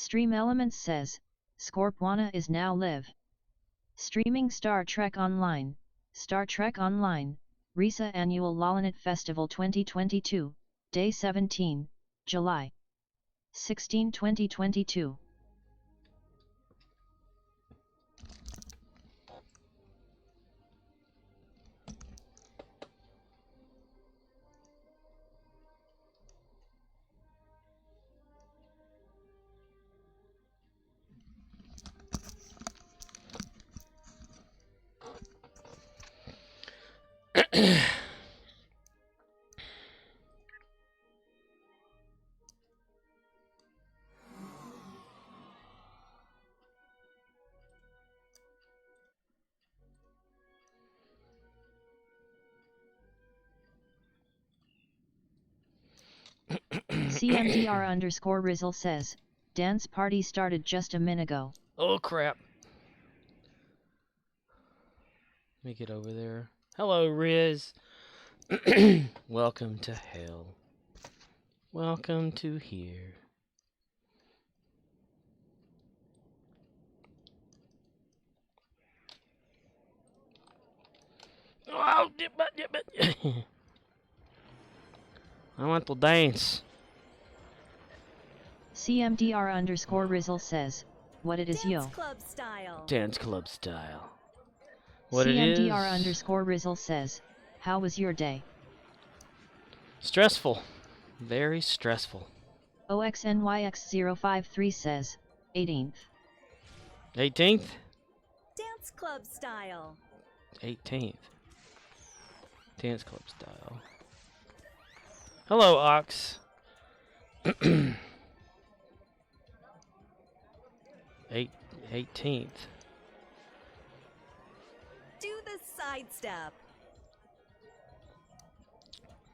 Stream Elements says, Scorpwana is now live. Streaming Star Trek Online, Risa Annual Lohlunat Festival 2022, Day 17, July 16, 2022. CMDR_Rizzle says, dance party started just a minute ago. Oh crap. Let me get over there. Hello, Riz. Welcome to hell. Welcome to here. Oh, dip it. I want to dance. CMDR_Rizzle says, what it is yo? Dance club style. Dance club style. What it is? CMDR_Rizzle says, how was your day? Stressful. Very stressful. OXNYX053 says, 18th. 18th? Dance club style. 18th. Dance club style. Hello, Ox. 18th. Do the sidestep.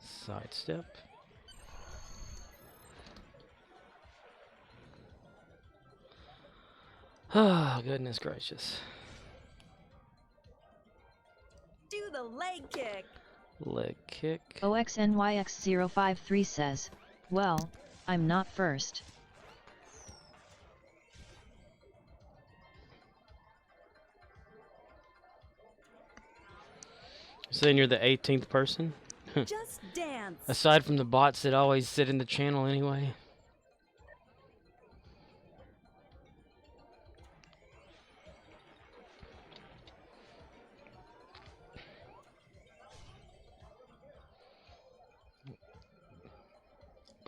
Sidestep. Oh, goodness gracious. Do the leg kick. Leg kick. OXNYX053 says, well, I'm not first. So then you're the 18th person? Just dance. Aside from the bots that always sit in the channel anyway.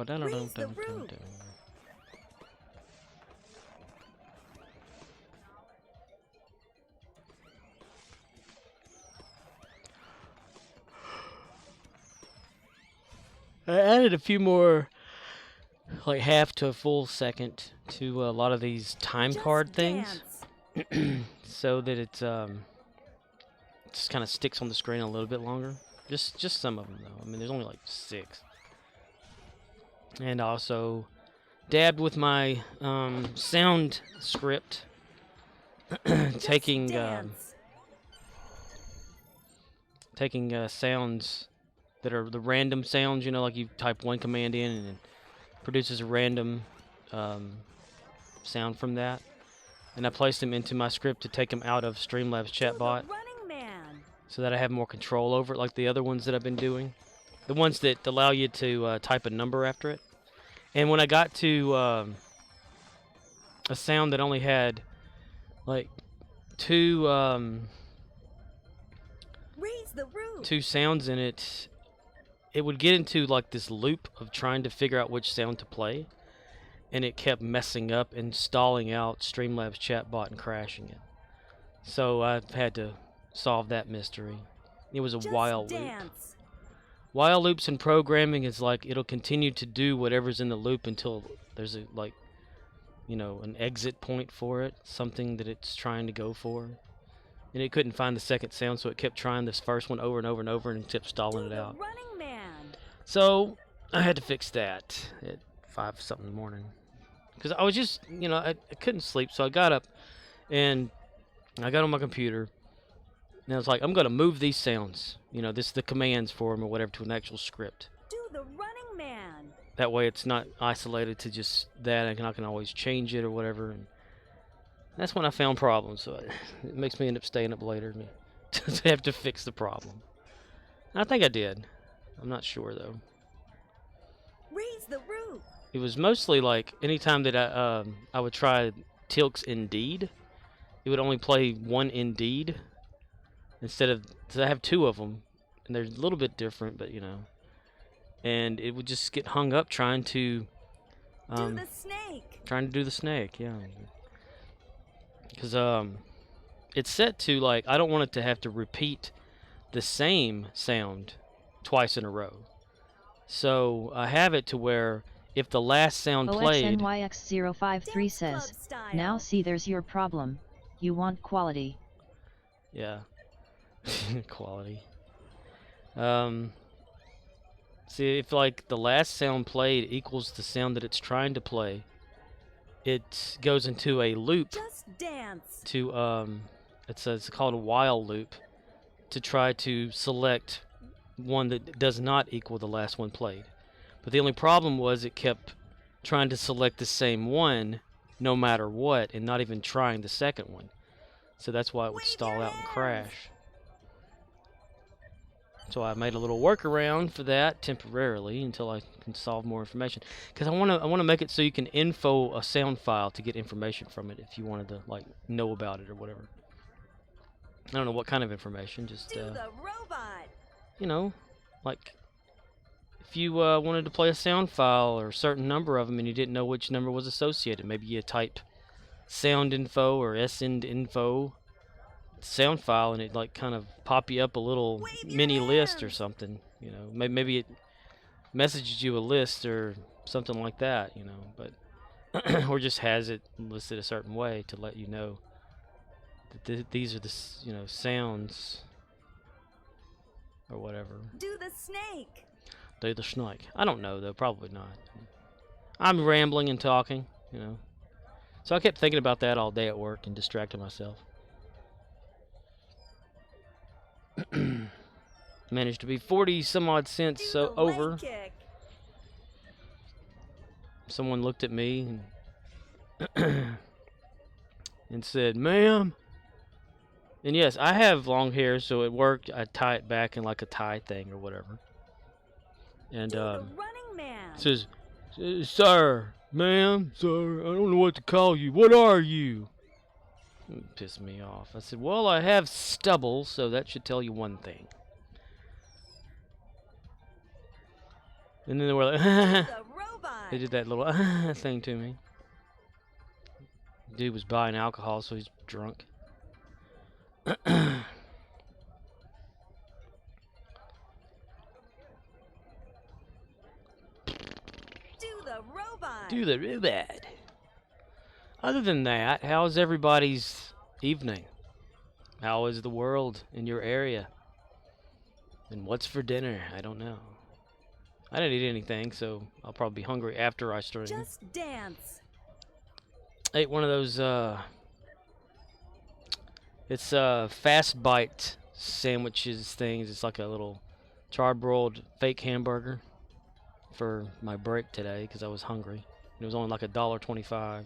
Raise the roof. I added a few more, like half to a full second to a lot of these time card things. So that it's just kind of sticks on the screen a little bit longer. Just some of them though. I mean, there's only like 6. And also dabbed with my sound script, taking sounds that are the random sounds. You know, like you type one command in and it produces a random sound from that. And I placed them into my script to take them out of Streamlabs chatbot, so that I have more control over it, like the other ones that I've been doing. The ones that allow you to type a number after it. And when I got to a sound that only had like two sounds in it, it would get into like this loop of trying to figure out which sound to play. And it kept messing up and stalling out Streamlabs chatbot and crashing it. So I've had to solve that mystery. It was a while loop. While loops in programming is like it'll continue to do whatever's in the loop until there's a an exit point for it, something that it's trying to go for. And it couldn't find the second sound, so it kept trying this first one over and over and over and kept stalling it out. So I had to fix that at 5 something in the morning. Because I was just, I couldn't sleep, so I got up and I got on my computer. And I was like, I'm going to move these sounds, the commands for them or whatever, to an actual script. Do the running man. That way it's not isolated to just that, and I can always change it or whatever. And that's when I found problems, so it makes me end up staying up later to have to fix the problem. And I think I did. I'm not sure though. Raise the roof. It was mostly like anytime that I would try Tilk's Indeed, it would only play one Indeed instead of, cause I have two of them, and they're a little bit different, but you know, and it would just get hung up trying to Do the snake. trying to do the snake, yeah, because it's set to like I don't want it to have to repeat the same sound twice in a row. So I have it to where if the last sound played... OXNYX053 says, now see there's your problem. You want quality. Yeah. Quality. See, if like the last sound played equals the sound that it's trying to play, it goes into a loop. Just dance. To it's called a while loop, to try to select one that does not equal the last one played. But the only problem was it kept trying to select the same one no matter what, and not even trying the second one. So that's why it would stall out and crash. So I made a little workaround for that temporarily until I can solve more information. Because I want to make it so you can info a sound file to get information from it if you wanted to like know about it or whatever. I don't know what kind of information, just Do the robot. you know, like if you wanted to play a sound file or a certain number of them and you didn't know which number was associated, maybe you type sound info or SIND info sound file and it like kind of pop you up a little mini list or something, you know. Maybe it messages you a list or something like that, you know, but or just has it listed a certain way to let you know that these are the sounds or whatever. Do the snake. Do the snake. I don't know though, probably not. I'm rambling and talking, you know. So I kept thinking about that all day at work and distracted myself. Managed to be 40 some odd cents so over. Kick. Someone looked at me and, and said, "Ma'am." And yes, I have long hair, so it worked. I tie it back in like a tie thing or whatever. And running man. says, "Sir, ma'am, sir, I don't know what to call you. What are you?" It pissed me off. I said, "Well, I have stubble, so that should tell you one thing." And then they were like, The robot. they did that little thing to me. Dude was buying alcohol, so he's drunk. Do the robot. Do the robot. Other than that, how's everybody's evening? How is the world in your area? And what's for dinner? I don't know. I didn't eat anything, so I'll probably be hungry after I stream. Just dance. Ate one of those, it's fast bite sandwiches things. It's like a little charbroiled fake hamburger for my break today because I was hungry. It was only like $1.25.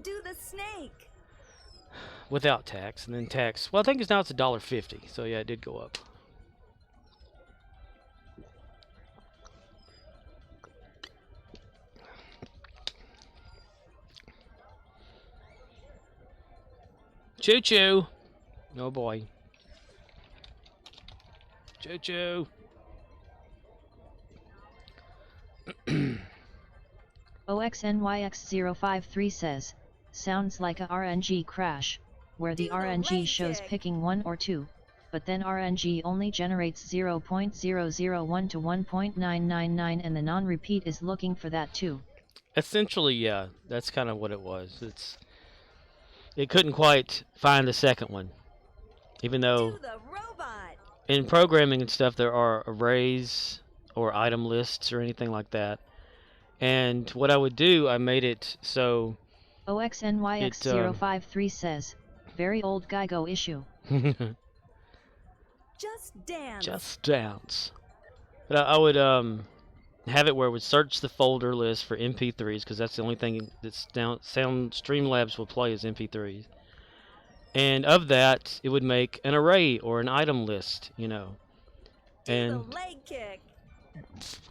Do the snake. Without tax, and then tax. Well, I think now it's $1.50. So yeah, it did go up. Choo choo. Oh boy. Choo choo. OXNYX053 says, sounds like a RNG crash, where the RNG shows picking 1 or 2, but then RNG only generates 0.001 to 1.999 and the non-repeat is looking for that too. Essentially, yeah, that's kind of what it was. It couldn't quite find the second one, even though Do the robot. in programming and stuff there are arrays or item lists or anything like that. And what I would do, I made it so OXNYX053 says, very old Geigo issue. Just dance. Just dance. But I would have it where it would search the folder list for MP3s, because that's the only thing that's Sound Streamlabs will play is MP3s. And of that, it would make an array or an item list, you know. Do the And leg kick.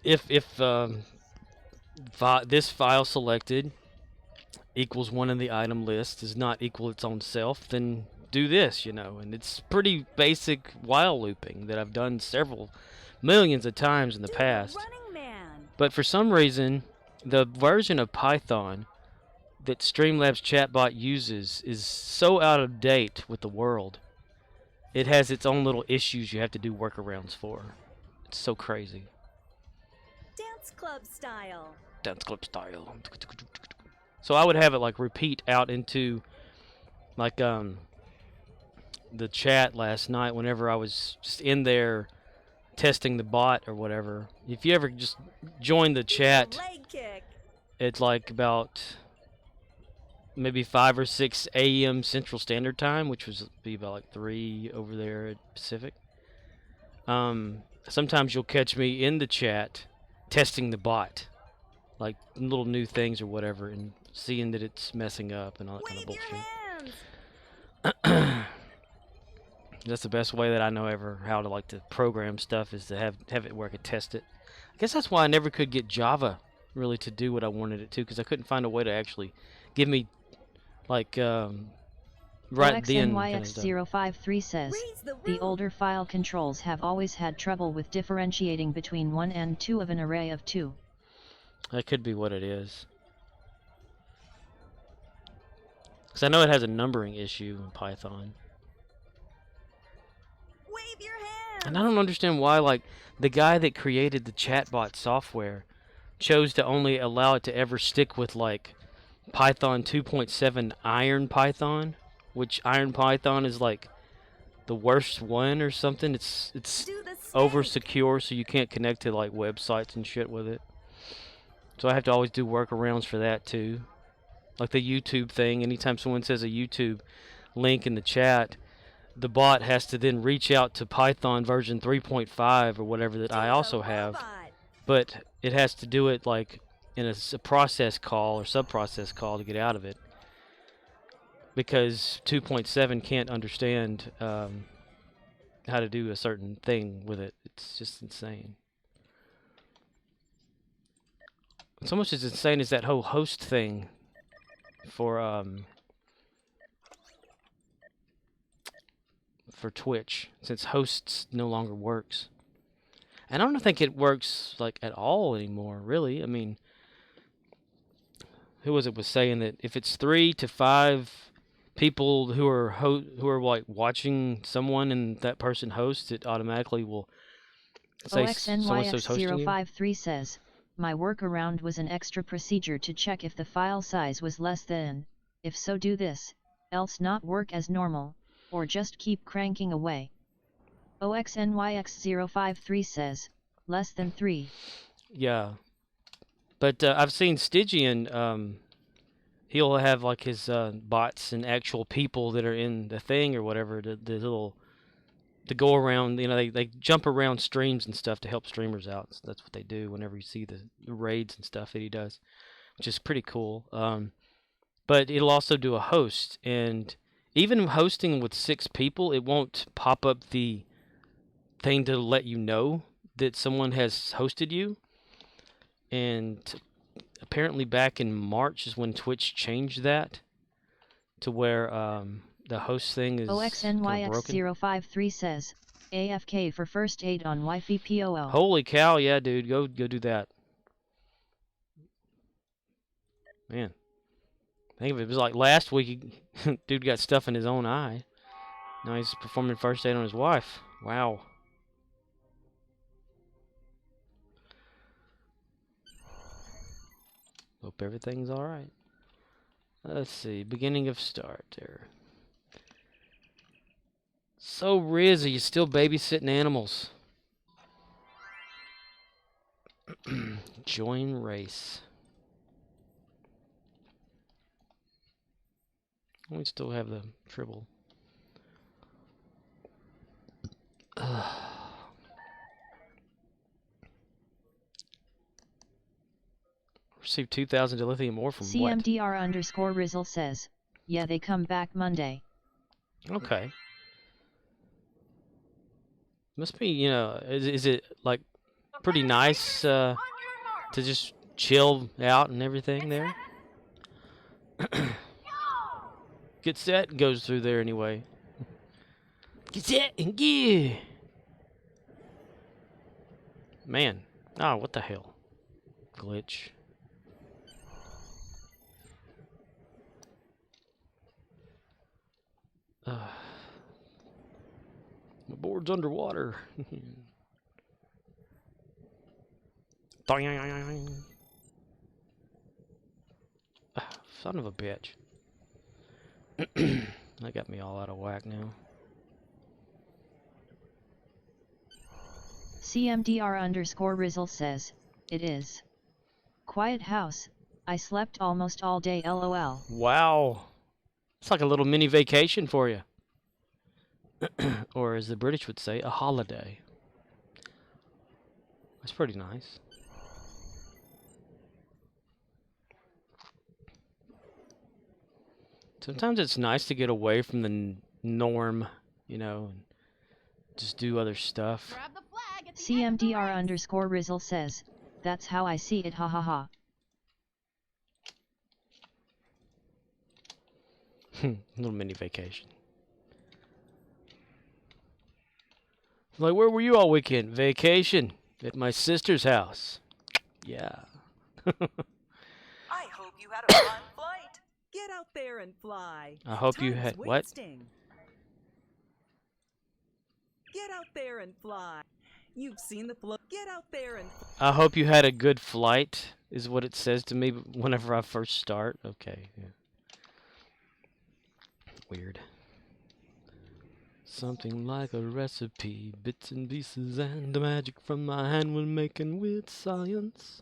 if this file selected equals one in the item list is not equal its own self, then do this, you know. And it's pretty basic while looping that I've done several millions of times in the Do past. the running man. But for some reason, the version of Python that Streamlabs chatbot uses is so out of date with the world. It has its own little issues you have to do workarounds for. It's so crazy. Dance club style. Dance club style. So I would have it like repeat out into like the chat last night whenever I was just in there testing the bot or whatever. If you ever just join the chat, Do the leg kick. it's like about maybe 5 or 6 a.m. Central Standard Time, which would be about like 3 over there at Pacific. Sometimes you'll catch me in the chat testing the bot, like little new things or whatever, and seeing that it's messing up and all that kind of Wave your bullshit. hands. That's the best way that I know ever how to like to program stuff, is to have it where I could test it. I guess that's why I never could get Java really to do what I wanted it to, because I couldn't find a way to actually give me like right then kind of stuff. OXNYX053 says, Raise the the roof. older file controls have always had trouble with differentiating between 1 and 2 of an array of 2. That could be what it is. Because I know it has a numbering issue in Python. Wave your hands. And I don't understand why, like, the guy that created the chatbot software chose to only allow it to ever stick with, like, Python 2.7 Iron Python, which Iron Python is, like, the worst one or something. It's Do the snake. over secure, so you can't connect to, like, websites and shit with it. So I have to always do workarounds for that, too. Like the YouTube thing, anytime someone says a YouTube link in the chat, the bot has to then reach out to Python version 3.5 or whatever that Do I the also have, robot. but it has to do it like in a process call or sub-process call to get out of it, because 2.7 can't understand how to do a certain thing with it. It's just insane. It's almost as insane as that whole host thing for Twitch, since hosts no longer works. And I don't think it works like at all anymore, really. I mean, who was saying that if it's 3 to 5 people who are like watching someone and that person hosts, it automatically will say so-and-so's hosting you. OXNYX053 says, my workaround was an extra procedure to check if the file size was less than, if so do this, else not work as normal, or just keep cranking away. OXNYX053 says, less than 3. Yeah. But I've seen Stygian, he'll have like his bots and actual people that are in the thing or whatever, the little, to go around, you know, they jump around streams and stuff to help streamers out. So that's what they do whenever you see the raids and stuff that he does, which is pretty cool. But it'll also do a host, and even hosting with 6 people, it won't pop up the thing to let you know that someone has hosted you. And apparently back in March is when Twitch changed that to where the host thing is OXNYX053 says, AFK for first aid on Wi-Fi POL. Holy cow, yeah, dude, go do that. Man, I think if it was like last week, dude got stuff in his own eye. Now he's performing first aid on his wife. Wow. Hope everything's alright. Let's see, beginning of start there. So Riz, are you still babysitting animals? Join race. We still have the tribble. Received 2,000 dilithium ore from what? CMDR_Rizzle says, yeah, they come back Monday. Okay. Must be, you know, is it like pretty nice to just chill out and everything there? Get set and goes through there anyway. Get set and yeah. Man. Ah, what the hell? Glitch. My board's underwater. Son of a bitch. That got me all out of whack now. CMDR_Rizzle says, it is. Quiet house, I slept almost all day LOL. Wow. It's like a little mini vacation for you. Or as the British would say, a holiday. That's pretty nice. Sometimes it's nice to get away from the norm, you know, and just do other stuff. CMDR_Rizzle says, that's how I see it, ha ha ha. Little mini vacation. Like, where were you all weekend? Vacation at my sister's house. Yeah. I hope you had a fun flight. Get out there and fly. I hope you Time's had what? wasting. Get out there and fly. You've seen the float. Get out there and I hope you had a good flight, is what it says to me whenever I first start. Okay. Yeah. Weird. Something like a recipe, bits and pieces, and the magic from my hand when making weird science.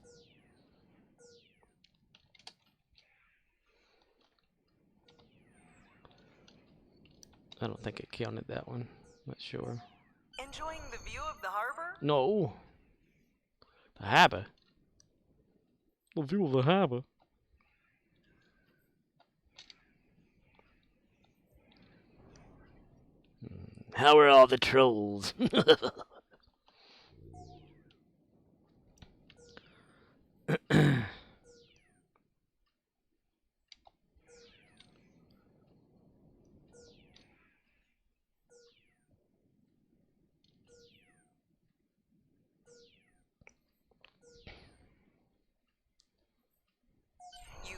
I don't think it counted that one. Not sure. enjoying the view of the harbor? No. The harbor. The view of the harbor. How are all the trolls? You've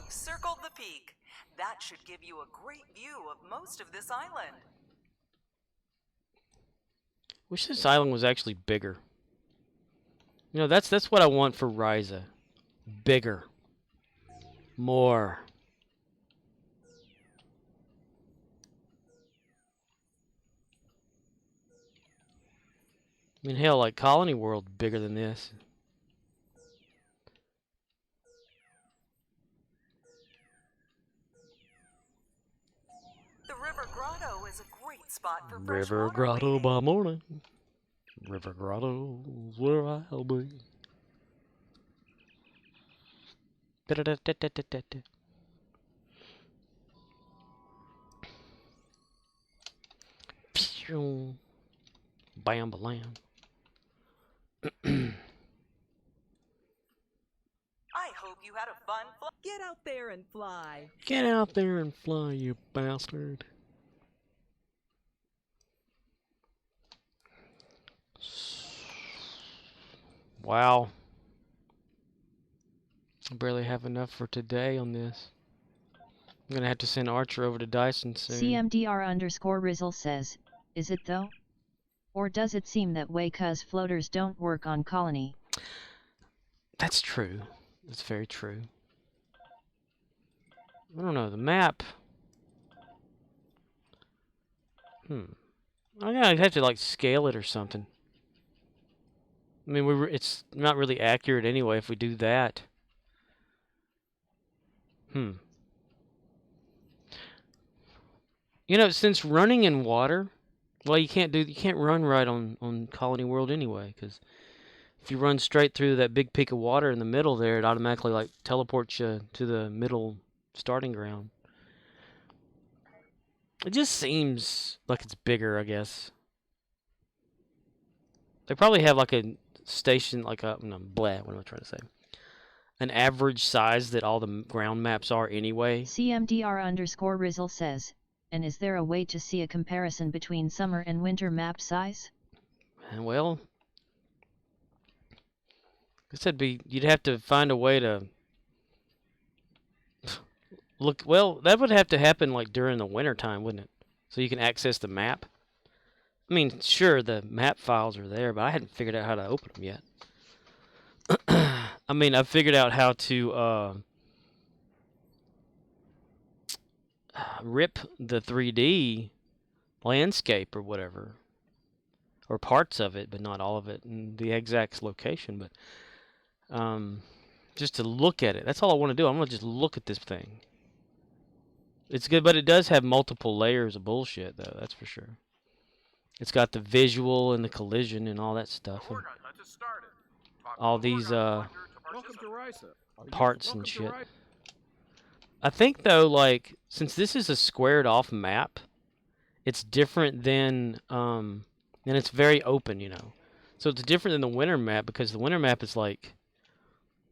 circled the peak. That should give you a great view of most of this island. Wish this island was actually bigger. You know, that's what I want for Risa. Bigger. More. I mean, hell, like Colony World, bigger than this. The River Grotto is a great spot for River freshwater Grotto waiting. by morning. River Grotto's where I'll be. Da-da-da-da-da-da-da. Pew. Bam balam. I hope you had a fun flight. Get out there and fly. Get out there and fly, you bastard. Wow. I barely have enough for today on this. I'm gonna have to send Archer over to Dyson soon. CMDR_Rizzle says, is it though? Or does it seem that way 'cause floaters don't work on Colony? That's true. That's very true. I don't know, the map. I'm gonna have to like scale it or something. I mean, it's not really accurate anyway if we do that. You know, since running in water, well, you can't run right on Colony World anyway, because if you run straight through that big peak of water in the middle there, it automatically like teleports you to the middle starting ground. It just seems like it's bigger, I guess. They probably have like a station, like a, no, blah, what am I trying to say? An average size that all the ground maps are anyway. CMDR_Rizzle says, and is there a way to see a comparison between summer and winter map size? Well, I said you'd have to find a way to look. Well, that would have to happen like during the winter time, wouldn't it? So you can access the map. I mean, sure, the map files are there, but I hadn't figured out how to open them yet. I mean, I've figured out how to rip the 3D landscape or whatever, or parts of it, but not all of it, in the exact location. But just to look at it, that's all I want to do. I want to just look at this thing. It's good, but it does have multiple layers of bullshit, though. That's for sure. It's got the visual and the collision and all that stuff. And all these parts and shit. I think though, like, since this is a squared off map, it's different than and it's very open, you know. So it's different than the winter map, because the winter map is like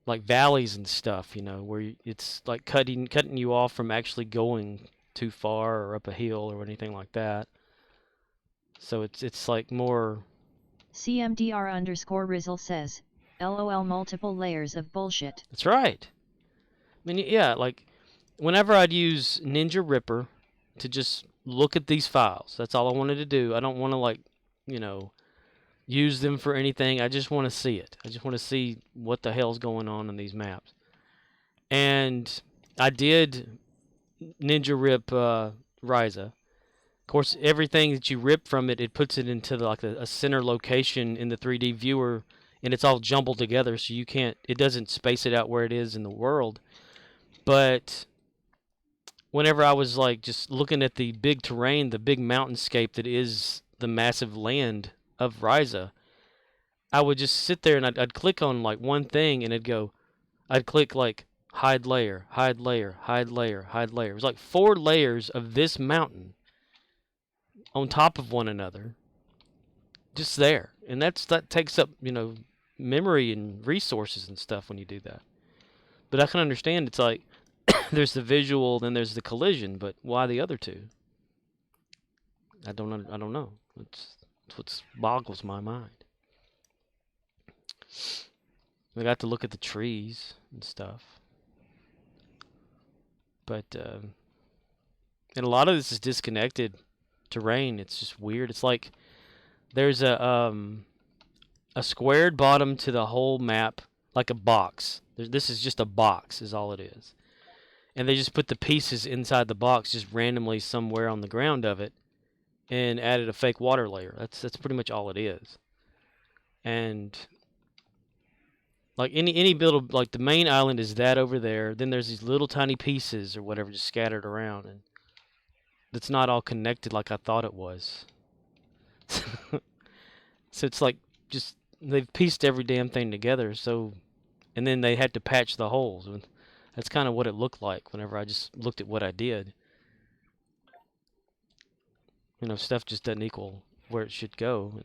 valleys and stuff, you know, where it's like cutting you off from actually going too far or up a hill or anything like that. So it's like more. CMDR_Rizzle says, LOL, multiple layers of bullshit. That's right. I mean, yeah, like whenever I'd use Ninja Ripper to just look at these files, that's all I wanted to do. I don't want to, like, you know, use them for anything. I just want to see it. I just want to see what the hell's going on in these maps. And I did Ninja Rip Risa. Of course, everything that you rip from it, it puts it into like a center location in the 3D viewer, and it's all jumbled together, so you can't, it doesn't space it out where it is in the world. But whenever I was like just looking at the big terrain, the big mountainscape that is the massive land of Risa, I would just sit there and I'd click on like one thing, and I'd click like hide layer, hide layer, hide layer, hide layer. It was like 4 layers of this mountain on top of one another, just there. And that takes up, you know, memory and resources and stuff when you do that. But I can understand, it's like there's the visual, then there's the collision, but why the other two? I don't know. It's what boggles my mind. We got to look at the trees and stuff. But and a lot of this is disconnected terrain. It's just weird. It's like there's a squared bottom to the whole map, like a box. This is just a box, is all it is. And they just put the pieces inside the box just randomly somewhere on the ground of it, and added a fake water layer. That's pretty much all it is. And like any build, like the main island is that over there. Then there's these little tiny pieces or whatever just scattered around, and that's not all connected like I thought it was. So it's like just they've pieced every damn thing together. So, and then they had to patch the holes. And that's kind of what it looked like whenever I just looked at what I did. You know, stuff just doesn't equal where it should go.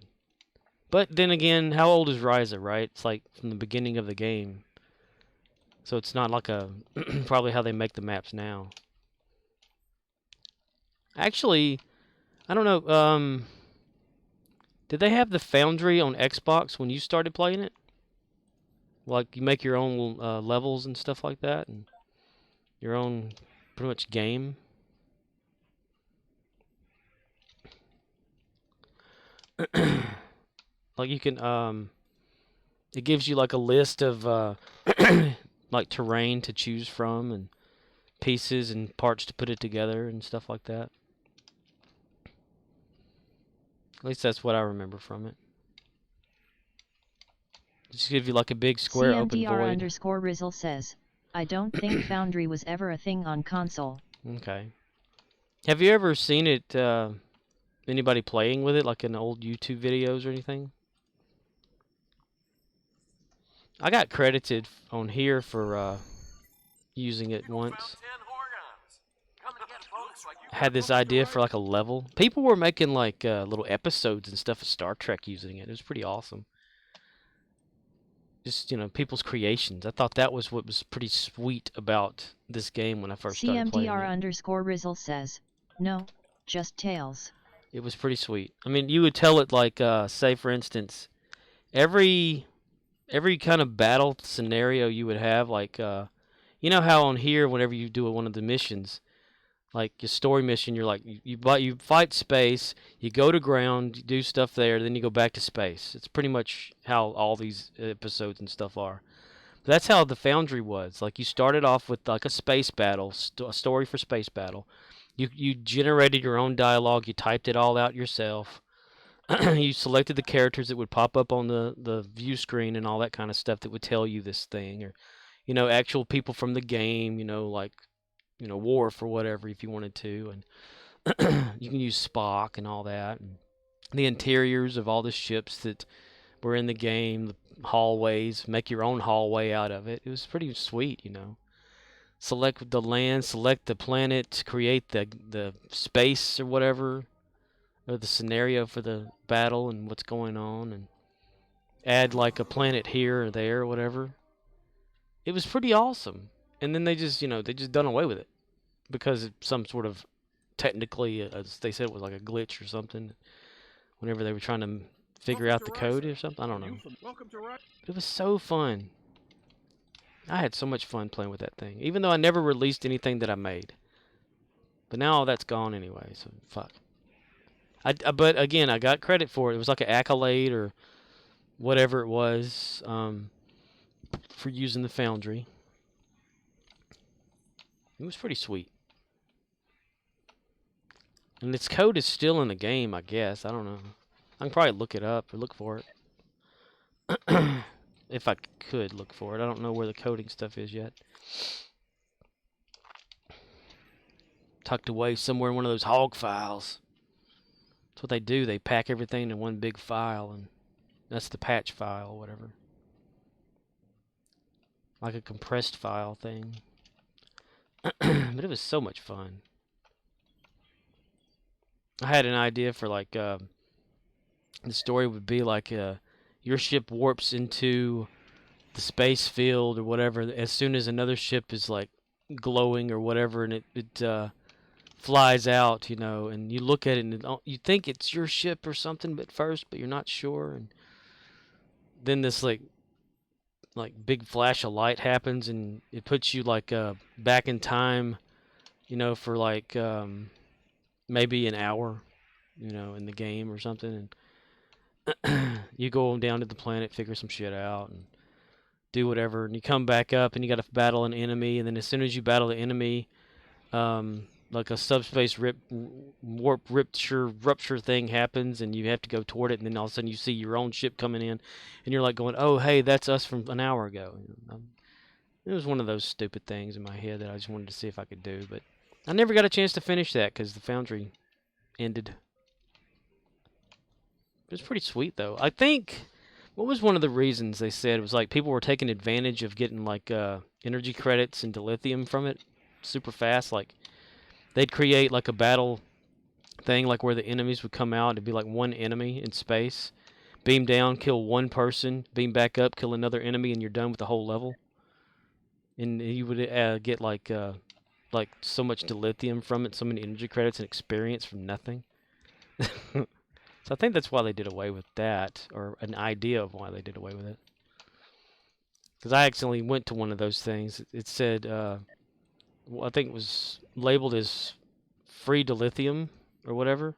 But then again, how old is Risa, right? It's like from the beginning of the game. So it's not like a probably how they make the maps now. Actually, I don't know. Did they have the Foundry on Xbox when you started playing it? Like you make your own levels and stuff like that, and your own pretty much game. Like you can it gives you like a list of like terrain to choose from and pieces and parts to put it together and stuff like that. At least that's what I remember from it. Just give you like a big square open void. CMDR_Rizzle says, I don't think Foundry was ever a thing on console. Okay. Have you ever seen it, anybody playing with it, like in old YouTube videos or anything? I got credited on here for using it once. Had this idea for like a level. People were making like little episodes and stuff of Star Trek using it. It was pretty awesome. Just, you know, people's creations. I thought that was what was pretty sweet about this game when I first started playing CMDR it. underscore Rizzle says, no, just Tails. It was pretty sweet. I mean, you would tell it like, say for instance, every kind of battle scenario you would have, like, you know how on here, whenever you do one of the missions, like your story mission, you're like, you fight space, you go to ground, you do stuff there, then you go back to space. It's pretty much how all these episodes and stuff are. That's how the Foundry was. Like, you started off with like a space battle, a story for space battle. You generated your own dialogue, you typed it all out yourself. You selected the characters that would pop up on the view screen and all that kind of stuff that would tell you this thing, or, you know, actual people from the game, you know, like, you know, Worf or whatever if you wanted to, and you can use Spock and all that, and the interiors of all the ships that were in the game, the hallways, make your own hallway out of it. It was pretty sweet, you know. Select the land, select the planet, create the space or whatever, or the scenario for the battle and what's going on, and add like a planet here or there or whatever. It was pretty awesome. And then they just, you know, they just done away with it because it's some sort of, technically, as they said, it was like a glitch or something whenever they were trying to figure out the code or something. I don't know. It was so fun. I had so much fun playing with that thing, even though I never released anything that I made. But now all that's gone anyway, so fuck. But again, I got credit for it. It was like an accolade or whatever it was, for using the Foundry. It was pretty sweet. And its code is still in the game, I guess. I don't know. I can probably look it up or look for it. If I could look for it. I don't know where the coding stuff is yet. Tucked away somewhere in one of those hog files. That's what they do. They pack everything in one big file, and that's the patch file or whatever. Like a compressed file thing. But it was so much fun. I had an idea for like, the story would be like, your ship warps into the space field or whatever as soon as another ship is like glowing or whatever, and it flies out, you know, and you look at it and you think it's your ship or something at first, but you're not sure, and then this like big flash of light happens, and it puts you like back in time, you know, for like maybe an hour, you know, in the game or something, and you go down to the planet, figure some shit out, and do whatever, and you come back up, and you got to battle an enemy, and then as soon as you battle the enemy, like a subspace warp rupture thing happens, and you have to go toward it, and then all of a sudden you see your own ship coming in, and you're like going, oh, hey, that's us from an hour ago. It was one of those stupid things in my head that I just wanted to see if I could do, but I never got a chance to finish that because the Foundry ended. It was pretty sweet, though. I think, what was one of the reasons they said? It was like people were taking advantage of getting like energy credits into lithium from it super fast. Like, they'd create like a battle thing, like where the enemies would come out. It'd be like one enemy in space, beam down, kill one person, beam back up, kill another enemy, and you're done with the whole level. And you would get like so much dilithium from it, so many energy credits and experience from nothing. So I think that's why they did away with that, or an idea of why they did away with it. Because I accidentally went to one of those things. It said, well, I think it was labeled as free dilithium or whatever.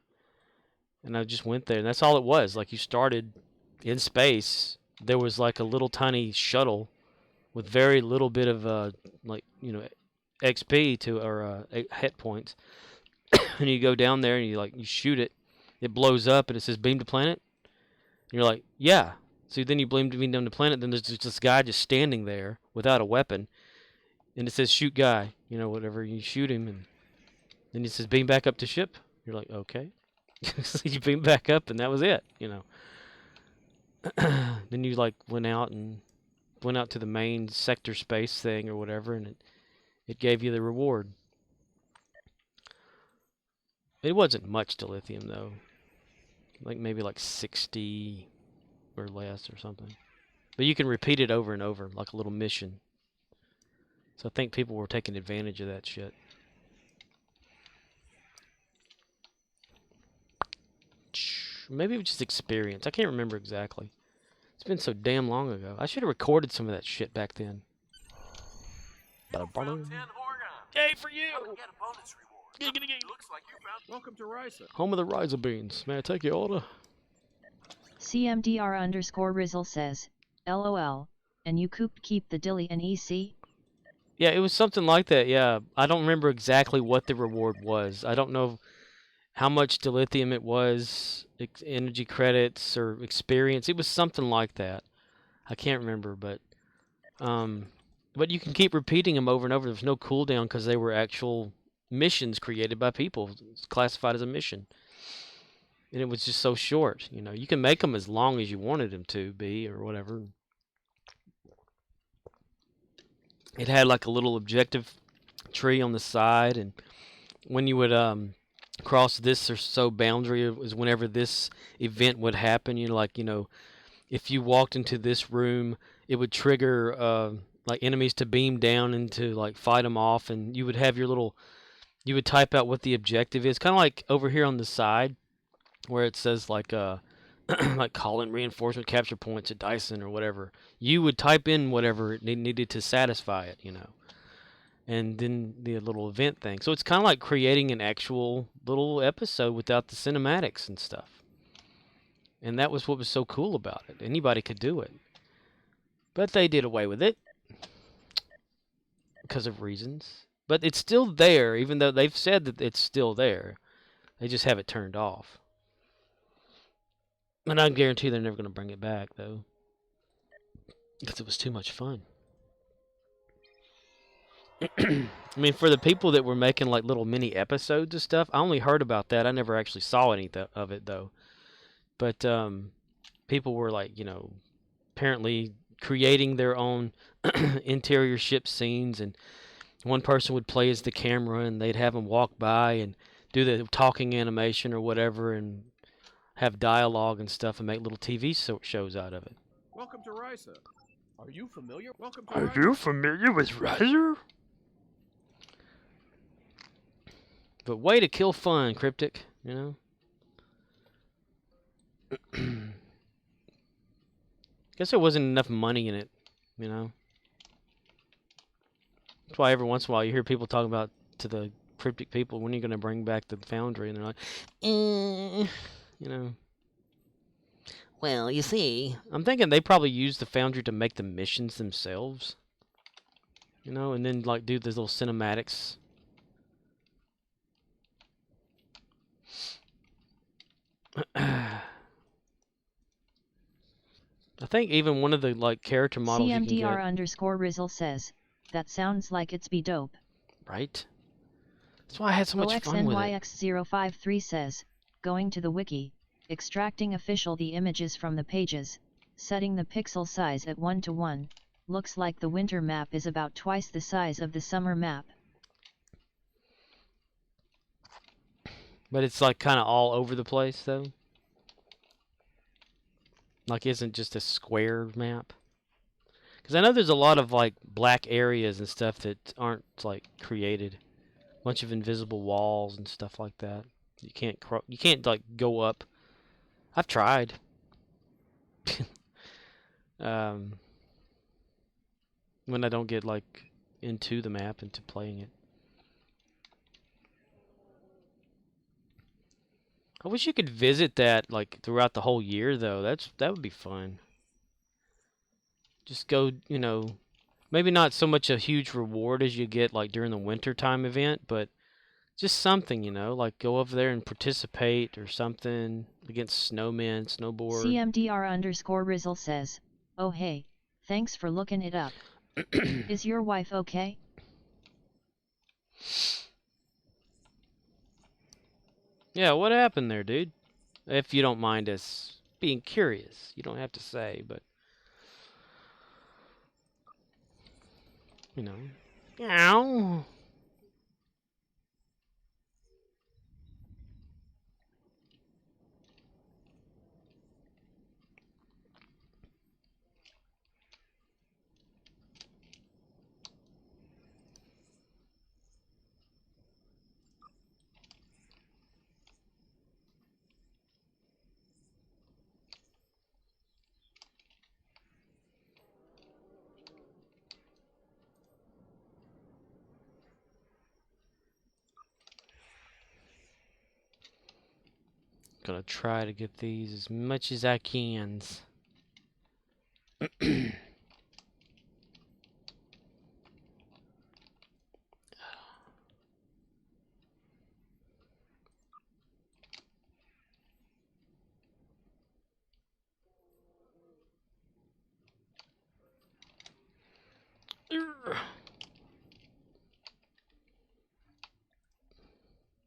And I just went there, and that's all it was. Like, you started in space. There was like a little tiny shuttle with very little bit of like, you know, XP to, or hit points. And you go down there and you shoot it. It blows up and it says beam to planet. And you're like, yeah. So then you beam down to planet. Then there's just this guy just standing there without a weapon. And it says shoot guy, you know, whatever. You shoot him, and then it says beam back up to ship. You're like, okay. So you beam back up, and that was it, you know. Then you like went out and went out to the main sector space thing or whatever, and it gave you the reward. It wasn't much dilithium though, like maybe like 60 or less or something. But you can repeat it over and over, like a little mission. So I think people were taking advantage of that shit. Maybe it was just experience. I can't remember exactly. It's been so damn long ago. I should have recorded some of that shit back then. Yay for you! Get a bonus reward. Looks like you found. Welcome to Risa. Home of the Risa beans. May I take your order? CMDR_Rizzle says, LOL, and you keep the dilly and EC? Yeah, it was something like that, yeah. I don't remember exactly what the reward was. I don't know how much dilithium it was, energy credits, or experience. It was something like that. I can't remember, but you can keep repeating them over and over. There's no cooldown because they were actual missions created by people. It's classified as a mission. And it was just so short, you know. You can make them as long as you wanted them to be or whatever. It had like a little objective tree on the side, and when you would cross this or so boundary is whenever this event would happen. If you walked into this room, it would trigger like enemies to beam down and to like fight them off, and you would have your little, you would type out what the objective is, kind of like over here on the side where it says like like call in reinforcement capture points at Dyson or whatever. You would type in whatever it needed to satisfy it, and then the little event thing. So it's kind of like creating an actual little episode without the cinematics and stuff. And that was what was so cool about it. Anybody could do it. But they did away with it because of reasons. But it's still there, even though they've said that it's still there. They just have it turned off. And I guarantee they're never going to bring it back, though. Because it was too much fun. I mean, for the people that were making like little mini episodes of stuff, I only heard about that. I never actually saw any of it, though. But people were like, apparently creating their own interior ship scenes, and one person would play as the camera, and they'd have them walk by and do the talking animation or whatever, and have dialogue and stuff, and make little TV shows out of it. Welcome to Risa. Are you familiar? Welcome to Are Risa. you familiar with Risa? But way to kill fun, Cryptic, Guess there wasn't enough money in it, That's why every once in a while you hear people talking about to the Cryptic people, when are you going to bring back the Foundry? And they're like, Well, you see, I'm thinking they probably used the Foundry to make the missions themselves, and then like do these little cinematics. I think even one of the like character models you can get. CMDR_Rizzle says, that sounds like it's be dope. Right? That's why I had so much fun with it. OXNYX053 says, going to the wiki, extracting official the images from the pages, setting the pixel size at 1:1, looks like the winter map is about twice the size of the summer map. But it's like kind of all over the place though. Like isn't just a square map. Because I know there's a lot of like black areas and stuff that aren't like created. Bunch of invisible walls and stuff like that. You can't like go up. I've tried. When I don't get like into the map, into playing it. I wish you could visit that like throughout the whole year though. That would be fun. Just go, maybe not so much a huge reward as you get like during the winter time event, but just something, like go over there and participate or something against snowmen, snowboard. CMDR_Rizzle says, oh hey, thanks for looking it up. Is your wife okay? Yeah, what happened there, dude? If you don't mind us being curious. You don't have to say, but... you know. Ow. Gonna try to get these as much as I can.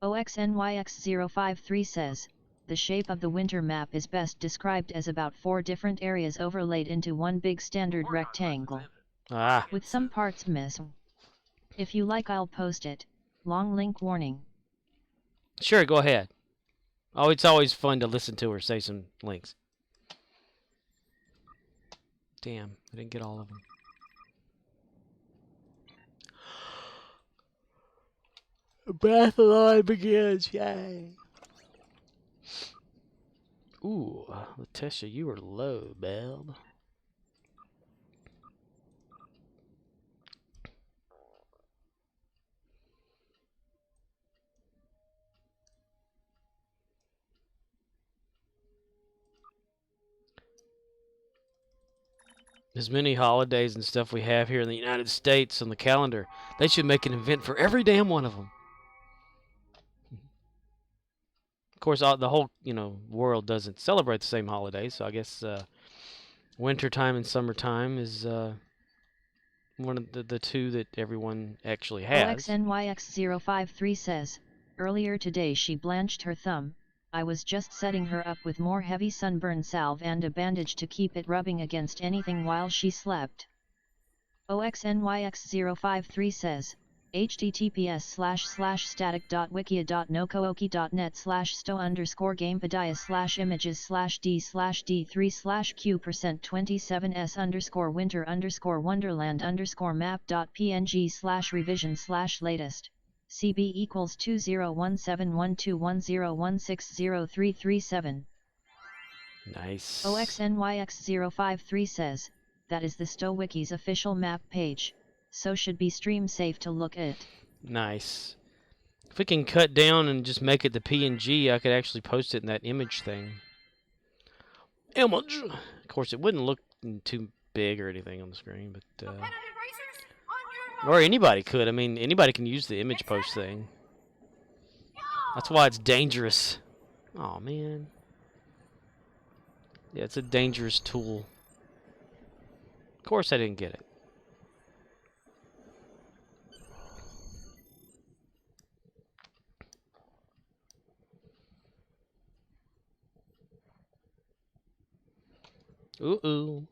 OXNYX053 says, the shape of the winter map is best described as about 4 different areas overlaid into one big standard rectangle. Ah. With some parts missing. If you like, I'll post it. Long link warning. Sure, go ahead. Oh, it's always fun to listen to her say some links. Damn, I didn't get all of them. Battle begins, yay! Ooh, Letitia, you were low, bub. As many holidays and stuff we have here in the United States on the calendar, they should make an event for every damn one of them. Of course, the whole world doesn't celebrate the same holidays, so I guess wintertime and summertime is one of the two that everyone actually has. OXNYX053 says, earlier today she blanched her thumb. I was just setting her up with more heavy sunburn salve and a bandage to keep it rubbing against anything while she slept. OXNYX053 says, https://static.wiki.no/d/d3/q%27s_winter_map.png/revision/latest. CB equals 201712101603337. Nice. OXNYX053 says, that is the StoWiki's official map page, so should be stream safe to look at. Nice. If we can cut down and just make it the PNG, I could actually post it in that image thing. Image! Of course, it wouldn't look too big or anything on the screen, but or anybody could. I mean, anybody can use the image post thing. That's why it's dangerous. Oh man. Yeah, it's a dangerous tool. Of course I didn't get it. Ooh.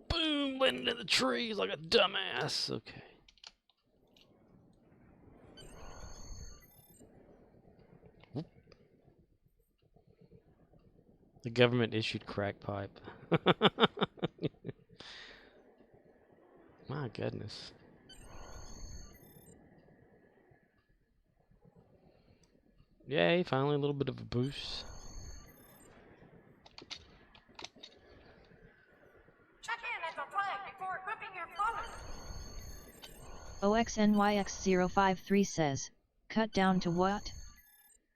Boom! Went into the trees like a dumbass. Okay. The government issued crack pipe. My goodness. Yay, finally a little bit of a boost. Check in at the flag before equipping your float. OXNYX053 says, cut down to what?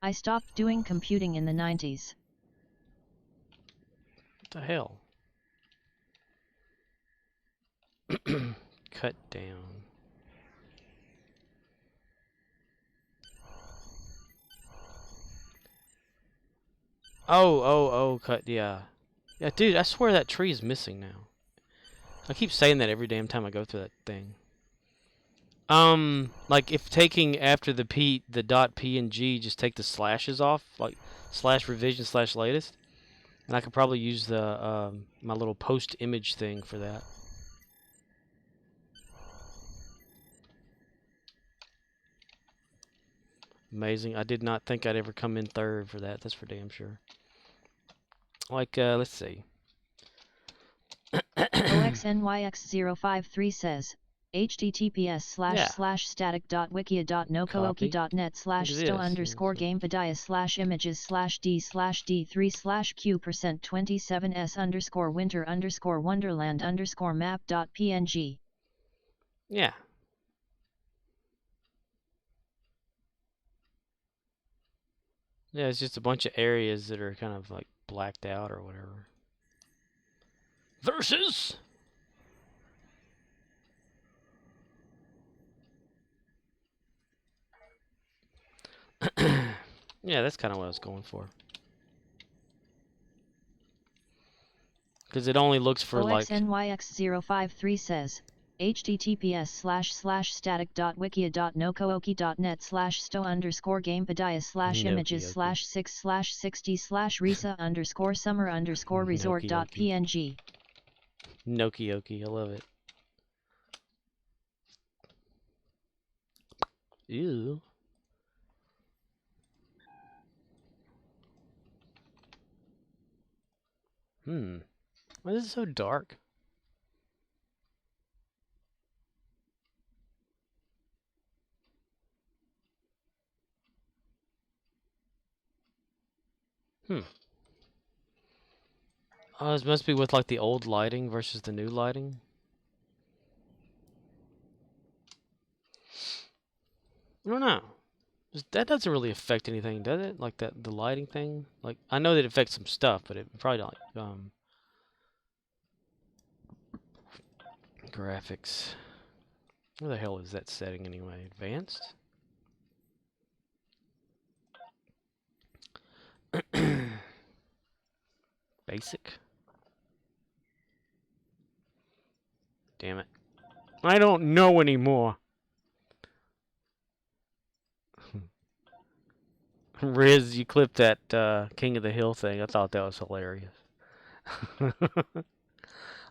I stopped doing computing in the 90s. What the hell? Cut down. Oh, cut, yeah. Yeah, dude, I swear that tree is missing now. I keep saying that every damn time I go through that thing. Like, if taking after the .png, just take the slashes off, like, /revision/latest, and I could probably use the, my little post image thing for that. Amazing. I did not think I'd ever come in third for that. That's for damn sure. Like, let's see. OXNYX053 says, Yeah. https://static.wiki.no-co-wiki.net/sto_d/d3/q%27s_game-padiah/images/d/map.png. Yeah. Yeah, it's just a bunch of areas that are kind of like blacked out or whatever. Versus. Yeah, that's kind of what I was going for. Because it only looks for like... OXNYX053 says, https://static.wiki.no-co-wiki.net/sto_game-padiah/images/6/60/Risa_resort.png. Nokioki, I love it. Ew. Why is it so dark? Oh, this must be with like the old lighting versus the new lighting. I don't know. That doesn't really affect anything, does it? Like the lighting thing? Like, I know that it affects some stuff, but it probably don't, graphics. Where the hell is that setting anyway? Advanced? Basic? Damn it. I don't know anymore. Riz, you clipped that King of the Hill thing. I thought that was hilarious.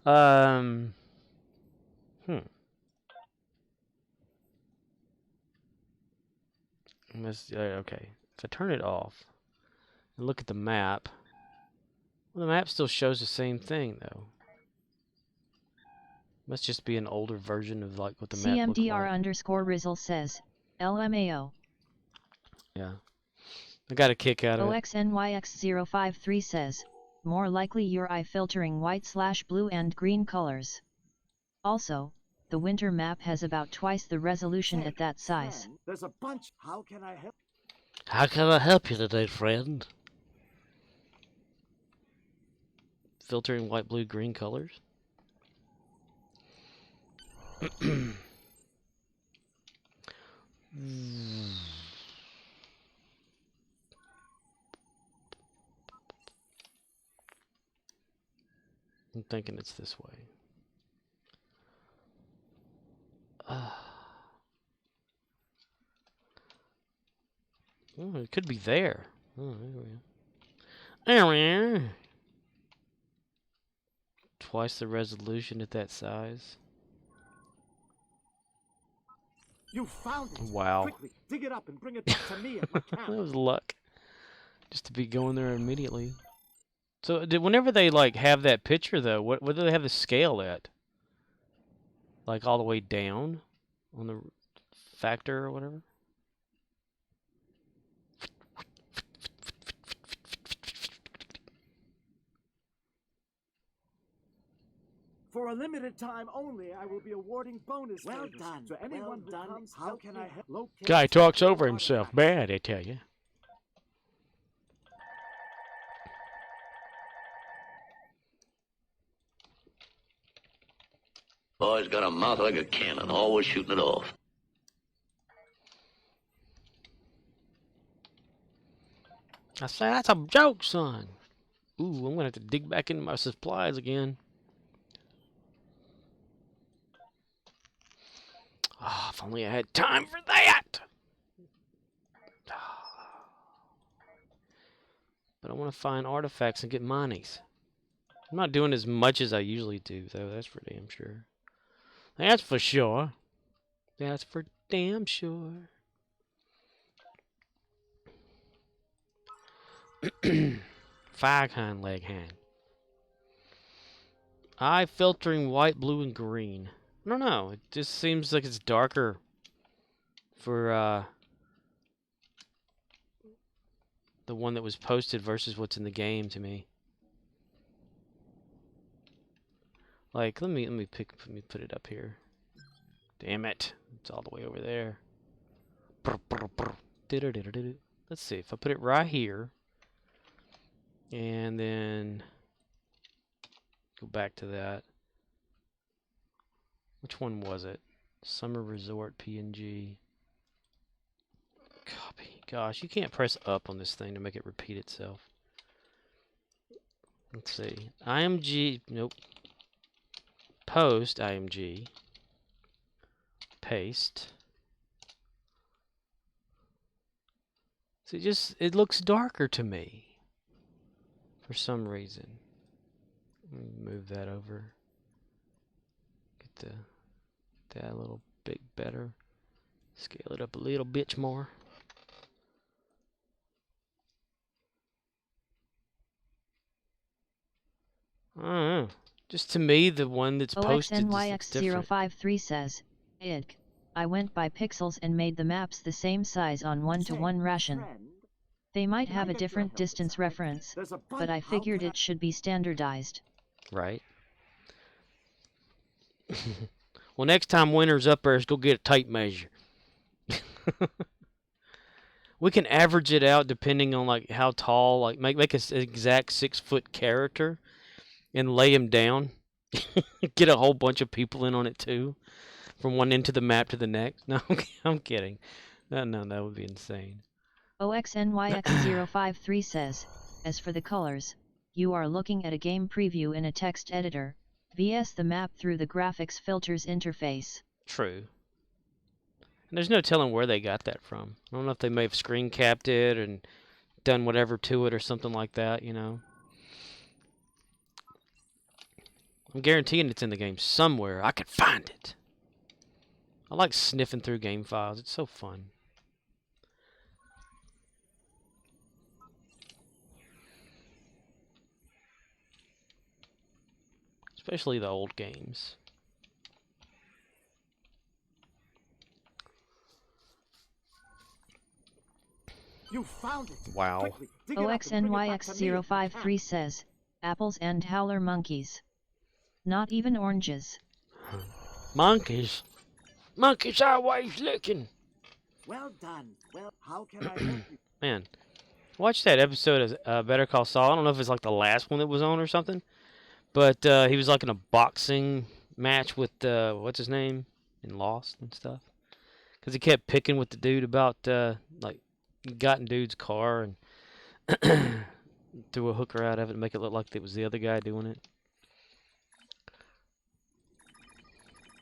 Okay. If I turn it off and look at the map, well, the map still shows the same thing, though. Must just be an older version of like what the map looked like. CMDR_Rizzle says, LMAO. Yeah. I got a kick out of it. OXNYX053 says, more likely your eye filtering white/blue and green colors. Also, the winter map has about twice the resolution at that size. There's a bunch. How can I help? How can I help you today, friend? Filtering white, blue, green colors? I'm thinking it's this way. Oh, it could be there. Oh, there we are. Twice the resolution at that size. You found it. Wow. Quickly, dig it up and bring it back to me at my camp. That was luck. Just to be going there immediately. So, whenever they like have that picture, though, what do they have the scale at? Like all the way down on the factor or whatever? For a limited time only, I will be awarding bonus favors to anyone who comes. How can I help? Locate Guy talks over himself. Bad, I tell you. Boy's got a mouth like a cannon, always shooting it off. I say, that's a joke, son. Ooh, I'm gonna have to dig back into my supplies again. Oh, if only I had time for that! But I want to find artifacts and get monies. I'm not doing as much as I usually do, though. That's for damn sure. That's for sure. That's for damn sure. Five hind leg hand. Eye filtering white, blue, and green. I don't know. It just seems like it's darker for the one that was posted versus what's in the game to me. Like, let me put it up here. Damn it! It's all the way over there. Let's see if I put it right here, and then go back to that. Which one was it? Summer Resort PNG. Copy. Gosh, you can't press up on this thing to make it repeat itself. Let's see. IMG. Nope. Post IMG. Paste. So it looks darker to me for some reason. Let me move that over. Get that a little bit better. Scale it up a little bit more. I don't know. Just to me, the one that's posted is different. OXNYX053 says, "Idk. I went by pixels and made the maps the same size on 1-to-1 ration. They might have a different distance reference, but I figured it should be standardized." Right. Well, next time winter's up there, let's go get a tape measure. We can average it out depending on like how tall, like make an exact 6-foot character and lay him down. Get a whole bunch of people in on it too, from one end of the map to the next. No, I'm kidding. No, that would be insane. OXNYX053 says, "As for the colors, you are looking at a game preview in a text editor, vs the map through the graphics filters interface." True. And there's no telling where they got that from. I don't know if they may have screen capped it and done whatever to it or something like that, you know. I'm guaranteeing it's in the game somewhere. I could find it. I like sniffing through game files. It's so fun. Especially the old games. You found it. Wow. OXNYX053 says, "Apples and howler monkeys. Not even oranges." Monkeys. Monkeys always looking. Well done. Well, how can I help you? Man, watch that episode of Better Call Saul. I don't know if it's like the last one that was on or something, but he was like in a boxing match with what's his name in Lost and stuff, because he kept picking with the dude about like got in dude's car and threw a hooker out of it to make it look like it was the other guy doing it.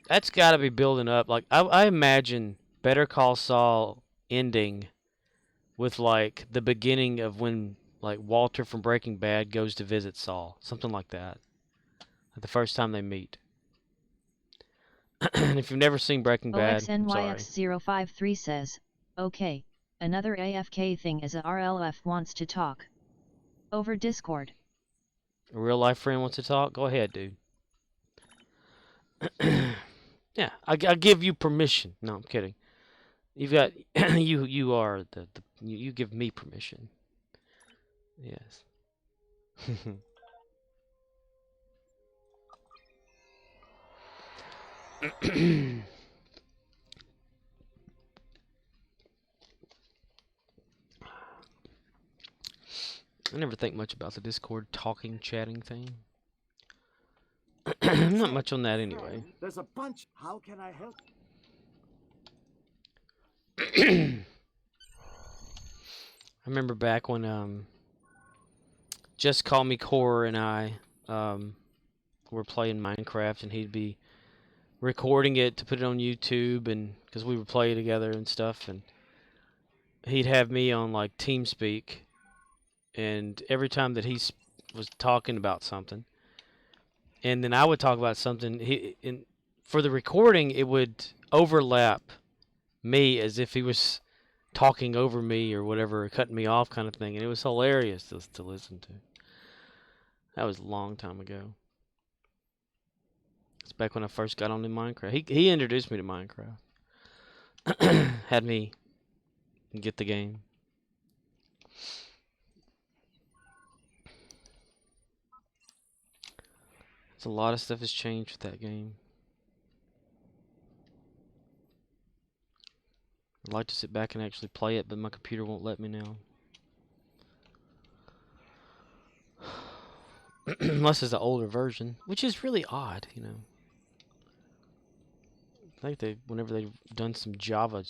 That's got to be building up. Like I imagine Better Call Saul ending with like the beginning of when like Walter from Breaking Bad goes to visit Saul, something like that. Like the first time they meet. And if you've never seen Breaking Bad, OXNYX053 says, "Okay, another AFK thing is a RLF wants to talk. Over Discord." A real life friend wants to talk? Go ahead, dude. Yeah, I give you permission. No, I'm kidding. You've got you are you give me permission. Yes. I never think much about the Discord talking, chatting thing. I'm not much on that anyway. There's a bunch. How can I help? I remember back when Just Call Me Core and I were playing Minecraft, and he'd be recording it to put it on YouTube, and because we would play together and stuff, and he'd have me on like TeamSpeak, and every time that he was talking about something, and then I would talk about something, for the recording it would overlap me as if he was talking over me or whatever, cutting me off kind of thing, and it was hilarious to listen to. That was a long time ago. It's back when I first got on in Minecraft. He introduced me to Minecraft. Had me get the game. It's a lot of stuff has changed with that game. I'd like to sit back and actually play it, but my computer won't let me now. Unless it's an older version, which is really odd, you know. I think whenever they've done some Java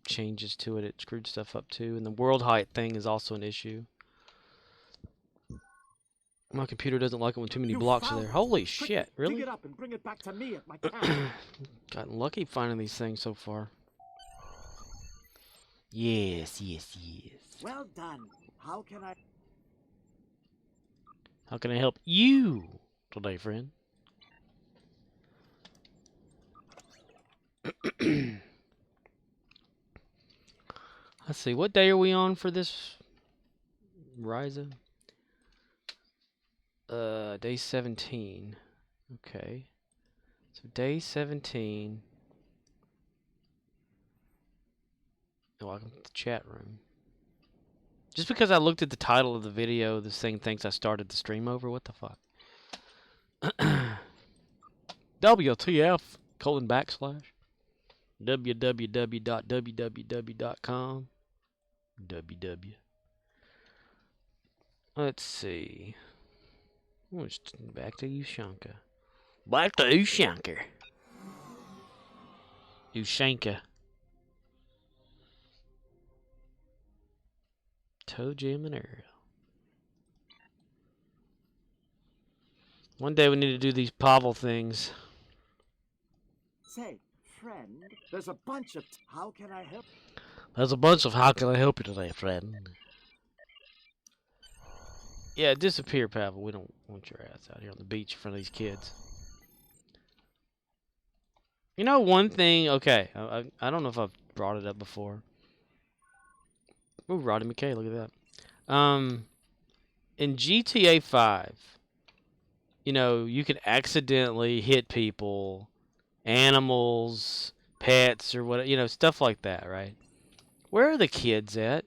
changes to it, it screwed stuff up too. And the world height thing is also an issue. My computer doesn't like it when too many blocks are there. Holy shit, really? Dig it up and bring it back to me at my camp. Gotten lucky finding these things so far. Yes. Well done. How can I help you today, friend? Let's see, what day are we on for this, Risa? Day 17. Okay. So day 17. Welcome to the chat room. Just because I looked at the title of the video, this thing thinks I started the stream over. What the fuck? WTF : www.www.com. WW. Let's see. Oh, it's back to Ushanka. Back to Ushanka. Ushanka. Toe Jam and Ariel. One day we need to do these Pavel things. say, friend? There's a bunch of how can I help? There's a bunch of how can I help you today, friend? Yeah, disappear, Pavel. We don't want your ass out here on the beach in front of these kids. You know one thing? Okay, I don't know if I've brought it up before. Ooh, Roddy McKay, look at that. In GTA 5, you know, you can accidentally hit people, animals, pets, or what, you know, stuff like that, right? Where are the kids at?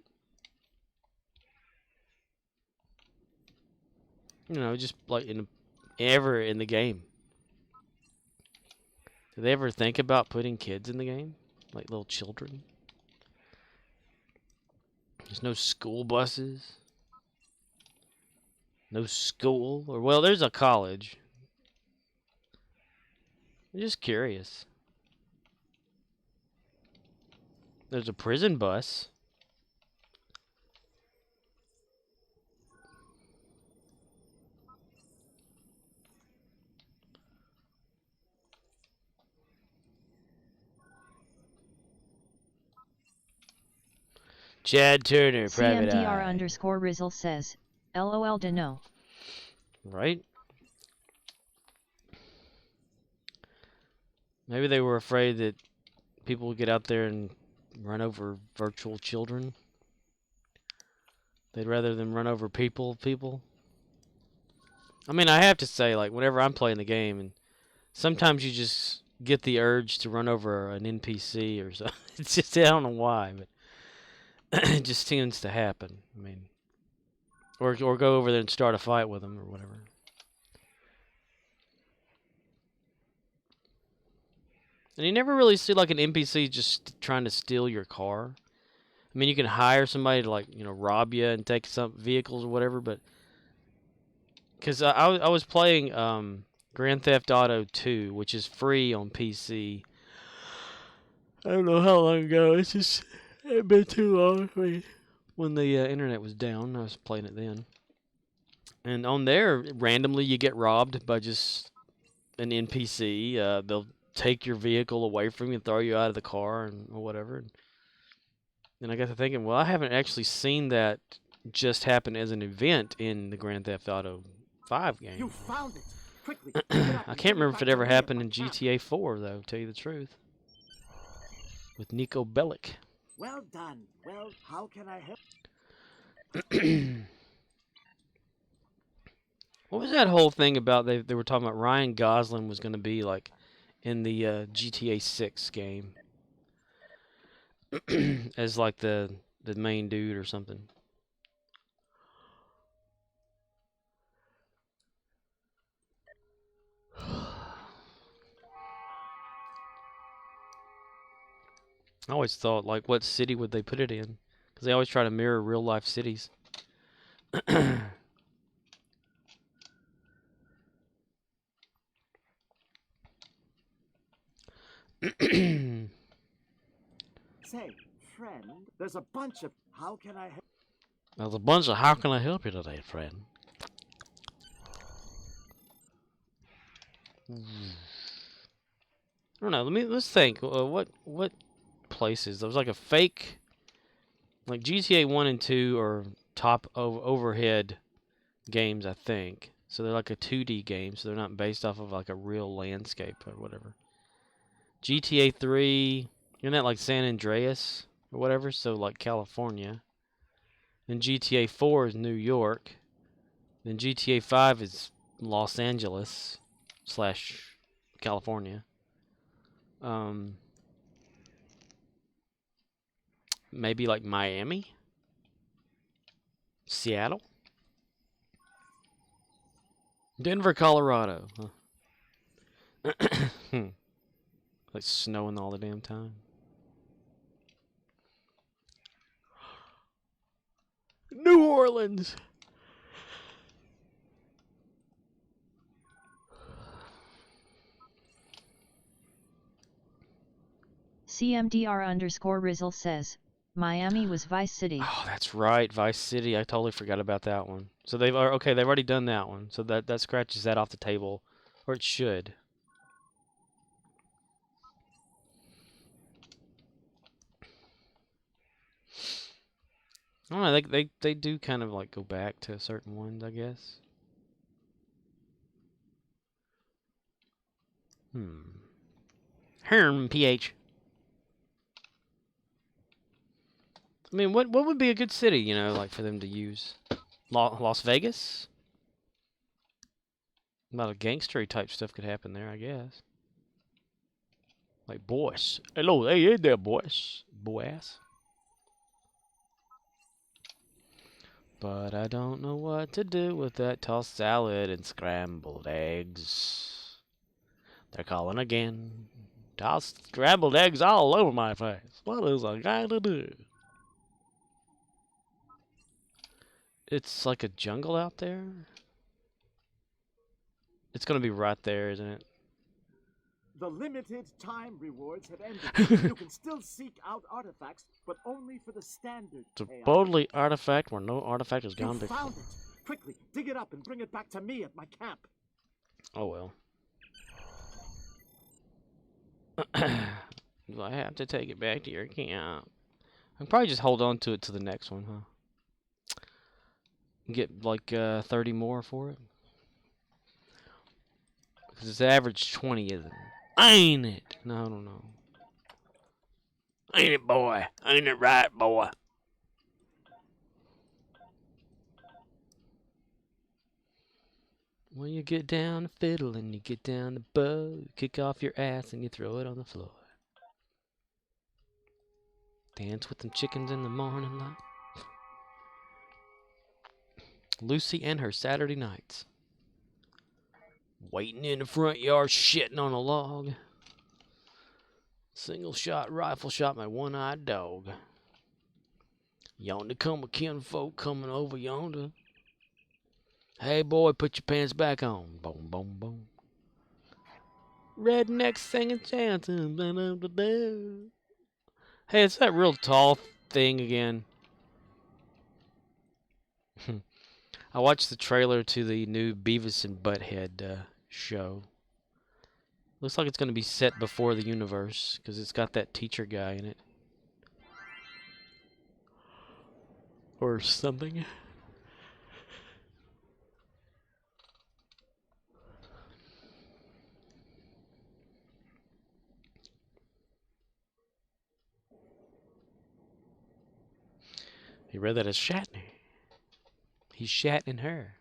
You know, just like ever in the game. Do they ever think about putting kids in the game? Like little children? There's no school buses. No school. Or, well, there's a college. I'm just curious. There's a prison bus. Chad Turner, private CMDR eye. underscore Rizzle says, LOL to no. Right? Maybe they were afraid that people would get out there and run over virtual children. They'd rather than run over people. I mean, I have to say, like, whenever I'm playing the game, and sometimes you just get the urge to run over an NPC or something. It's just, I don't know why, but it just tends to happen. I mean, or go over there and start a fight with them or whatever. And you never really see like an NPC just trying to steal your car. I mean, you can hire somebody to, like, you know, rob you and take some vehicles or whatever, but because I was playing Grand Theft Auto 2, which is free on PC. I don't know how long ago. It's been too long. I mean, when the internet was down, I was playing it then. And on there, randomly you get robbed by just an NPC. They'll take your vehicle away from you and throw you out of the car or whatever. And I got to thinking, well, I haven't actually seen that just happen as an event in the Grand Theft Auto 5 game. You found it. Quickly. I can't remember if it ever happened in GTA 4, though, to tell you the truth. With Nico Bellic. Well done. Well, how can I help? What was that whole thing about? They were talking about Ryan Gosling was going to be like in the GTA 6 game as like the main dude or something. I always thought, like, what city would they put it in? Because they always try to mirror real life cities. Say, friend, there's a bunch of how can I help? There's a bunch of how can I help you today, friend? I don't know. Let's think. What places? There was like a fake, like GTA 1 and 2 are top overhead games, I think. So they're like a 2D game, so they're not based off of like a real landscape or whatever. GTA 3, isn't that like San Andreas or whatever? So like California. Then GTA 4 is New York. Then GTA 5 is Los Angeles / California. Maybe like Miami, Seattle, Denver, Colorado. Huh. Like snowing all the damn time. New Orleans. CMDR_Rizzle says, Miami was Vice City. Oh, that's right, Vice City. I totally forgot about that one. So they've already done that one. So that scratches that off the table, or it should. I don't know. They do kind of like go back to certain ones, I guess. PH. I mean, what would be a good city, you know, like for them to use? Las Vegas? A lot of gangstery type stuff could happen there, I guess. Like, boys. Hello, hey there, boys. Boys. But I don't know what to do with that tossed salad and scrambled eggs. They're calling again. Tossed scrambled eggs all over my face. What is I got to do? It's like a jungle out there. It's gonna be right there, isn't it? The limited time rewards have ended. You can still seek out artifacts, but only for the standard payout. Supposedly artifact where no artifact has gone You before. found it. Quickly, dig it up and bring it back to me at my camp. Oh well. Do I have to take it back to your camp? I'll probably just hold on to it to the next one, huh? Get like 30 more for it. Because it's average 20, isn't it? Ain't it? No, I don't know. Ain't it, boy? Ain't it right, boy? When you get down to fiddle and you get down to bow, you kick off your ass and you throw it on the floor. Dance with them chickens in the morning light. Lucy and her Saturday nights. Waiting in the front yard, shitting on a log. Single shot, rifle shot, my one-eyed dog. Yonder come a kinfolk coming over yonder. Hey boy, put your pants back on. Boom, boom, boom. Rednecks singing, chanting. Blah, blah, blah, blah. Hey, it's that real tall thing again. I watched the trailer to the new Beavis and Butthead show. Looks like it's going to be set before the universe, because it's got that teacher guy in it. Or something. He read that as Shatner. He's shatting her.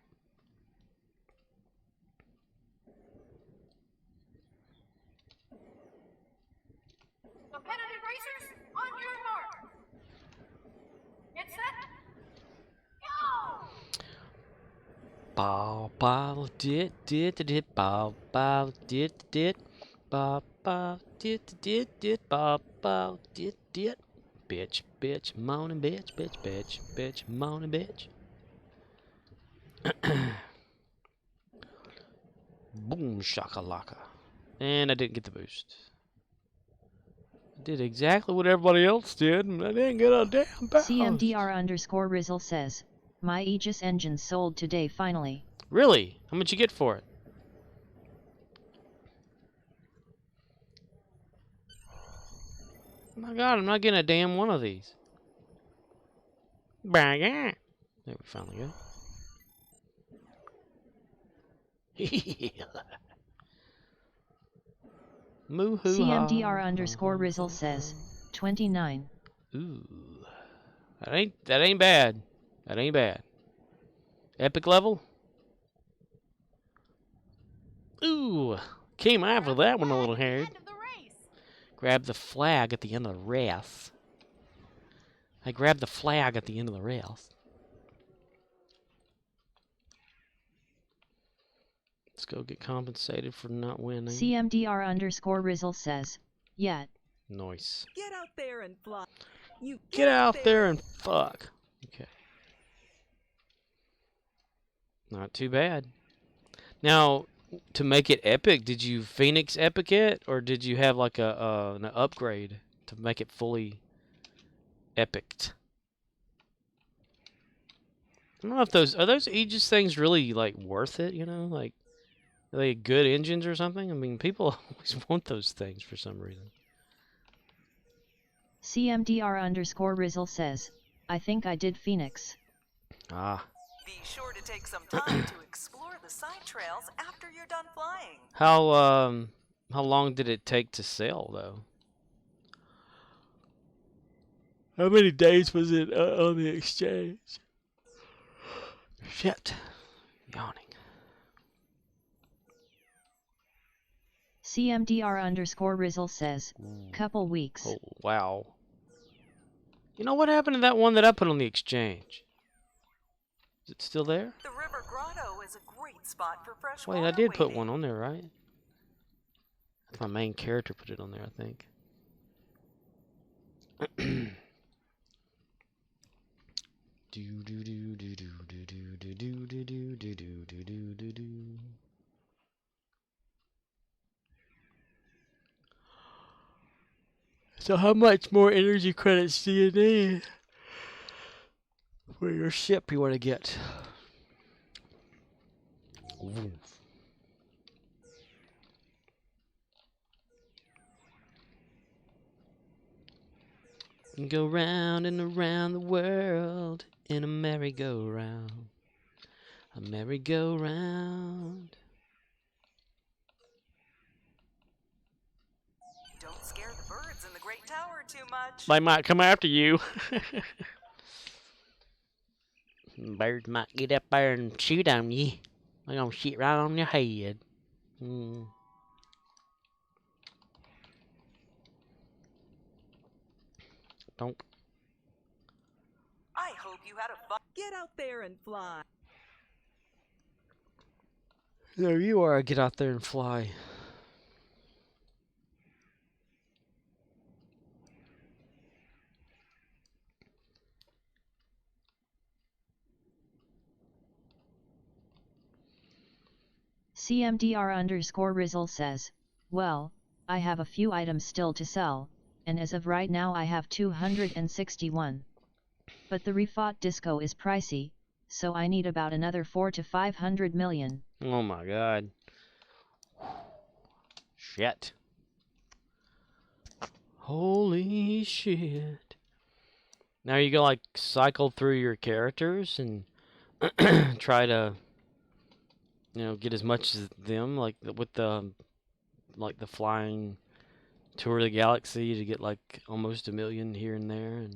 Competitive racers, on your mark. Get set. Go! Bow, bow, dit, dit, dit, bow, bow, dit, dit, bow, bow, dit, dit, dit, bow, bow, dit, dit. Bitch, bitch, moaning, bitch, bitch, bitch, bitch, moaning, bitch. Boom, shakalaka. And I didn't get the boost. I did exactly what everybody else did, and I didn't get a damn boost. CMDR_Rizzle says, my Aegis engine sold today finally. Really? How much you get for it? Oh my god, I'm not getting a damn one of these. There we finally go. Moo-hoo. CMDR_Rizzle says, 29. Ooh. That ain't bad. That ain't bad. Epic level? Ooh. Came after that one a little hard. Grab the flag at the end of the race. I grabbed the flag at the end of the race. Let's go get compensated for not winning. CMDR_Rizzle says, yet. Nice. Get out there and fly. You Get out there and fuck. Okay. Not too bad. Now, to make it epic, did you Phoenix epic it, or did you have like an upgrade to make it fully epicked? I don't know if those Aegis things really like worth it, you know? Like, are they good engines or something? I mean, people always want those things for some reason. CMDR_Rizzle says, I think I did Phoenix. Ah. Be sure to take some time to explore the side trails after you're done flying. How long did it take to sell though? How many days was it on the exchange? Shit. Yawning. CMDR_Rizzle says, couple weeks. Oh, wow. You know what happened to that one that I put on the exchange? Is it still there? The River Grotto is a great spot for fresh Wait, water I did put waiting. one on there, right? My main character put it on there, I think. So how much more energy credits do you need for your ship you want to get? Ooh. And go round and around the world in a merry-go-round. A merry-go-round. Don't scare the birds in the Great Tower too much. They might come after you. Birds might get up there and shoot on you. They're gonna shoot right on your head. Don't. I hope you had a fun. Get out there and fly. There you are. Get out there and fly. CMDR_Rizzle says, well, I have a few items still to sell, and as of right now I have 261. But the refought disco is pricey, so I need about another 400 to 500 million. Oh my god. Shit. Holy shit. Now you go like cycle through your characters and try to, you know, get as much as them, like with the flying tour of the galaxy to get like almost 1 million here and there.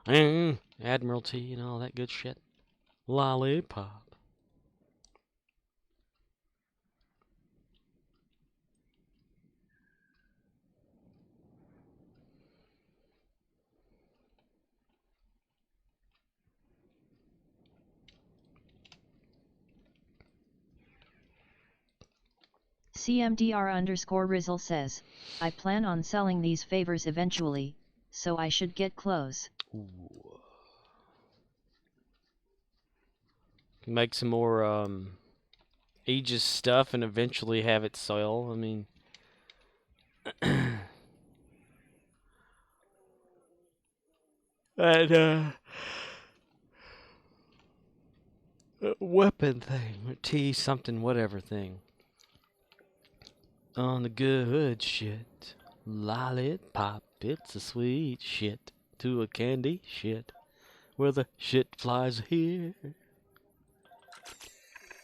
And Admiralty and all that good shit. Lollipop. CMDR_Rizzle says, I plan on selling these favors eventually, so I should get close. Ooh. Make some more Aegis stuff and eventually have it sell. I mean, that weapon thing, or T something whatever thing. On the good shit. Lollipop, it's a sweet shit. To a candy shit. Where the shit flies here.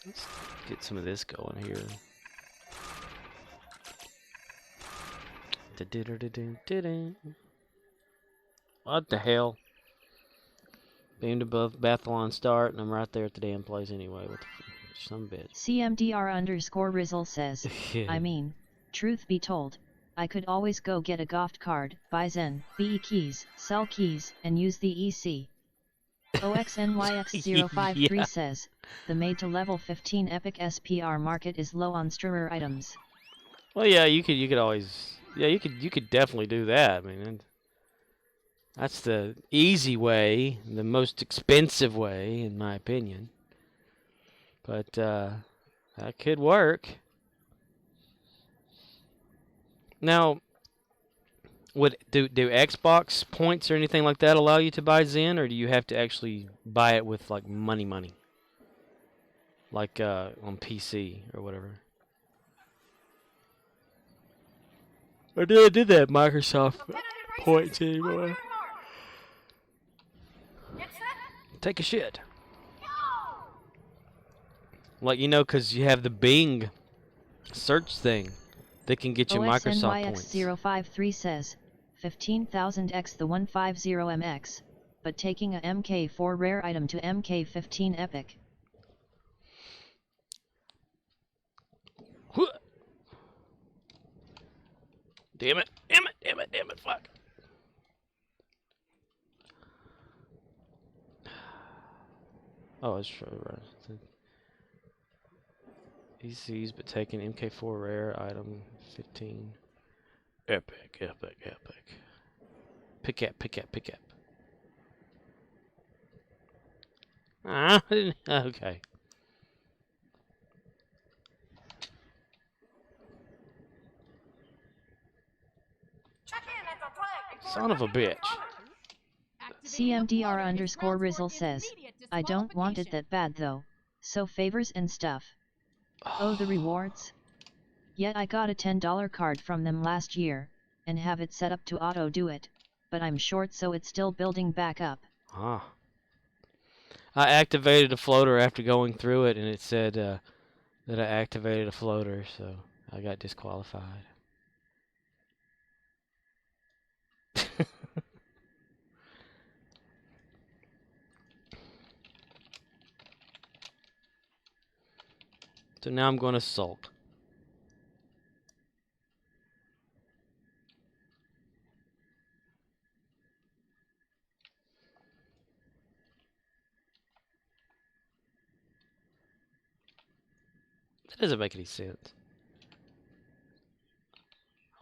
Let's get some of this going here. What the hell? Beamed above Bathlon start, and I'm right there at the damn place anyway. What the some bitch. CMDR_Rizzle says, I mean, truth be told, I could always go get a Goft card, buy Zen, BE keys, sell keys, and use the EC. OXNYX053 Yeah. says, the made to level 15 epic SPR market is low on streamer items. Well, yeah, you could always, yeah, you could definitely do that. I mean, that's the easy way, the most expensive way, in my opinion. But that could work. Now, do Xbox points or anything like that allow you to buy Zen, or do you have to actually buy it with like money, like on PC or whatever? Or do they do that Microsoft points anymore? Take a shit. Like, you know, because you have the Bing search thing that can get you Microsoft points. OXNYX053 says, 15,000x the 150MX, but taking a MK4 rare item to MK15 epic. Damn it, fuck. Oh, it's true, right. ECs, but taking MK4 rare item 15. Epic. Pick up. Ah, okay. Son of a bitch. CMDR_Rizzle says, I don't want it that bad though, so favors and stuff. Oh, the rewards? Yet I got a $10 card from them last year, and have it set up to auto do it, but I'm short so it's still building back up. Ah. I activated a floater after going through it, and it said that I activated a floater, so I got disqualified. So now I'm going to sulk. That doesn't make any sense.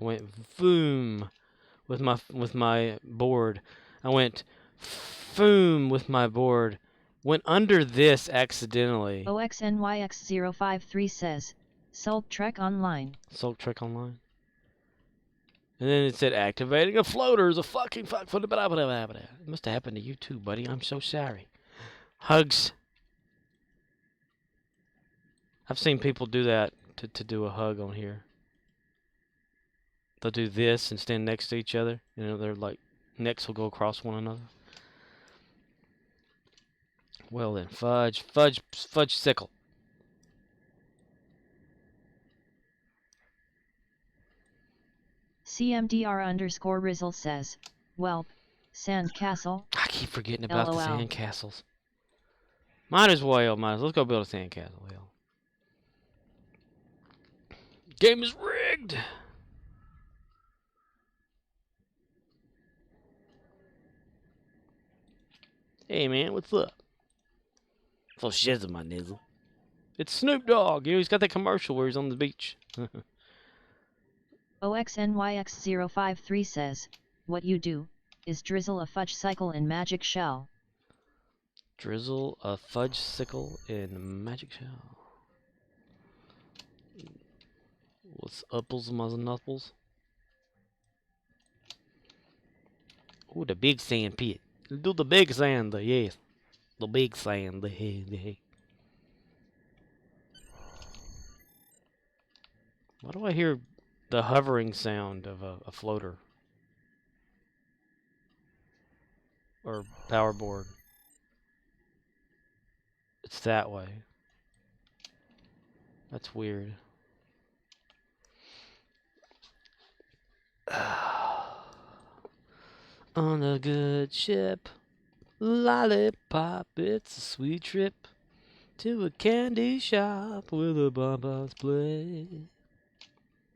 I went boom with my board. I went boom with my board. Went under this accidentally. OXNYX053 says, Sulk Trek Online. Sulk Trek Online. And then it said activating a floater is a fucking fuck for the blah blah blah blah. It must have happened to you too, buddy. I'm so sorry. Hugs. I've seen people do that to do a hug on here. They'll do this and stand next to each other. You know, their like necks will go across one another. Well then, fudge sickle. CMDR_Rizzle says, Welp, Sand castle. I keep forgetting about the LOL. sand castles. Might as well. Let's go build a sand castle. Hell. Game is rigged. Hey man, what's up? So shizzle my nizzle. It's Snoop Dogg. You know, he's got that commercial where he's on the beach. OXNYX053 says, what you do, is drizzle a fudge cycle in magic shell. Drizzle a fudge sickle in magic shell. What's upples, muzzle Ooh, the big sand pit. Do the big sand, yes. The big sand, the. Why do I hear the hovering sound of a floater? Or power board? It's that way. That's weird. On a good ship, lollipop, it's a sweet trip to a candy shop with a bonbons play.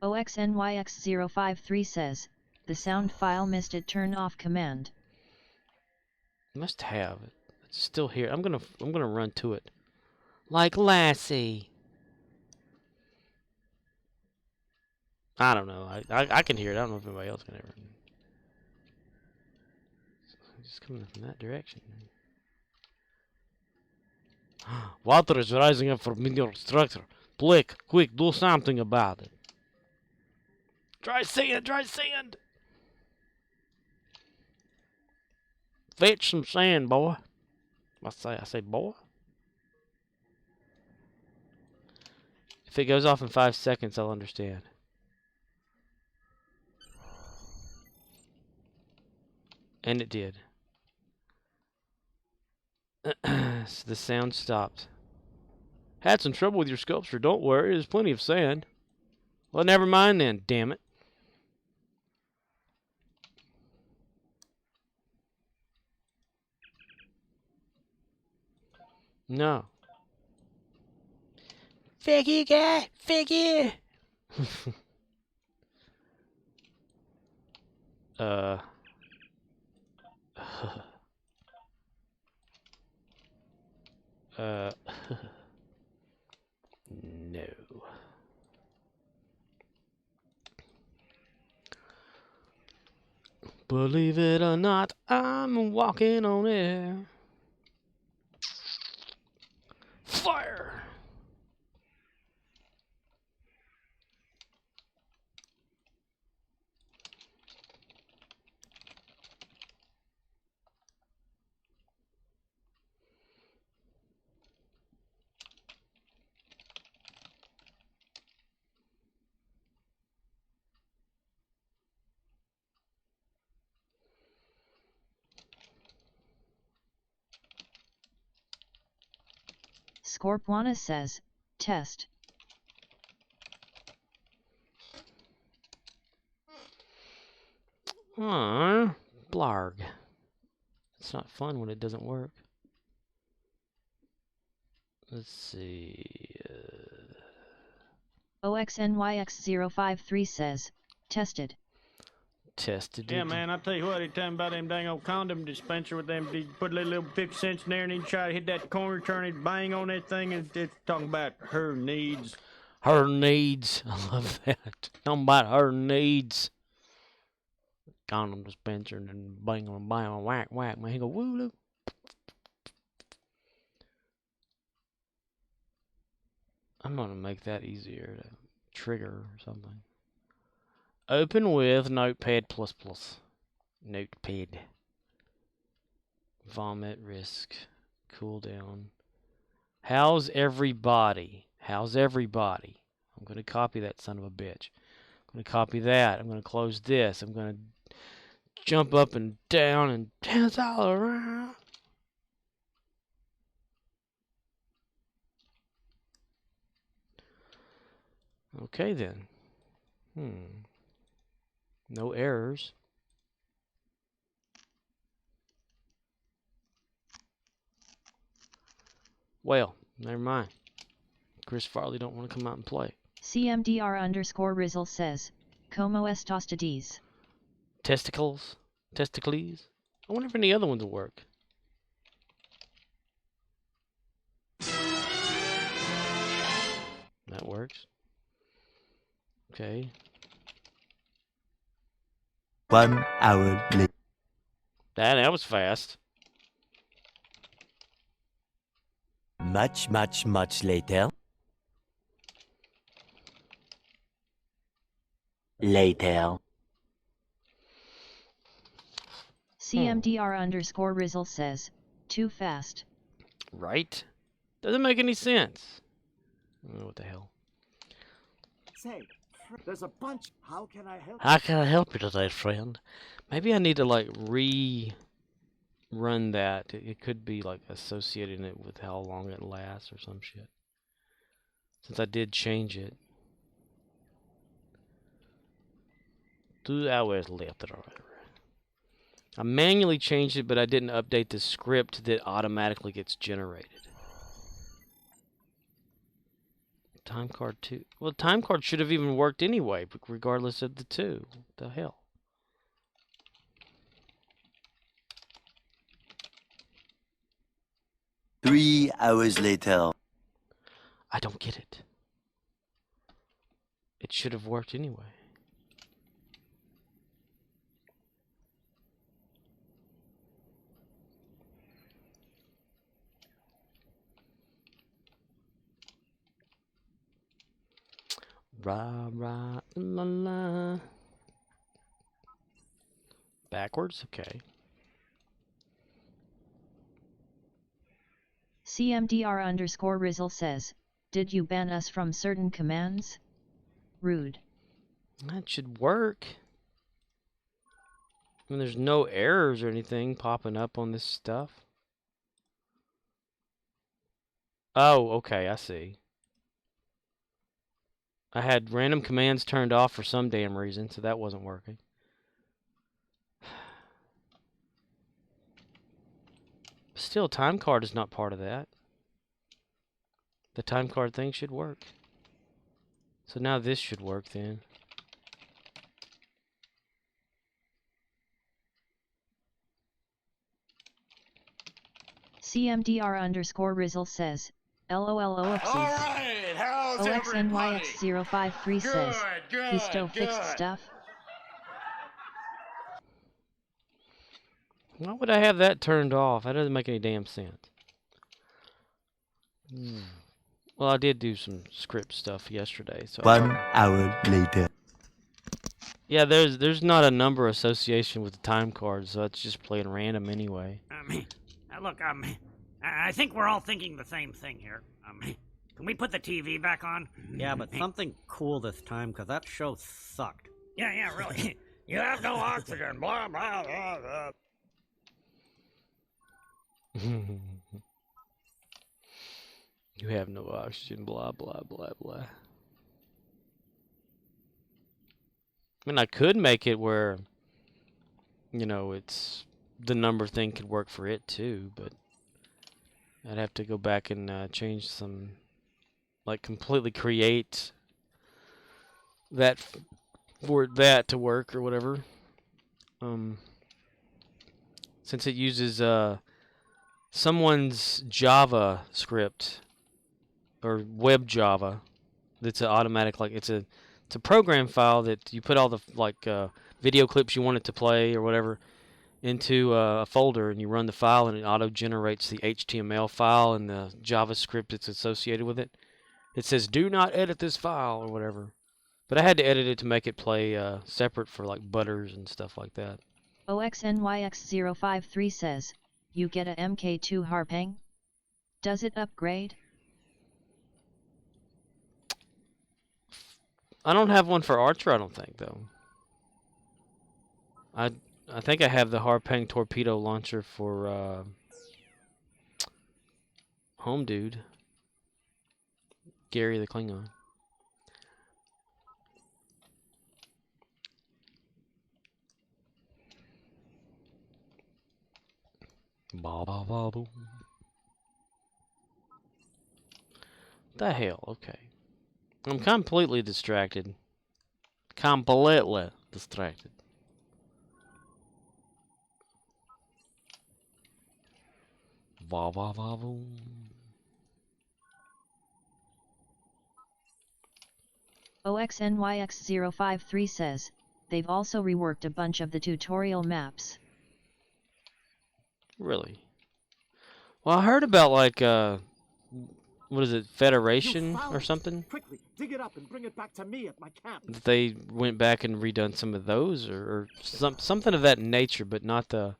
OXNYX053 says, the sound file missed it turn off command. Must have it. It's still here. I'm gonna run to it. Like Lassie. I don't know. I can hear it. I don't know if anybody else can hear it. It's coming from that direction. Water is rising up from your structure. Blake, quick, do something about it. Dry sand, dry sand. Fetch some sand, boy. I say, boy. If it goes off in 5 seconds, I'll understand. And it did. So the sound stopped. Had some trouble with your sculpture. Don't worry, there's plenty of sand. Well, never mind then, damn it. No. Figgy guy, figgy. No. Believe it or not, I'm walking on air. Fire! Scorpwana says, test. Blarg. It's not fun when it doesn't work. Let's see. OXNYX053 says, tested. Tested. Yeah, man, I tell you what, he tell me about them dang old condom dispenser with them. He put a little 50 cents in there and then try to hit that corner, turn it, bang on that thing, and it's talking about her needs. Her needs. I love that. Talking about her needs. Condom dispenser and then bang on, whack, whack. Man, he go, woo. I'm gonna make that easier to trigger or something. Open with Notepad++. Notepad. Vomit, risk, cooldown. How's everybody? How's everybody? I'm gonna copy that son of a bitch. I'm gonna copy that. I'm gonna close this. I'm gonna jump up and dance all around. Okay then. No errors. Well, never mind. Chris Farley don't want to come out and play. CMDR_Rizzle says, Como estas? Testicles? Testicles? I wonder if any other ones will work. That works. Okay. 1 hour later. That was fast. Much later. CMDR_Rizzle says, too fast. Right? Doesn't make any sense. Oh, what the hell? Say, there's a bunch. How can I help? How can I help you today, friend? Maybe I need to like rerun that. It could be like associating it with how long it lasts or some shit. Since I did change it. 2 hours later. I manually changed it, but I didn't update the script that automatically gets generated. Time card 2. Well, time card should have even worked anyway, regardless of the 2. What the hell? Three hours later. I don't get it. It should have worked anyway. Rah, rah, la, la. Backwards? Okay. CMDR_Rizzle says, did you ban us from certain commands? Rude. That should work. I mean, there's no errors or anything popping up on this stuff. Oh, okay, I see. I had random commands turned off for some damn reason, so that wasn't working. Still, time card is not part of that. The time card thing should work. So now this should work then. CMDR_Rizzle says, LOL oopsies. Alright, how's everybody? OXNYX053 says, he still fixed stuff? Why would I have that turned off? That doesn't make any damn sense. Well, I did do some script stuff yesterday, so 1 hour later. yeah, there's not a number association with the time card, so it's just playing random anyway. Look, I think we're all thinking the same thing here. Can we put the TV back on? Yeah, but something cool this time, because that show sucked. Yeah, really. You have no oxygen, blah, blah, blah, blah. You have no oxygen, blah, blah, blah, blah. I mean, I could make it where, you know, it's the number thing could work for it too, but I'd have to go back and change some, like completely create that for that to work or whatever. Since it uses someone's Java script or web Java, that's an automatic, like it's a program file that you put all the like video clips you want it to play or whatever into a folder, and you run the file, and it auto generates the HTML file and the JavaScript that's associated with it. It says do not edit this file or whatever, but I had to edit it to make it play separate for like butters and stuff like that. OXNYX053 says, you get a MK2 Harpang? Does it upgrade? I don't have one for Archer, I don't think, though. I think I have the Harpang torpedo launcher for Home Dude. Gary the Klingon. Ba ba ba boom. The hell? Okay. I'm completely distracted. Completely distracted. Va va va voom. OXNYX053 says, they've also reworked a bunch of the tutorial maps. Really? Well, I heard about like what is it, Federation or something? Quickly, dig it up and bring it back to me at my camp. That they went back and redone some of those, or something of that nature, but not the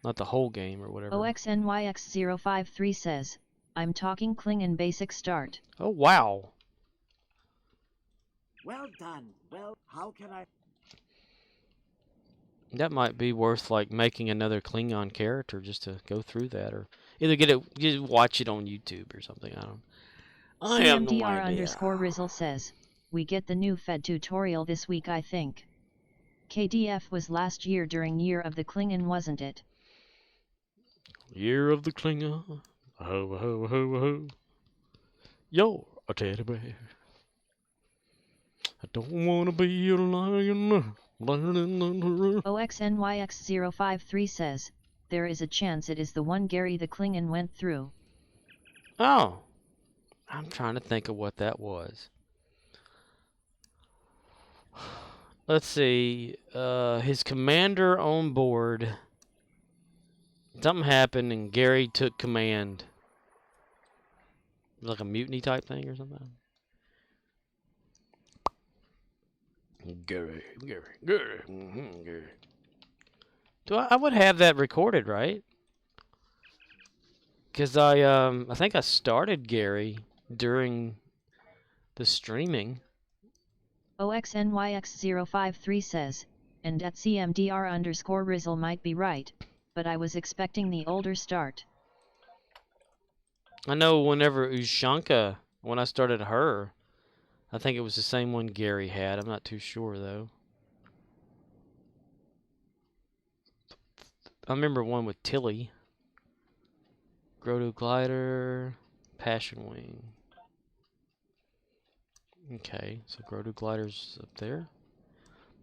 whole game or whatever. OXNYX053 says, I'm talking Klingon basic start. Oh wow. Well done. Well, how can I? That might be worth like making another Klingon character just to go through that, or either just watch it on YouTube or something. I have no idea. CMDR_Rizzle says, we get the new Fed tutorial this week I think. KDF was last year during Year of the Klingon, wasn't it? Year of the Klingon. Ho ho ho ho. You're a teddy bear. I don't wanna be a lion. OXNYX053 says, there is a chance it is the one Gary the Klingon went through. Oh. I'm trying to think of what that was. Let's see. His commander on board. Something happened and Gary took command. Like a mutiny type thing or something. Gary. Gary. I would have that recorded, right? Because I think I started Gary during the streaming. OXNYX053 says, and at CMDR_Rizzle might be right, but I was expecting the older start. I know whenever Ushanka, when I started her, I think it was the same one Gary had. I'm not too sure, though. I remember one with Tilly. Groto Glider, Passion Wing. Okay, so Groto Glider's up there.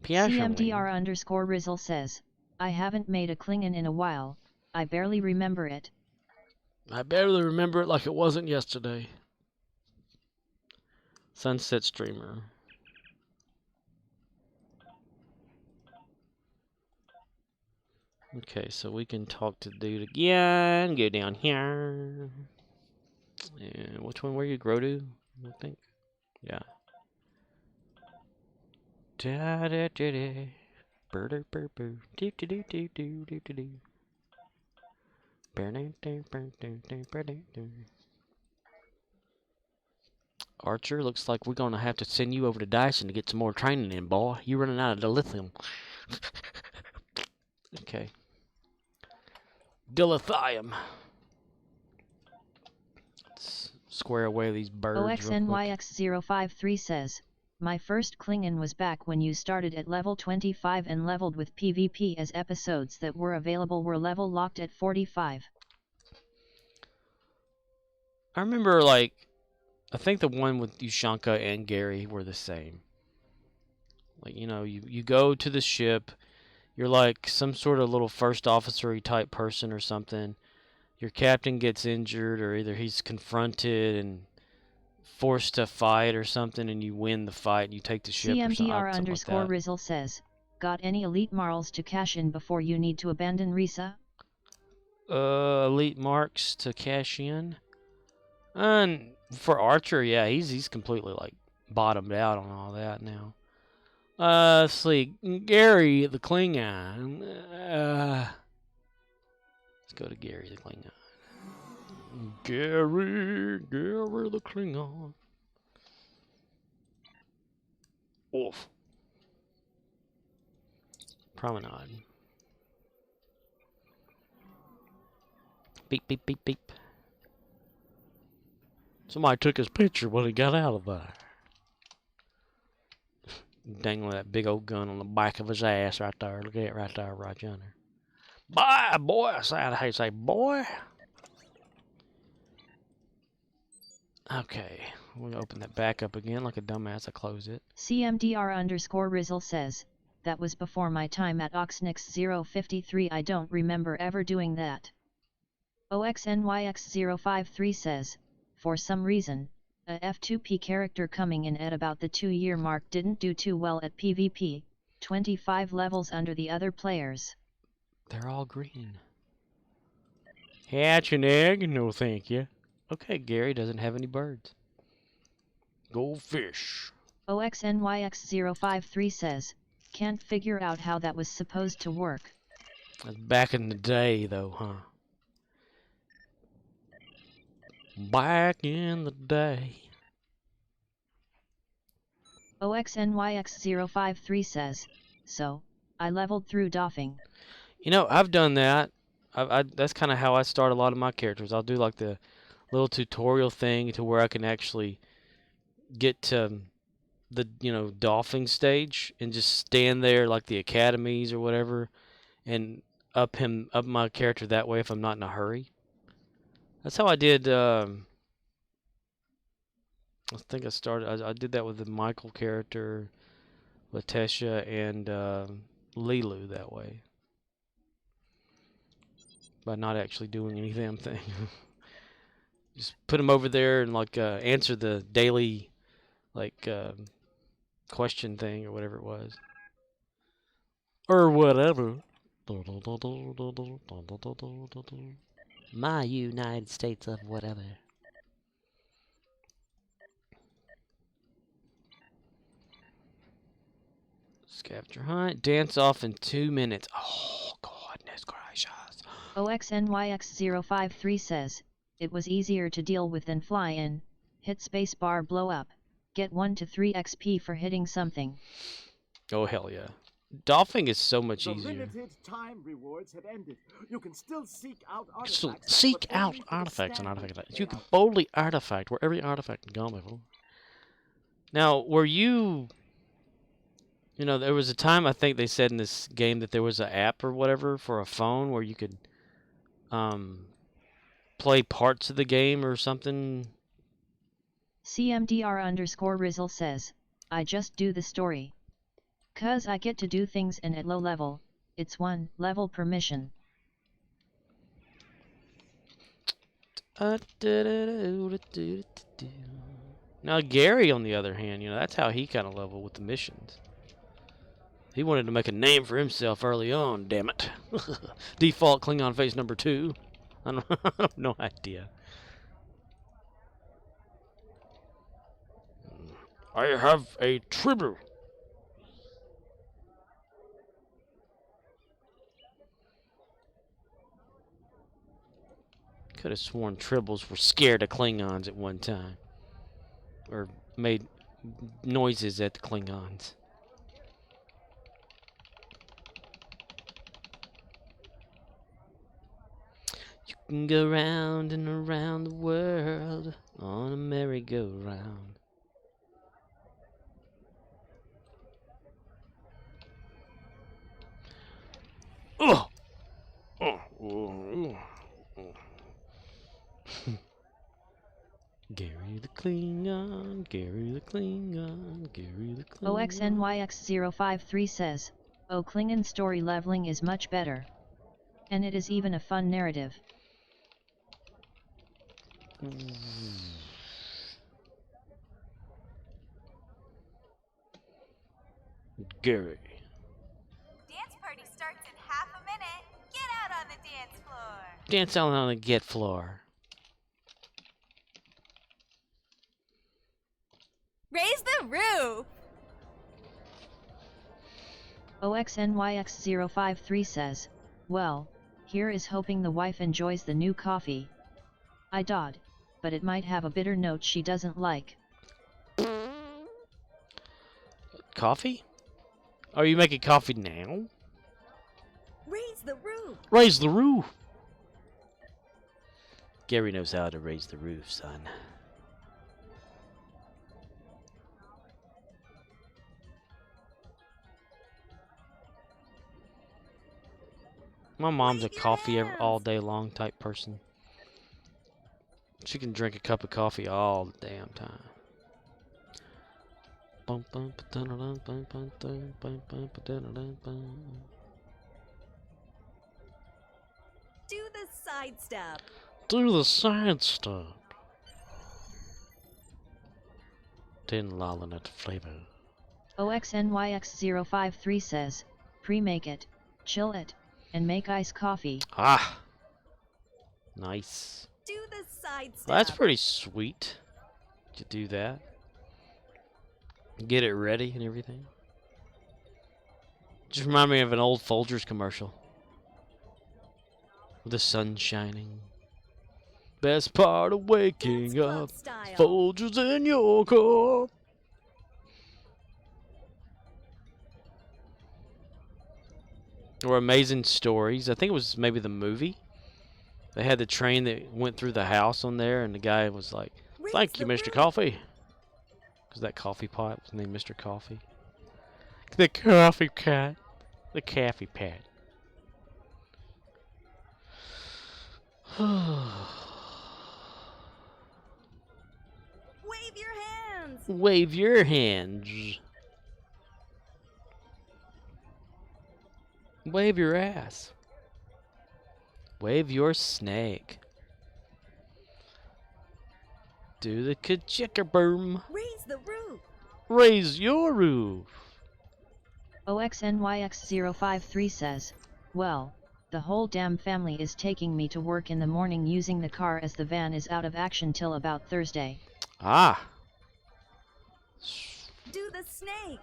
CMDR_Rizzle says, I haven't made a Klingon in a while, I barely remember it. I barely remember it like it wasn't yesterday. Sunset Streamer. Okay, so we can talk to the dude again. Go down here. And which one were you? Grotu, I think. Yeah. Da da da da. Burr burr burr. Doo doo doo doo doo doo doo doo. Archer, looks like we're gonna have to send you over to Dyson to get some more training in, boy. You're running out of dilithium. Okay. Dilithium. Let's square away these birds. OXNYX053 says, my first Klingon was back when you started at level 25 and leveled with PvP, as episodes that were available were level locked at 45. I remember, like, I think the one with Ushanka and Gary were the same. Like, you know, you go to the ship, you're like some sort of little first officer-y type person or something. Your captain gets injured, or either he's confronted and forced to fight or something, and you win the fight and you take the ship or something like that. CMDR_Rizzle says, got any elite marls to cash in before you need to abandon Risa? Elite marks to cash in? And for Archer, yeah, he's completely like bottomed out on all that now. Let's see, Gary the Klingon. Let's go to Gary the Klingon. Gary the Klingon. Wolf. Promenade. Beep, beep, beep, beep. Somebody took his picture when he got out of there. Dangling that big old gun on the back of his ass right there. Look at it right there, right yonder. Bye, boy. I said, say, boy. Okay, I'm gonna open that back up again like a dumbass. I close it. CMDR_Rizzle says, that was before my time at Oxnix 053. I don't remember ever doing that. OXNYX053 says, for some reason, a F2P character coming in at about the 2-year mark didn't do too well at PvP, 25 levels under the other players. They're all green. Hatch an egg? No thank you. Okay, Gary doesn't have any birds. Go fish. OXNYX053 says, can't figure out how that was supposed to work. That's back in the day, though, huh? Back in the day. OXNYX053 says, so, I leveled through doffing. You know, I've done that. That's kind of how I start a lot of my characters. I'll do like the little tutorial thing to where I can actually get to the, doffing stage and just stand there like the academies or whatever and up my character that way if I'm not in a hurry. That's how I did, I think I did that with the Michael character, Latesha, and Lilu that way. By not actually doing any damn thing. Just put them over there and like answer the daily like question thing or whatever it was. Or whatever. My United States of whatever. Scavenger hunt. Dance off in 2 minutes. Oh, goodness gracious. OXNYX053 says, it was easier to deal with than fly in, hit spacebar blow up, get 1 to 3 XP for hitting something. Oh, hell yeah. Doffing is so much The easier. limited time rewards have ended. You can still seek out artifacts. So seek out artifacts and artifacts. You can boldly artifact where every artifact can go before. Now, were you... there was a time I think they said in this game that there was an app or whatever for a phone where you could play parts of the game or something. CMDR_Rizzle says, I just do the story. 'Cause I get to do things and at low level, it's 1 level per mission. Now Gary, on the other hand, that's how he kind of leveled with the missions. He wanted to make a name for himself early on, damn it. Default Klingon face number 2. I have no idea. I have a tribble. Could have sworn tribbles were scared of Klingons at one time. Or made noises at the Klingons. You can go round and around the world on a merry-go-round. Oh! Gary the Klingon, Gary the Klingon, Gary the Klingon. OXNYX053 says, oh, Klingon story leveling is much better. And it is even a fun narrative. Gary. Dance party starts in half a minute. Get out on the dance floor. Dance out on the get floor. Raise the roof. OXNYX053 says, well, here is hoping the wife enjoys the new coffee. I dod, but it might have a bitter note she doesn't like. Coffee? Are you making coffee now? Raise the roof. Raise the roof. Gary knows how to raise the roof, son. My mom's a coffee all day long type person. She can drink a cup of coffee all the damn time. Do the side step. Do the side step. 10 Lohlunat flavor. OXNYX053 says, pre-make it, chill it, and make iced coffee. Ah! Nice. Do the side step. Well, that's pretty sweet to do that. Get it ready and everything. Just remind me of an old Folgers commercial. With the sun shining. Best part of waking up. Folgers in your cup. Or Amazing Stories. I think it was maybe the movie. They had the train that went through the house on there, and the guy was like, "Thank you, Mr. Coffee." Because that coffee pot was named Mr. Coffee. The coffee cat. The coffee pat. Wave your hands. Wave your hands. Wave your ass. Wave your snake. Do the ka-chicka-boom. Raise the roof. Raise your roof. OXNYX053 says, well, the whole damn family is taking me to work in the morning using the car as the van is out of action till about Thursday. Ah. Do the snake.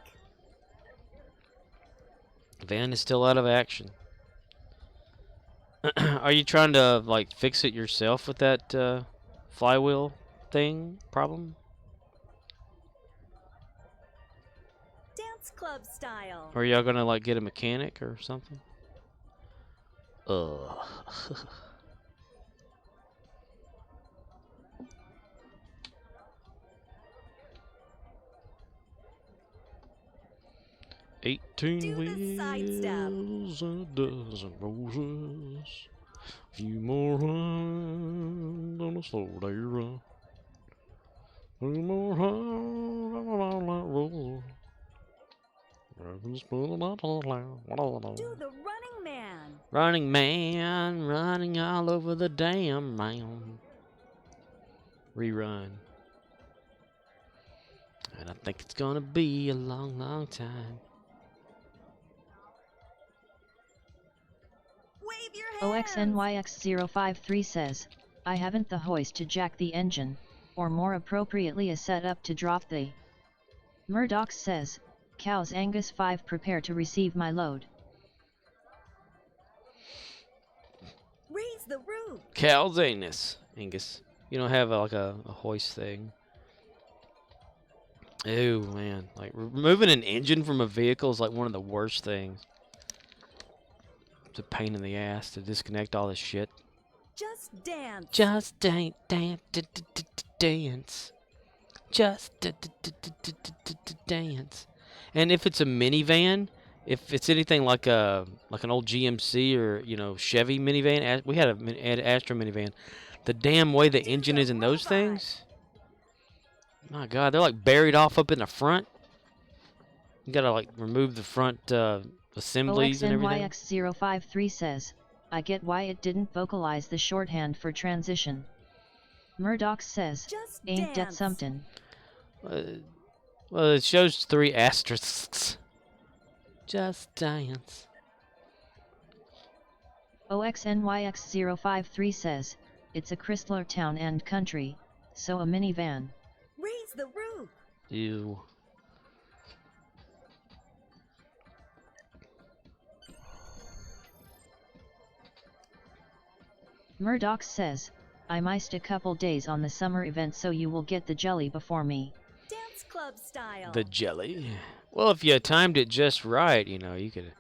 Van is still out of action. Are you trying to like fix it yourself with that flywheel thing problem? Dance club style. Or are y'all gonna like get a mechanic or something? Ugh. 18 wheels and a dozen roses. A few more runs on a slow day run. A few more runs on that road. Do the running man. Running man, running all over the damn mound. Rerun. And I think it's gonna be a long, long time. Wave your hands. OXNYX053 says, I haven't the hoist to jack the engine, or more appropriately a setup to drop the. Murdoch says, cows Angus 5 prepare to receive my load. Raise the roof. Cows Angus. You don't have like a hoist thing. Oh man, like removing an engine from a vehicle is like one of the worst things. It's a pain in the ass to disconnect all this shit. Just dance. Just dance. Just dance. And if it's a minivan, if it's anything like an old GMC or Chevy minivan, we had an Astra minivan. The damn way the engine is in those things. My God, they're like buried off up in the front. You gotta like remove the front assemblies and everything. OXNYX053 says, I get why it didn't vocalize the shorthand for transition. Murdoch says, just ain't that dance. something? Well, it shows 3 asterisks. Just dance. OXNYX053 says, it's a Chrysler town and country, so a minivan. Raise the roof. Ew. Murdoch says, I missed a couple days on the summer event so you will get the jelly before me. Dance club style. The jelly? Well, if you timed it just right, you could,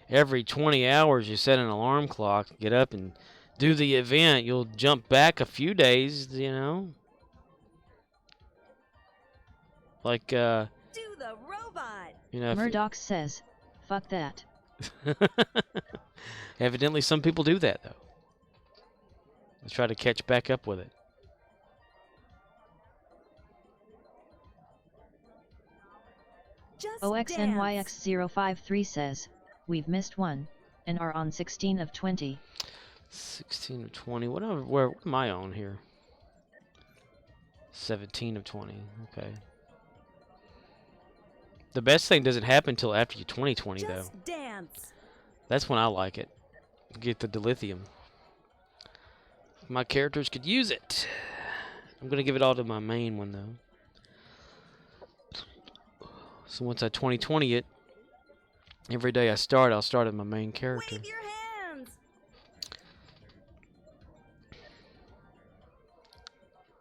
every 20 hours you set an alarm clock, get up and do the event. You'll jump back a few days, Like, do the robot. Murdoch says, fuck that. Evidently some people do that, though. They try to catch back up with it. Just OXNYX053 says, we've missed one, and are on 16 of 20. 16 of 20. What am I on here? 17 of 20. Okay. The best thing doesn't happen until after you 2020, though. Just dance. That's when I like it. Get the dilithium. My characters could use it. I'm going to give it all to my main one, though. So once I 2020 it, every day I start, I'll start at my main character. Wave your hands.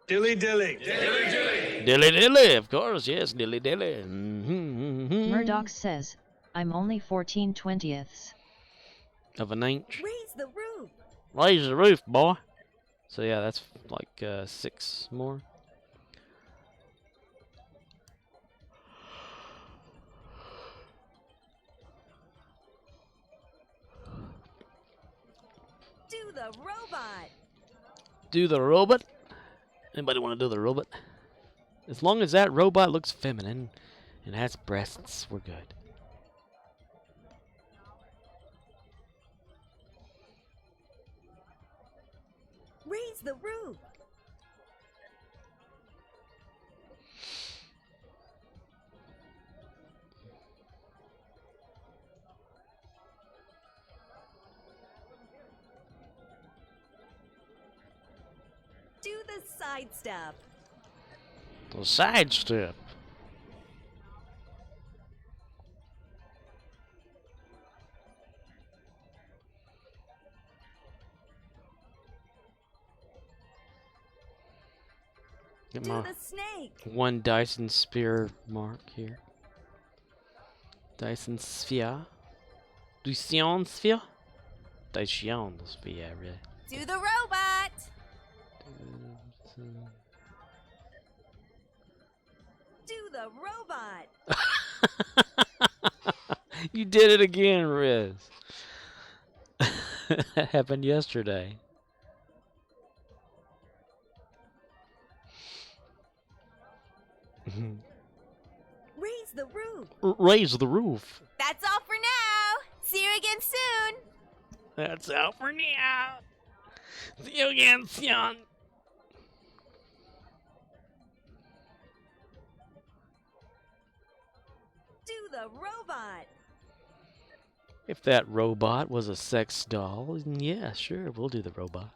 Dilly dilly. Dilly dilly. Dilly dilly, of course, yes, dilly dilly. Murdoch says, I'm only 14/20ths of an inch. Raise the roof. Raise the roof, boy. So yeah, that's like 6 more. Do the robot. Do the robot? Anybody want to do the robot? As long as that robot looks feminine and has breasts, we're good. Raise the roof. Do the sidestep. The sidestep. Get Do my the snake. 1 Dyson Sphere mark here. Dyson Sphere. Dyson Sphere? Dyson Sphere, really. Do the robot. Do the robot. You did it again, Riz. That happened yesterday. Raise the roof. Raise the roof. That's all for now. See you again soon. That's all for now. See you again soon. Do the robot. If that robot was a sex doll, yeah, sure, we'll do the robot.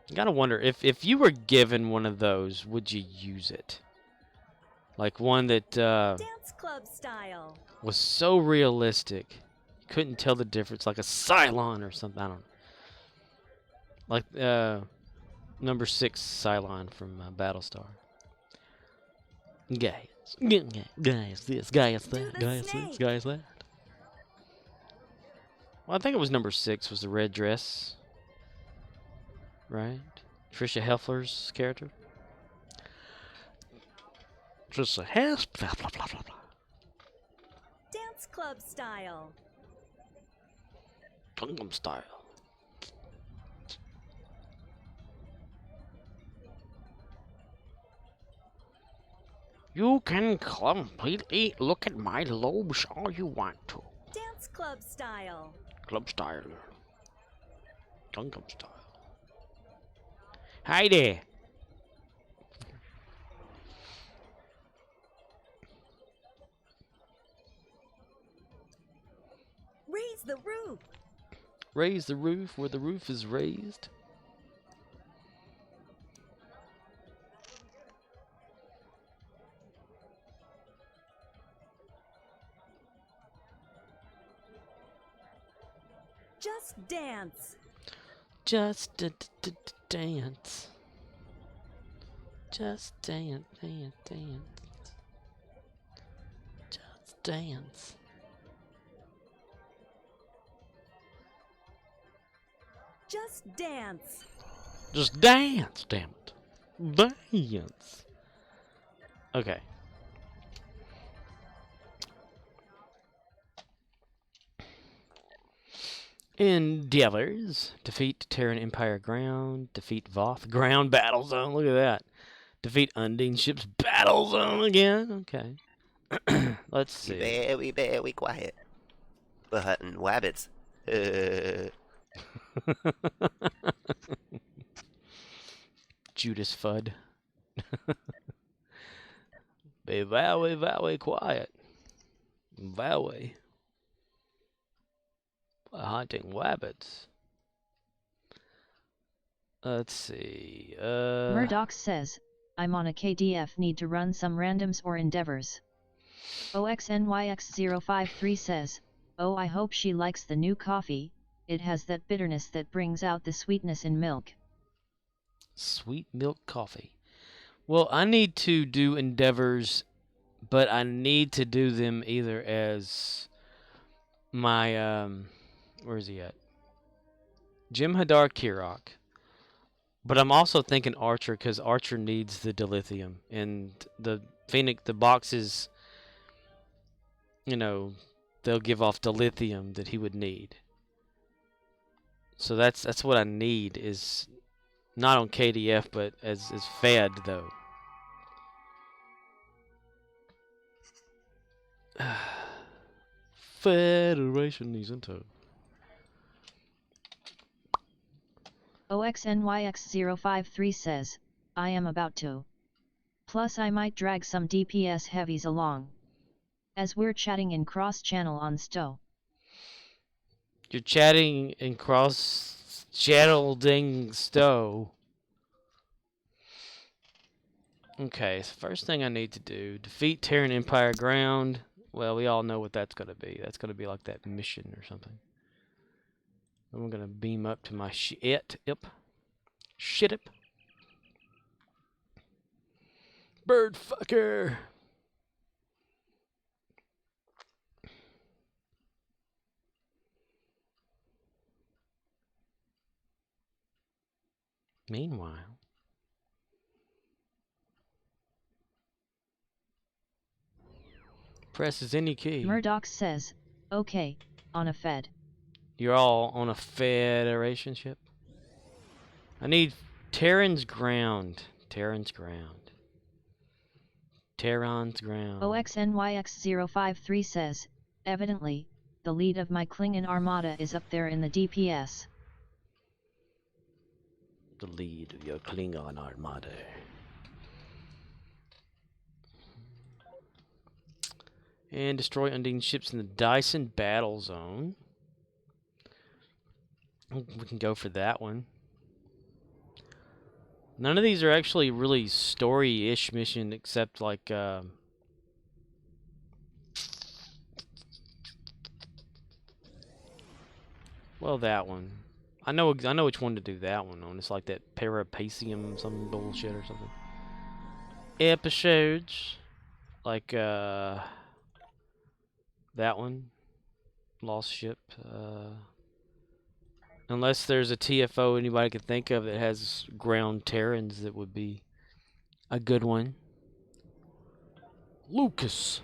I gotta wonder, if you were given one of those, would you use it? Like one that Dance club style. was so realistic, you couldn't tell the difference, like a Cylon or something, I don't know. Like number 6 Cylon from Battlestar. Guys, this, guys that, guys this, guys that. Well, I think it was number 6 was the red dress. Right? Trisha Heffler's character. Trisha Heffler, blah, blah, blah, blah, blah. Dance club style. Gangnam Style. You can completely look at my lobes all you want to. Dance club style. Club style. Gangnam Style. Hi there. Raise the roof. Raise the roof where the roof is raised. Just dance. Just dance. Just dance, dance, dance. Just dance. Just dance. Just dance, damn it. Dance. Okay. Endeavors. Defeat Terran Empire ground. Defeat Voth ground battle zone. Look at that. Defeat Undine ship's battle zone again. Okay. Let's see. Be very quiet. We're hunting wabbits. Judas Fudd. Be very quiet. Very. Hunting wabbits. Let's see. Murdoch says, I'm on a KDF, need to run some randoms or endeavors. OXNYX053 says, oh, I hope she likes the new coffee, it has that bitterness that brings out the sweetness in milk. Sweet milk coffee. Well, I need to do endeavors, but I need to do them either as my, where is he at? Jim Hadar Kirok. But I'm also thinking Archer, because Archer needs the dilithium. And the Phoenix, the boxes, you know, they'll give off dilithium that he would need. So that's what I need, is not on KDF, but as fed, though. Federation needs into. OXNYX053 says, I am about to. Plus I might drag some DPS heavies along. As we're chatting in cross-channel on Stow. You're chatting in cross-channel-ding Stow. Okay, so first thing I need to do, defeat Terran Empire ground. Well, we all know what that's going to be. That's going to be like that mission or something. I'm going to beam up to my shit. Bird fucker. Meanwhile, presses any key. Murdoch says, okay, on a Fed. You're all on a Federation ship? I need Terran's ground. Terran's ground. Terran's ground. OXNYX053 says, evidently, the lead of my Klingon armada is up there in the DPS. The lead of your Klingon armada. And destroy Undine ships in the Dyson battle zone. We can go for that one. None of these are actually really story-ish mission, except like well, that one. I know which one to do that one on. It's like that Parapacium some bullshit or something. Episodes like that one. Lost ship. Unless there's a TFO anybody could think of that has ground Terrans, that would be a good one. Lucas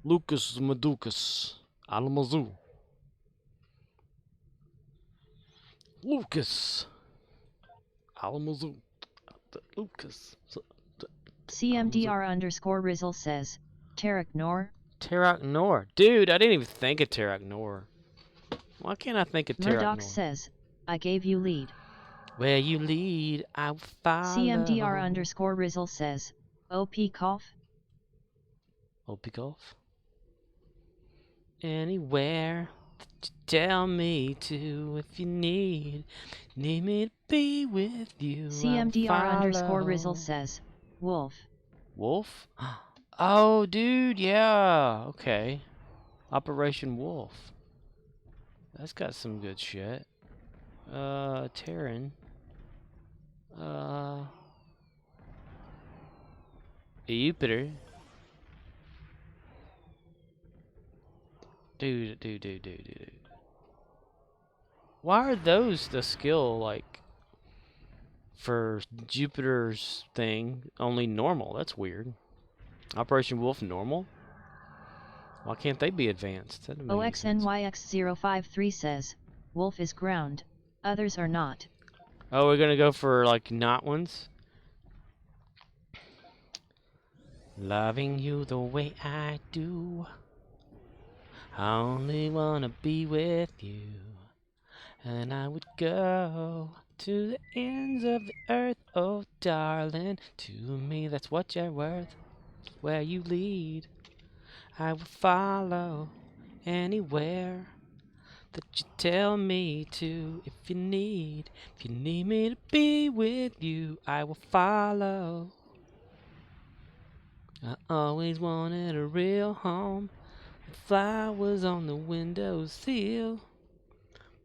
Madukas. Alamazoo. Lucas. Alamazoo. Lucas. CMDR_Rizzle says, Tarek Nor? Tarak Nor. Dude, I didn't even think of Tarak Nor. Why can't I think of Tarak Nor? Murdoch says, I gave you lead. Where you lead, I'll follow. CMDR_Rizzle says, OP cough? OP cough? Anywhere that you tell me to, if you need me to be with you. CMDR_Rizzle says, Wolf. Wolf? Oh, dude, yeah. Okay. Operation Wolf. That's got some good shit. Terran. Jupiter. Dude. Why are those the skill, like, for Jupiter's thing, only normal? That's weird. Operation Wolf normal? Why can't they be advanced? OXNYX053 says, Wolf is ground, others are not. Oh, we're gonna go for, like, not ones? Loving you the way I do. I only wanna be with you. And I would go to the ends of the earth, oh darling. To me, that's what you're worth. Where you lead, I will follow anywhere that you tell me to. If you need me to be with you, I will follow. I always wanted a real home with flowers on the windowsill.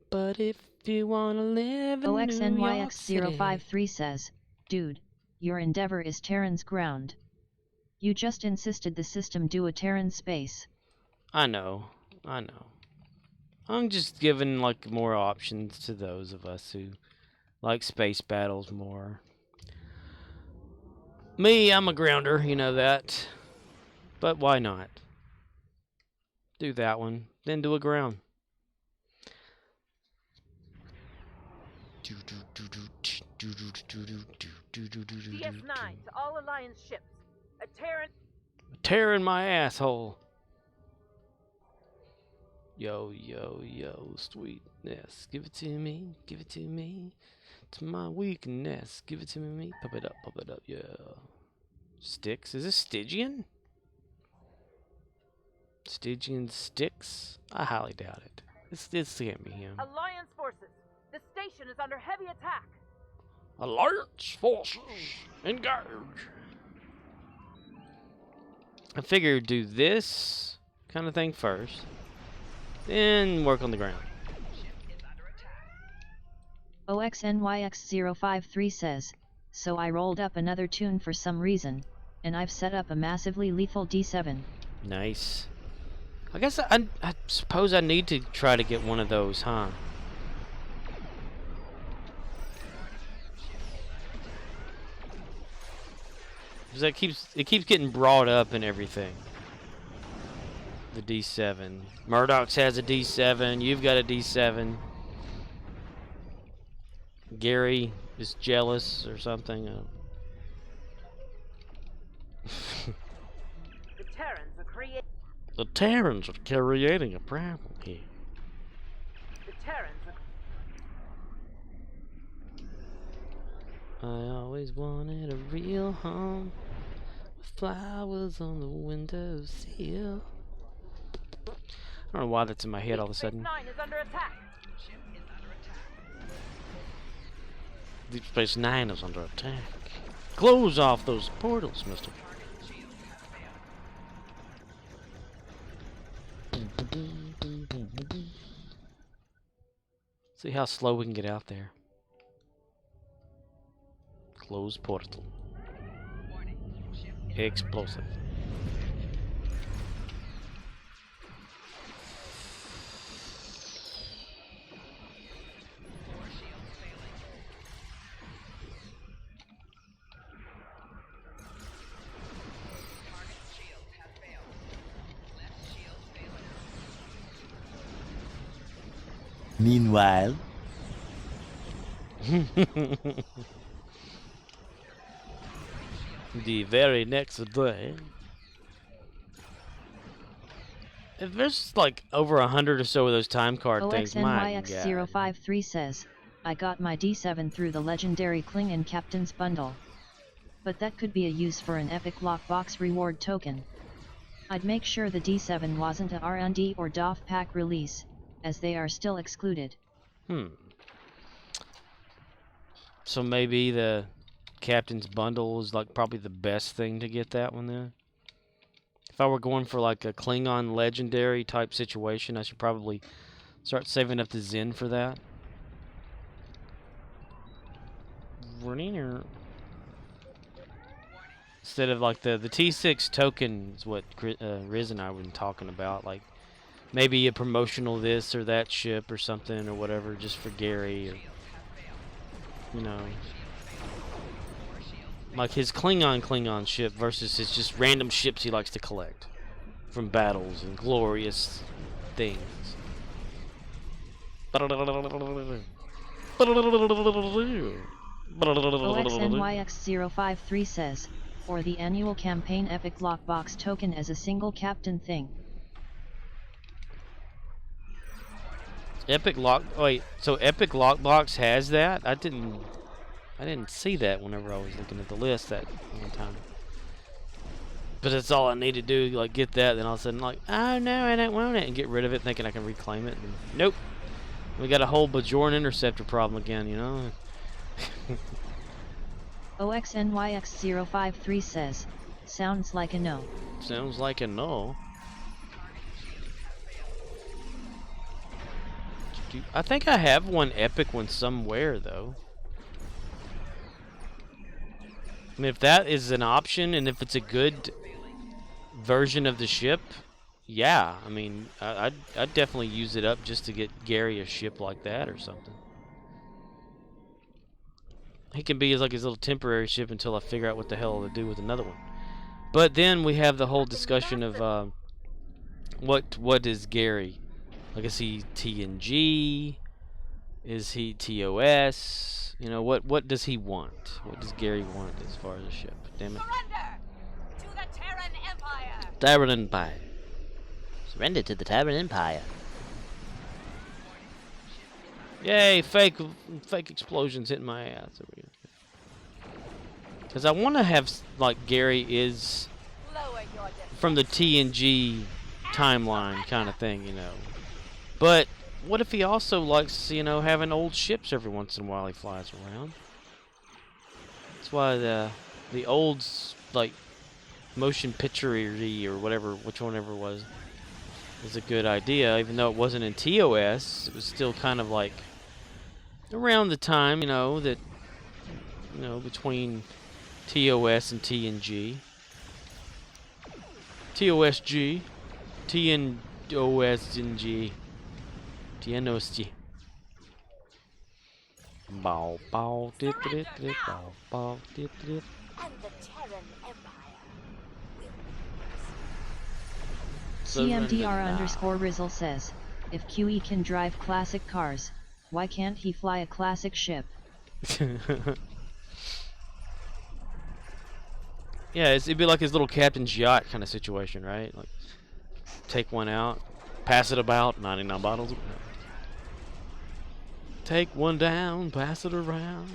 But if you wanna live in New York City... OXNYX053 says, dude, your endeavor is Terran's ground. You just insisted the system do a Terran space. I know. I'm just giving like more options to those of us who like space battles more. Me, I'm a grounder, you know that. But why not? Do that one, then do a ground. DS9 to all Alliance ships. A Terran... Tearing my asshole. Yo, sweetness. Give it to me, It's my weakness. Give it to me. Pop it up, yeah. Sticks? Is this Stygian? Stygian sticks? I highly doubt it. This can't be him. Alliance forces. The station is under heavy attack. Alliance forces, engage. I figured do this kind of thing first, then work on the ground. OXNYX053 says, so I rolled up another tune for some reason, and I've set up a massively lethal D7. Nice. I guess I suppose I need to try to get one of those, huh? Because it keeps getting brought up and everything. The D7. Murdoch's has a D7. You've got a D7. Gary is jealous or something. The Terrans are creating a problem here. The Terrans are... I always wanted a real home with flowers on the windowsill. I don't know why that's in my head all of a sudden. Deep Space Nine is under attack. Deep Space Nine is under attack. Close off those portals, mister. See how slow we can get out there. Close portal. Explosive. Meanwhile, the very next day, if there's like over 100 or so of those time card things, my God. OXNYX053 says, I got my D7 through the legendary Klingon Captain's Bundle. But that could be a use for an epic lockbox reward token. I'd make sure the D7 wasn't a R&D or DOF pack release, as they are still excluded. So maybe the Captain's Bundle is like probably the best thing to get that one then? If I were going for like a Klingon legendary type situation, I should probably start saving up the Zen for that. Instead of like the T6 token is what Riz and I were talking about, like maybe a promotional this or that ship or something or whatever just for Gary, or you know, like his Klingon ship versus his just random ships he likes to collect from battles and glorious things. OXNYX053 says, or the annual campaign Epic Lockbox token as a single captain thing. Epic Lock. Wait, so Epic Lockbox has that? I didn't see that whenever I was looking at the list that one time. But that's all I need to do, like get that, then all of a sudden like, oh no, I don't want it, and get rid of it thinking I can reclaim it. And nope. We got a whole Bajoran interceptor problem again, you know? OXNYX053 says, sounds like a no. Sounds like a no. I think I have one epic one somewhere, though. I mean, if that is an option, and if it's a good version of the ship, yeah. I mean, I'd definitely use it up just to get Gary a ship like that or something. He can be like his little temporary ship until I figure out what the hell to do with another one. But then we have the whole discussion of what is Gary? Like, is he TNG? Is he TOS? You know, what does he want? What does Gary want as far as a ship? Damn it. Surrender to the Terran Empire. Terran Empire. Surrender to the Terran Empire. Yay, fake explosions hitting my ass. Because I want to have, like, Gary is from the TNG timeline kind of thing, you know. But what if he also likes, you know, having old ships every once in a while he flies around? That's why the old, like, motion picture-y or whatever, which one ever was a good idea. Even though it wasn't in TOS, it was still kind of like around the time, you know, that, you know, between TOS and TNG. TOSG. TNOSNG. TNOSG. Bow, bow, dip, dip, dip, bow, bow, dip, dip. And the Terran Empire CMDR_Rizzle says, if QE can drive classic cars, why can't he fly a classic ship? Yeah, it'd be like his little captain's yacht kind of situation, right? Like, take one out, pass it about, 99 bottles. Take one down, pass it around.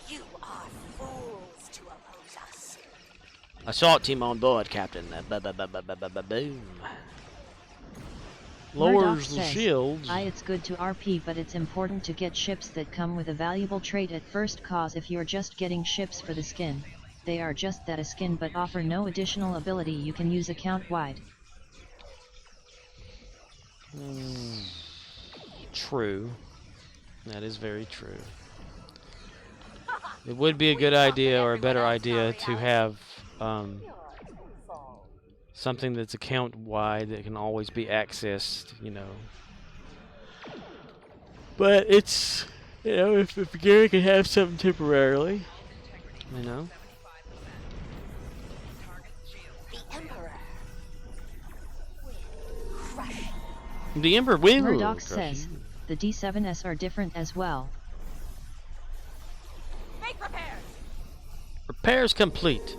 You are fools to oppose us. Assault team on board, Captain. Boom. Lowers the says, shields. It's good to RP, but it's important to get ships that come with a valuable trait at first, cause if you're just getting ships for the skin, they are just that, a skin, but offer no additional ability you can use account-wide. True. That is very true. It would be a good idea, or a better idea, to have something that's account-wide that can always be accessed, you know. But it's, you know, if Gary can have something temporarily, you know. The Emperor will. Murdoch says, the D7S are different as well. Make repairs. Repairs complete.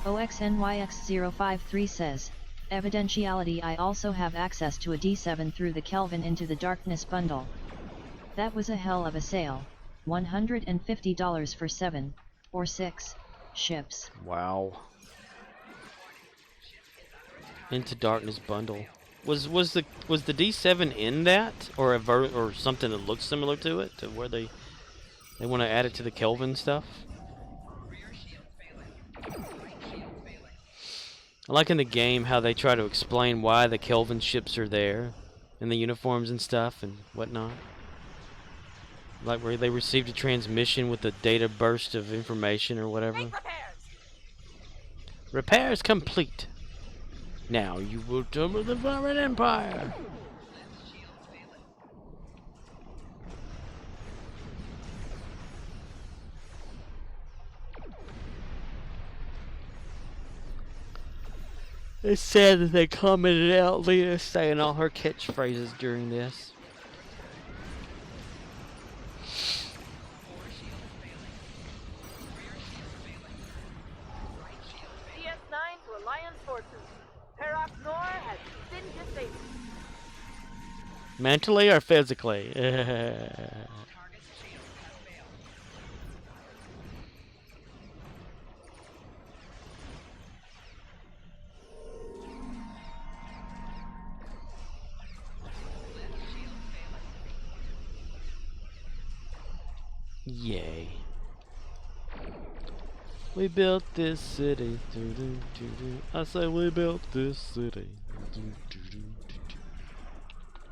OXNYX053 says, evidentiality, I also have access to a D7 through the Kelvin Into the Darkness bundle. That was a hell of a sale, $150 for 7 or 6 ships. Wow. Into Darkness bundle. Was the D7 in that, or or something that looks similar to it, to where they want to add it to the Kelvin stuff? I like in the game how they try to explain why the Kelvin ships are there, and the uniforms and stuff and whatnot. Like where they received a transmission with a data burst of information or whatever. Repairs complete. Now you will tumble the Terran Empire. It's sad that they commented out Lena saying all her catchphrases during this. Mentally or physically? Yay. We built this city. I say we built this city.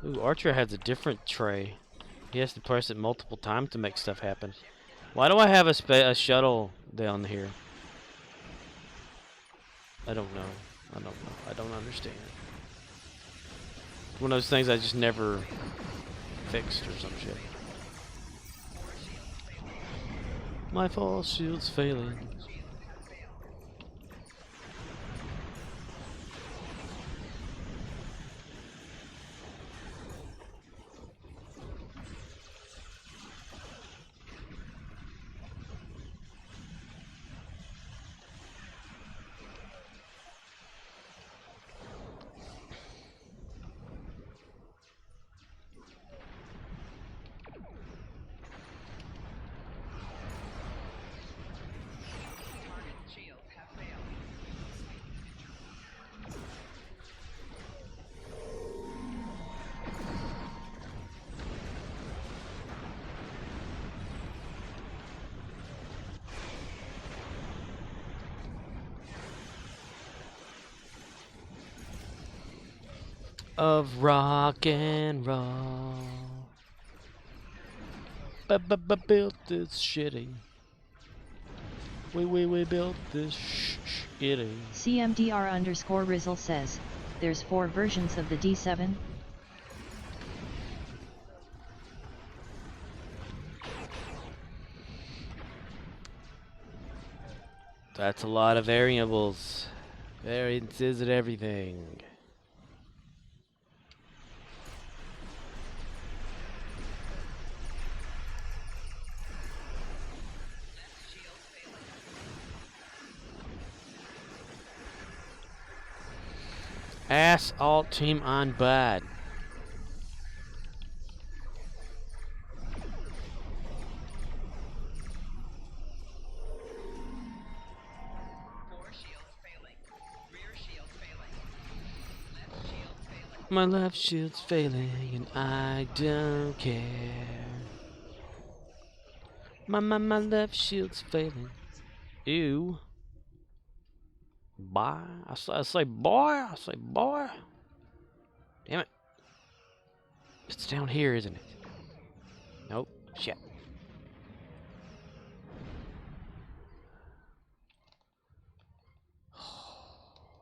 Ooh, Archer has a different tray. He has to press it multiple times to make stuff happen. Why do I have a shuttle down here? I don't know. I don't know. I don't understand. One of those things I just never fixed or some shit. My false shield's failing. Of rock and roll. Built this shitty. We built this shitty. CMDR_Rizzle says, there's 4 versions of the D7? That's a lot of variables. Variances and everything. Ass alt team on bad. My left shield's failing and I don't care. My left shield's failing. Ew. Bye. I say boy. I say boy. Damn it. It's down here, isn't it? Nope. Shit.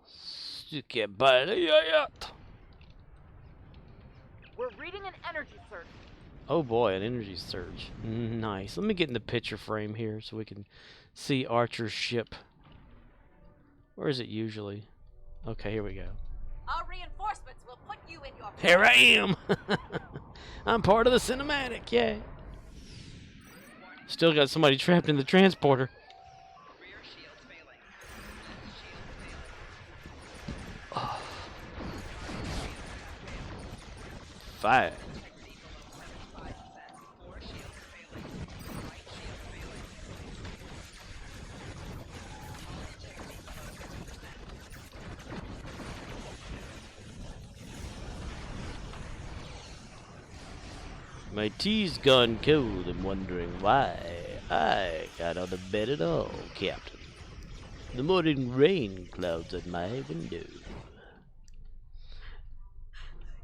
Stick bad yet. We're reading an energy surge. Oh boy, an energy surge. Nice. Let me get in the picture frame here so we can see Archer's ship. Where is it usually? Okay, here we go. Our reinforcements will put you in your... Here I am! I'm part of the cinematic, yay! Still got somebody trapped in the transporter. Oh. Fire. My tea's gone cold. I'm wondering why I got out of bed at all, Captain. The morning rain clouds at my window.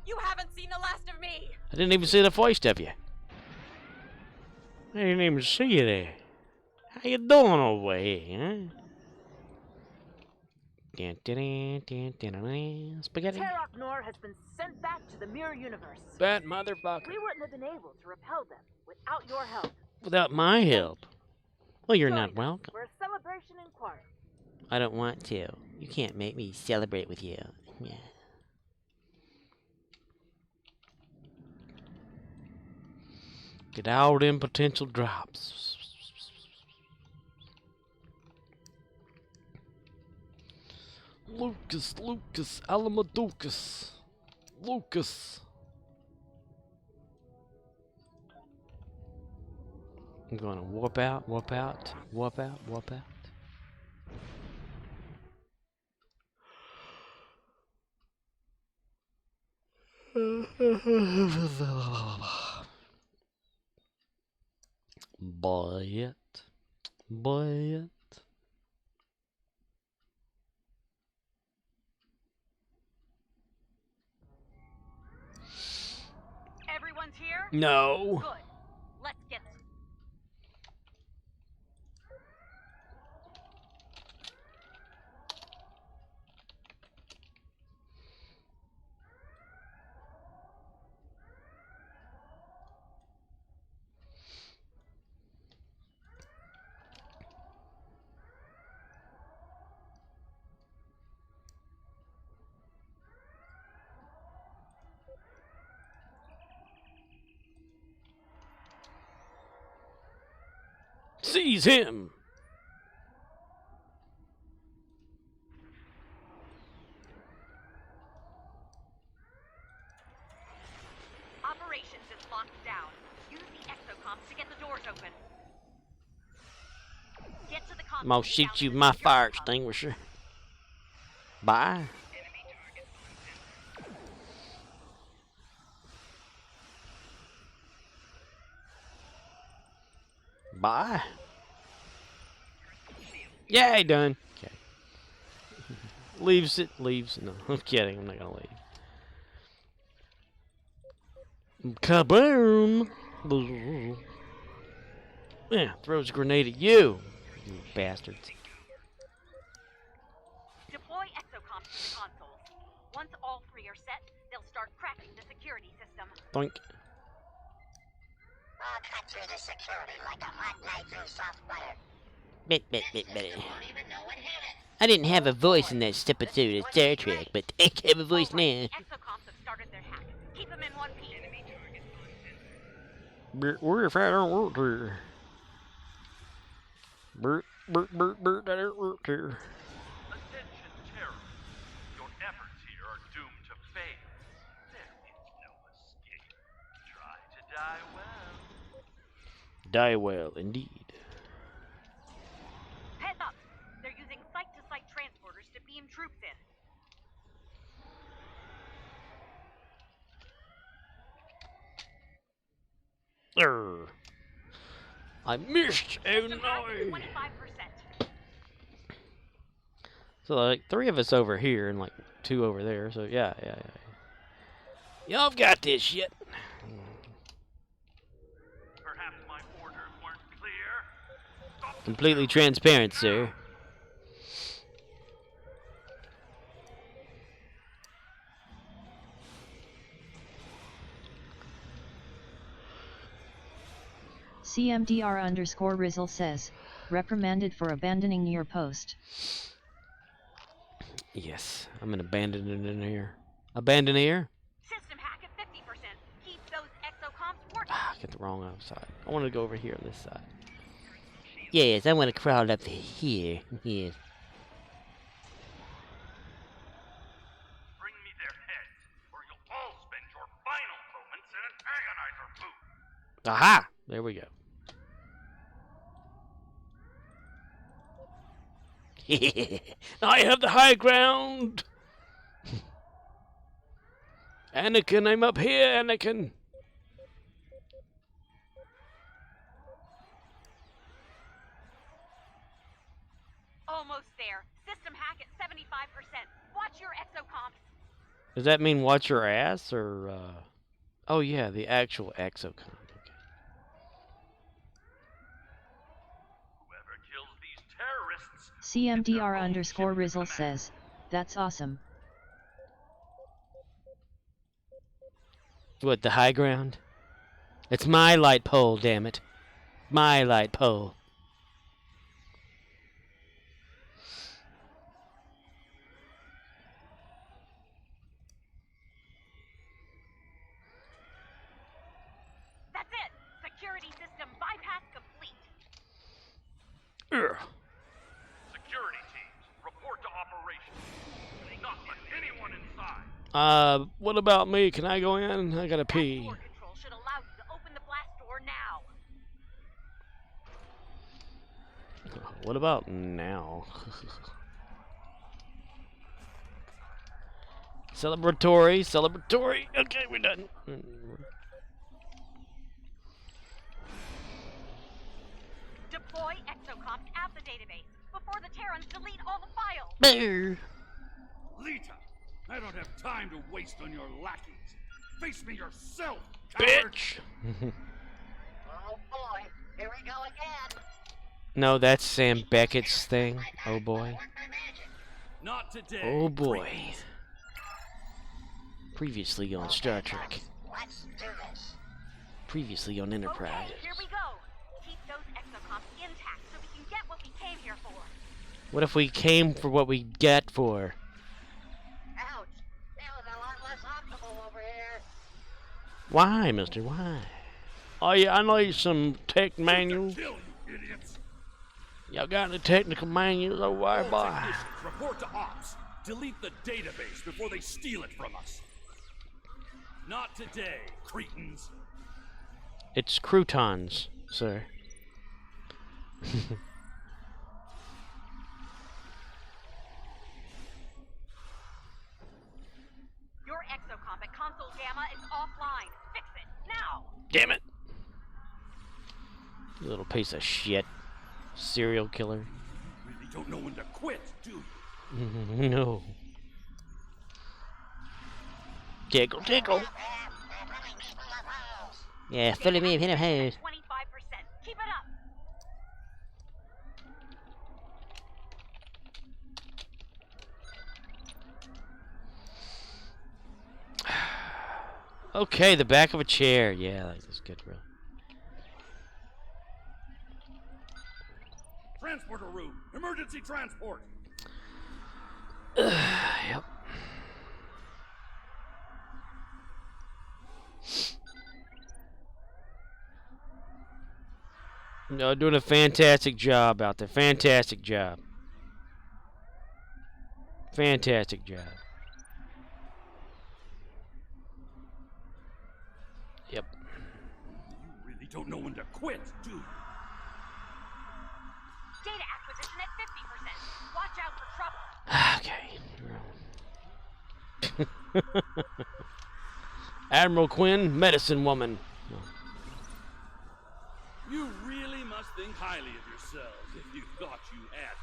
You haven't seen the last of me! I didn't even see the first of you. I didn't even see you there. How you doing over here, huh? Spaghetti. Terok Nor has been sent back to the mirror universe. That motherfucker. We wouldn't have been able to repel them without your help. Without my help? Well, you're not welcome. For a celebration in Quark. I don't want to. You can't make me celebrate with you. Yeah. Get all them potential drops. Lucas, Alamaducas. Lucas. I'm gonna warp out, warp out, warp out, warp out. Buy it. Buy it. Everyone's here? No. Good. Let's get. Seize him. Operations is locked down. Use the exocomms to get the doors open. Get to the I'm gonna shoot you with my fire extinguisher. Bye. Bye. Yay, done. Okay. Leaves it, leaves. No, I'm kidding. I'm not gonna leave. Kaboom! Yeah, throws a grenade at you, you bastards. Deploy exocomms to the consoles. Once all three are set, they'll start cracking the security system. Doink. I'll cut through the security like a hot knife through soft butter. Bit. I didn't have a voice in that step episode of Star Trek, but I have a voice now. Exocomms have started their hack. Keep them in one piece. What if I don't work here? That don't work here. Attention, terrorists. Your efforts here are doomed to fail. There is no escape. Try to die well. Die well, indeed. Heads up! They're using site-to-site transporters to beam troops in. I missed. Oh no! 25%. So like 3 of us over here and like 2 over there. So yeah. Y'all got this shit. Perhaps my orders weren't clear. Completely transparent, sir. CMDR_Rizzle says, reprimanded for abandoning your post. Yes, I'm an abandoner. Abandoner? System hack at 50%. Keep those exocomms working. Ah, get the wrong side. I want to go over here on this side. Yes, I want to crawl up here. Yes. Bring me their heads, or you'll all spend your final moments in an agonizer booth. Aha! There we go. I have the high ground! Anakin, I'm up here, Anakin! Almost there. System hack at 75%. Watch your exocomms. Does that mean watch your ass, or, Oh yeah, the actual exocom. CMDR_Rizzle says, that's awesome. What, the high ground? It's my light pole, damn it. My light pole. That's it. Security system bypass complete. Ugh. Security teams, report to operations. Not let anyone inside. What about me? Can I go in? I gotta pee. Door control should allow you to open the blast door now. What about now? Celebratory. Okay, we're done. Deploy exocomps at the database before the Terrans delete all the files. Lita, I don't have time to waste on your lackeys. Face me yourself, bitch. Oh boy, here we go again. No, that's Sam Beckett's thing. Oh boy. Not today. Oh boy. Previously on Star Trek. Let's do this. Previously on Enterprise. Okay, here we go. Keep those exocomps intact so we can get what we came here for. What if we came for what we get for? Ouch! Feeling a lot less optimal over here. Why, mister? Why? Oh yeah, I need some tech manuals. Kill you idiots. Y'all got any technical manuals over there, boy? Technicians, report to ops. Delete the database before they steal it from us. Not today, cretins. It's croutons, sir. Your exocomp at Console Gamma is offline. Fix it, now! Damn it! You little piece of shit. Serial killer. Really don't know when to quit, do you? No. Tickle, tickle. Yeah, follow me, hit him, hey. 25%. Keep it up. Okay, the back of a chair. Yeah, that's good, bro. Transporter room. Emergency transport. Yep. No, doing a fantastic job out there. Fantastic job. Fantastic job. Yep. You really don't know when to quit, do you? Data acquisition at 50%. Watch out for trouble. Okay. Admiral Quinn, medicine woman. You really must think highly of yourselves if you thought you had.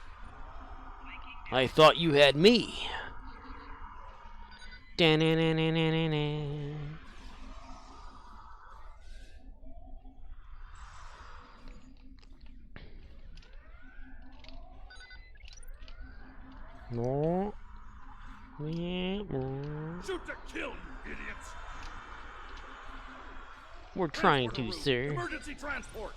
I thought you had me. Da-na-na-na-na-na-na. No. Shoot to kill, you idiots! We're trying to, sir. Emergency transport.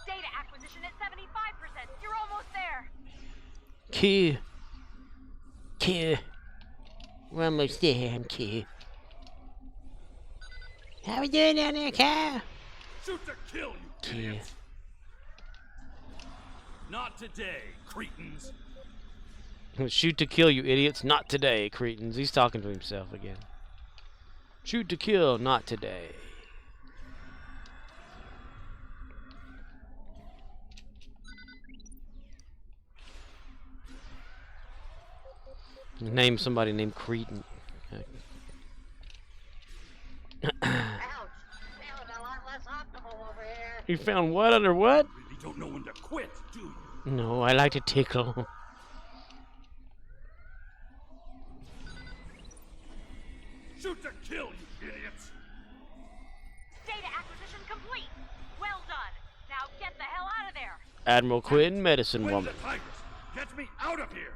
Data acquisition at 75%. You're almost there. Q. We're almost there, I'm Q. How we doing down there, Cal? Shoot to kill, you idiots! Not today, cretins. Shoot to kill, you idiots. Not today, cretins. He's talking to himself again. Shoot to kill, not today. Name somebody named Cretin. Ouch! Feeling a lot less optimal over here. You found what under what? Really don't know when to quit, do you? No, I like to tickle. Shoot to kill, you idiots! Data acquisition complete. Well done. Now get the hell out of there. Admiral Quinn, medicine Win woman. the Tigers! Get me out of here!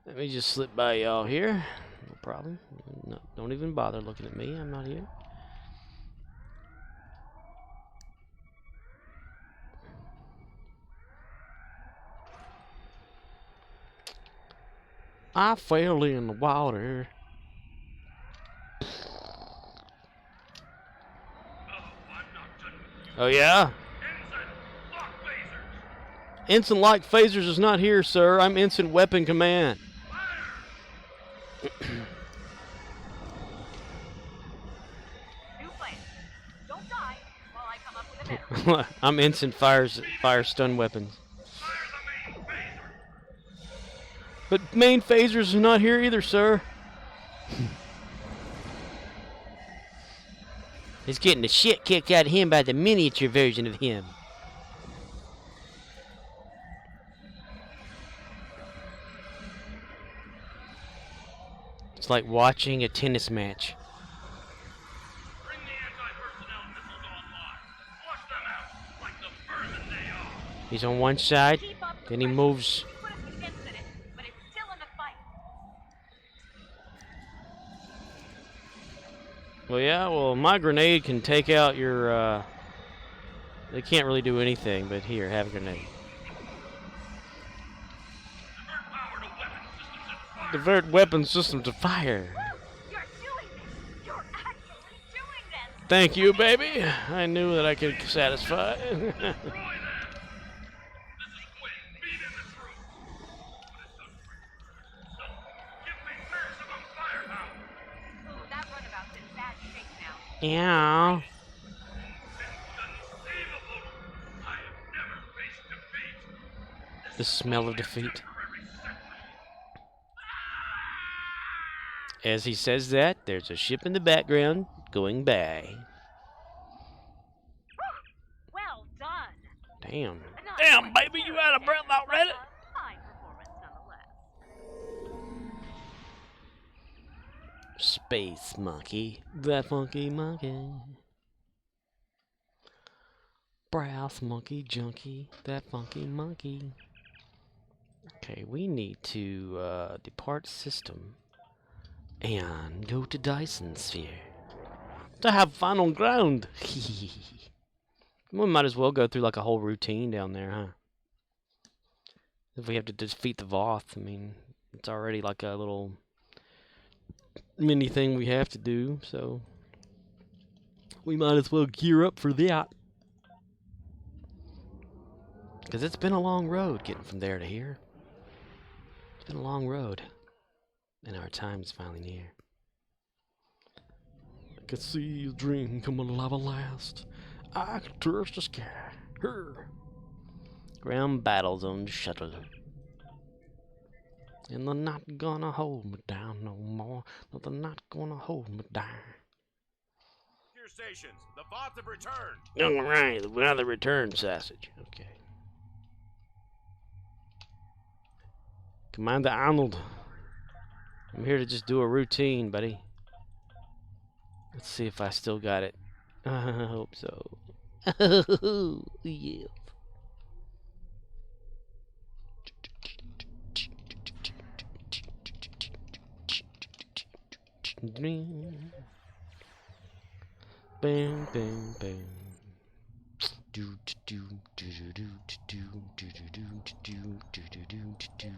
Let me just slip by y'all here. No problem. No, don't even bother looking at me. I'm not here. I fell in the water. Oh yeah? Ensign Light Phasers is not here, sir. I'm Ensign Weapon Command. New plan. Don't die while I come up with a better. I'm Ensign Fire Stun Weapons. But main phasers is not here either, sir. He's getting the shit kicked out of him by the miniature version of him. It's like watching a tennis match. Bring the anti-personnel missiles online. Flush them out like the vermin they are. He's on one side, then he moves. Put a few dents in it, but it's still in the fight. Well, yeah, well, my grenade can take out your, they can't really do anything, but here, have a grenade. Divert weapon system to fire. You're doing this. You're actually doing this. Thank you, baby. I knew that I could satisfy. That runabout's in bad shape now. Yeah. The smell of defeat. As he says that, there's a ship in the background going by. Well done. Damn. Damn, baby, you out of breath already? Fine performance nonetheless. Space monkey. That funky monkey. Brass monkey junkie. That funky monkey. Okay, we need to depart system and go to Dyson Sphere to have fun on ground. We might as well go through like a whole routine down there, huh? If we have to defeat the Voth, I mean, it's already like a little mini thing we have to do, so we might as well gear up for that. Because it's been a long road getting from there to here. It's been a long road. And our time is finally near. I can see a dream come alive at last. I can touch the sky. Her. Ground battles on the shuttle. And they're not gonna hold me down no more. No, they're not gonna hold me down. Your stations. The Voth have returned. Alright, another return sausage. Okay. Commander Arnold. I'm here to just do a routine, buddy. Let's see if I still got it. I hope so. Yeah. Bang, bang, bang. Do do do do do do do do do do do do.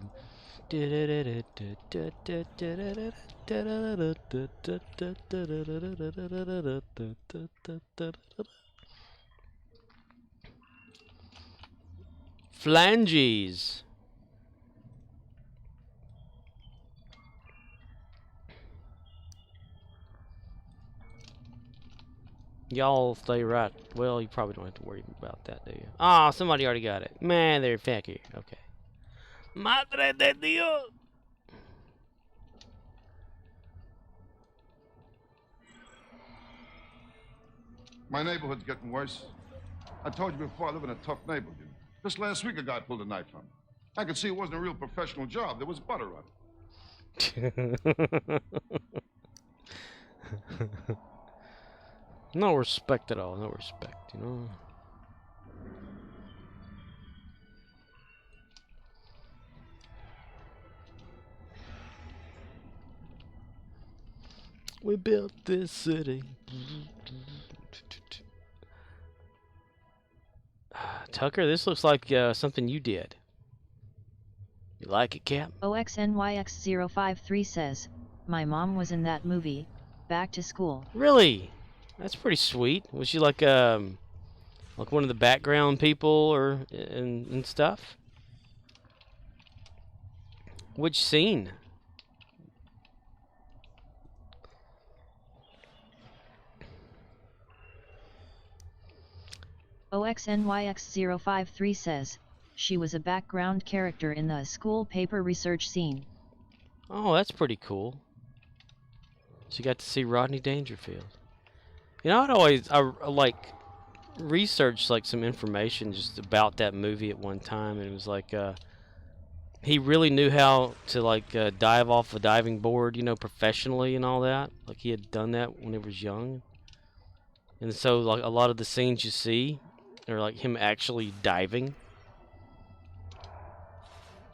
Flanges. Y'all stay right. Well, you probably don't have to worry about that, do you? Ah, somebody already got it. Man, they're facky. Okay. Madre de Dios. My neighborhood's getting worse. I told you before, I live in a tough neighborhood. Just last week, a guy pulled a knife on me. I could see it wasn't a real professional job. There was butter on it. No respect at all. No respect, you know. We built this city. Tucker, this looks like something you did. You like it, Cap? OXNYX053 says, my mom was in that movie, Back to School. Really? That's pretty sweet. Was she like a Like one of the background people or and stuff? Which scene? OXNYX053 says, she was a background character in the school paper research scene. Oh, that's pretty cool. She got to see Rodney Dangerfield. You know, I like researched like some information just about that movie at one time, and it was like he really knew how to like dive off a diving board, you know, professionally and all that. Like he had done that when he was young, and so like a lot of the scenes you see are like him actually diving.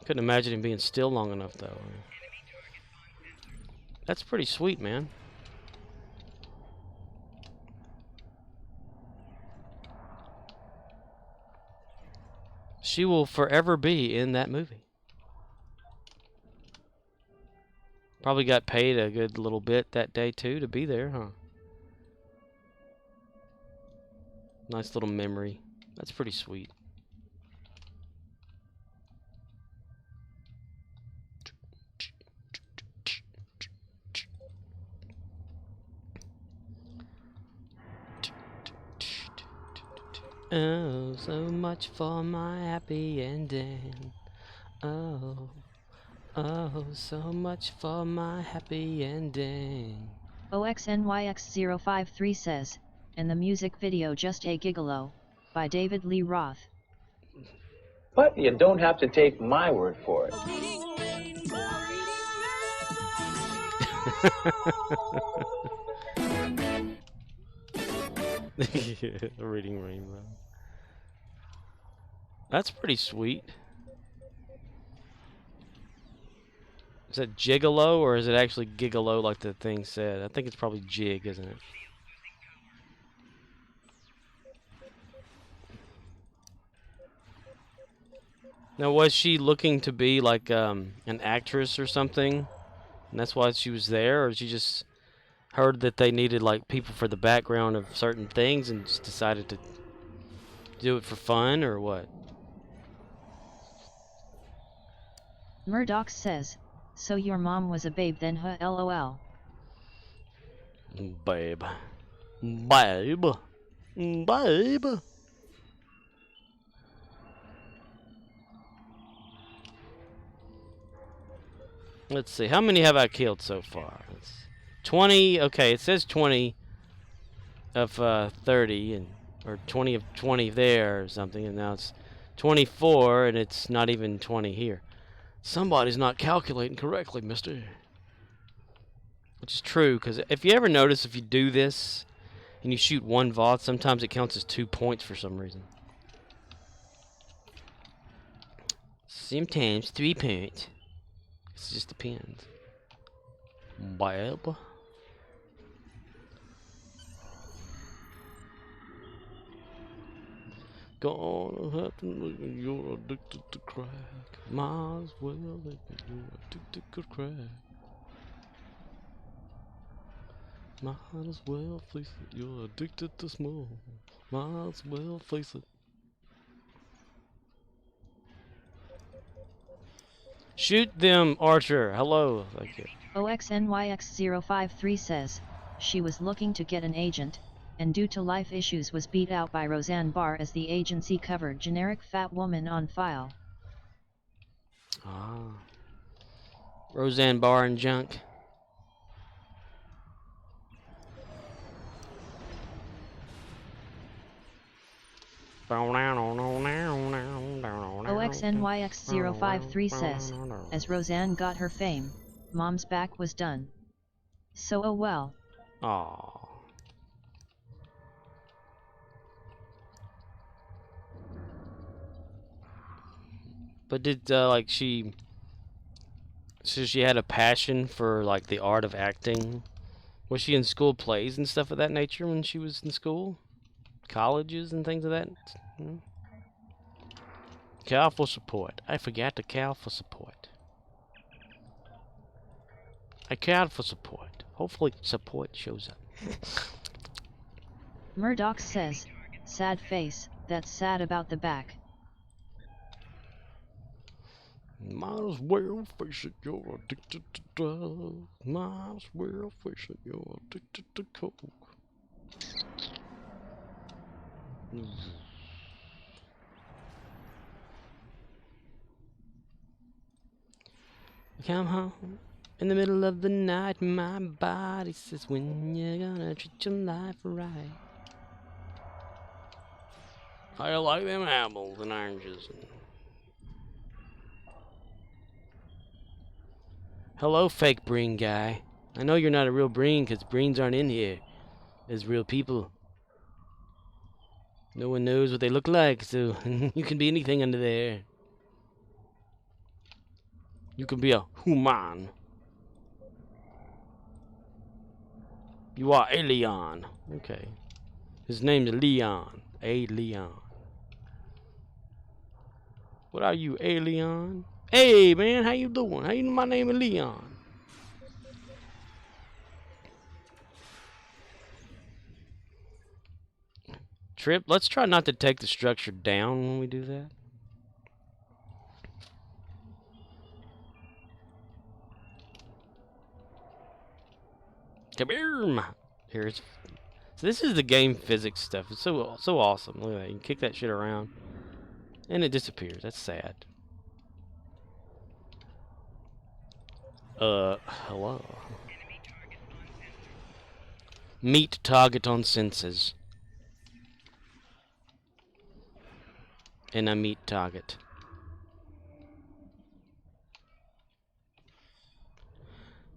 Couldn't imagine him being still long enough though. That's pretty sweet, man. She will forever be in that movie. Probably got paid a good little bit that day too to be there, huh? Nice little memory. That's pretty sweet. Oh, so much for my happy ending. Oh, oh, so much for my happy ending. OXNYX053 says, and the music video Just a Gigolo, by David Lee Roth. But you don't have to take my word for it. Reading Rainbow. That's pretty sweet. Is that gigolo or is it actually gigolo like the thing said? I think it's probably jig, isn't it? Now, was she looking to be like an actress or something? And that's why she was there? Or she just heard that they needed like people for the background of certain things and just decided to do it for fun or what? Murdoch says, so your mom was a babe then, huh? LOL. Babe. Babe. Babe. Let's see, how many have I killed so far? 20, okay, it says 20 of 30, and or 20 of 20 there or something, and now it's 24, and it's not even 20 here. Somebody's not calculating correctly, mister. Which is true, because if you ever notice, if you do this, and you shoot one VOD, sometimes it counts as 2 points for some reason. Sometimes 3 points. It just depends. Babe. Gonna have to look at you're addicted to crack. Might as well look at you're addicted to crack. Might as well face it, you're addicted to smoke. Might as well face it. Shoot them, Archer. Hello. Thank you. OXNYX053 says, she was looking to get an agent, and due to life issues was beat out by Roseanne Barr as the agency covered generic fat woman on file. Ah. Roseanne Barr and junk. OXNYX053 says, as Roseanne got her fame, Mom's back was done. So oh well. Aww. But did like she had a passion for like the art of acting? Was she in school plays and stuff of that nature when she was in school? Colleges and things of that? Cow for support. I forgot to cow for support. I cowed for support. Hopefully support shows up. Murdoch says, sad face, That's sad about the back. Might as well face it, you're addicted to drugs. Might as well face it, you're addicted to coke. Come home in the middle of the night, my body says, when you gonna treat your life right? I like them apples and oranges. Hello, fake Breen guy. I know you're not a real Breen, because Breens aren't in here as real people. No one knows what they look like, so you can be anything under there. You can be a human. You are a Leon. Okay. His name is Leon. A Leon. What are you, A Leon? Hey, man, how you doing? How you know my name is Leon? Trip, let's try not to take the structure down when we do that. Come here, here's. So this is the game physics stuff. It's so awesome. Look at that. You can kick that shit around, and it disappears. That's sad. Hello. Meet target on senses. And I meet target.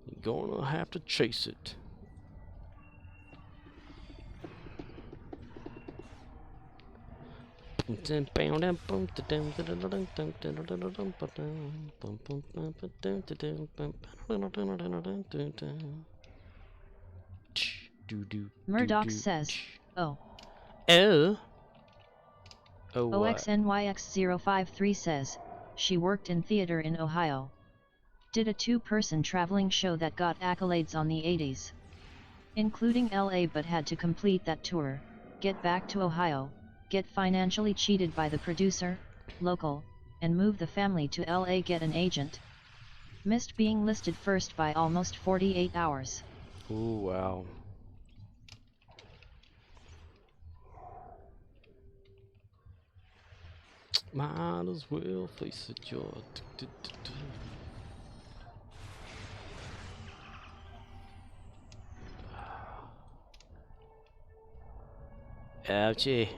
You're gonna have to chase it. Murdoch says, oh. Oh? Oh, what? OXNYX053 says, she worked in theater in Ohio. Did a two-person traveling show that got accolades on the 80s. Including LA, but had to complete that tour, get back to Ohio, get financially cheated by the producer, local, and move the family to LA, get an agent. Missed being listed first by almost 48 hours. Ooh, wow. Might as well face it, you're addicted to. Ouchie.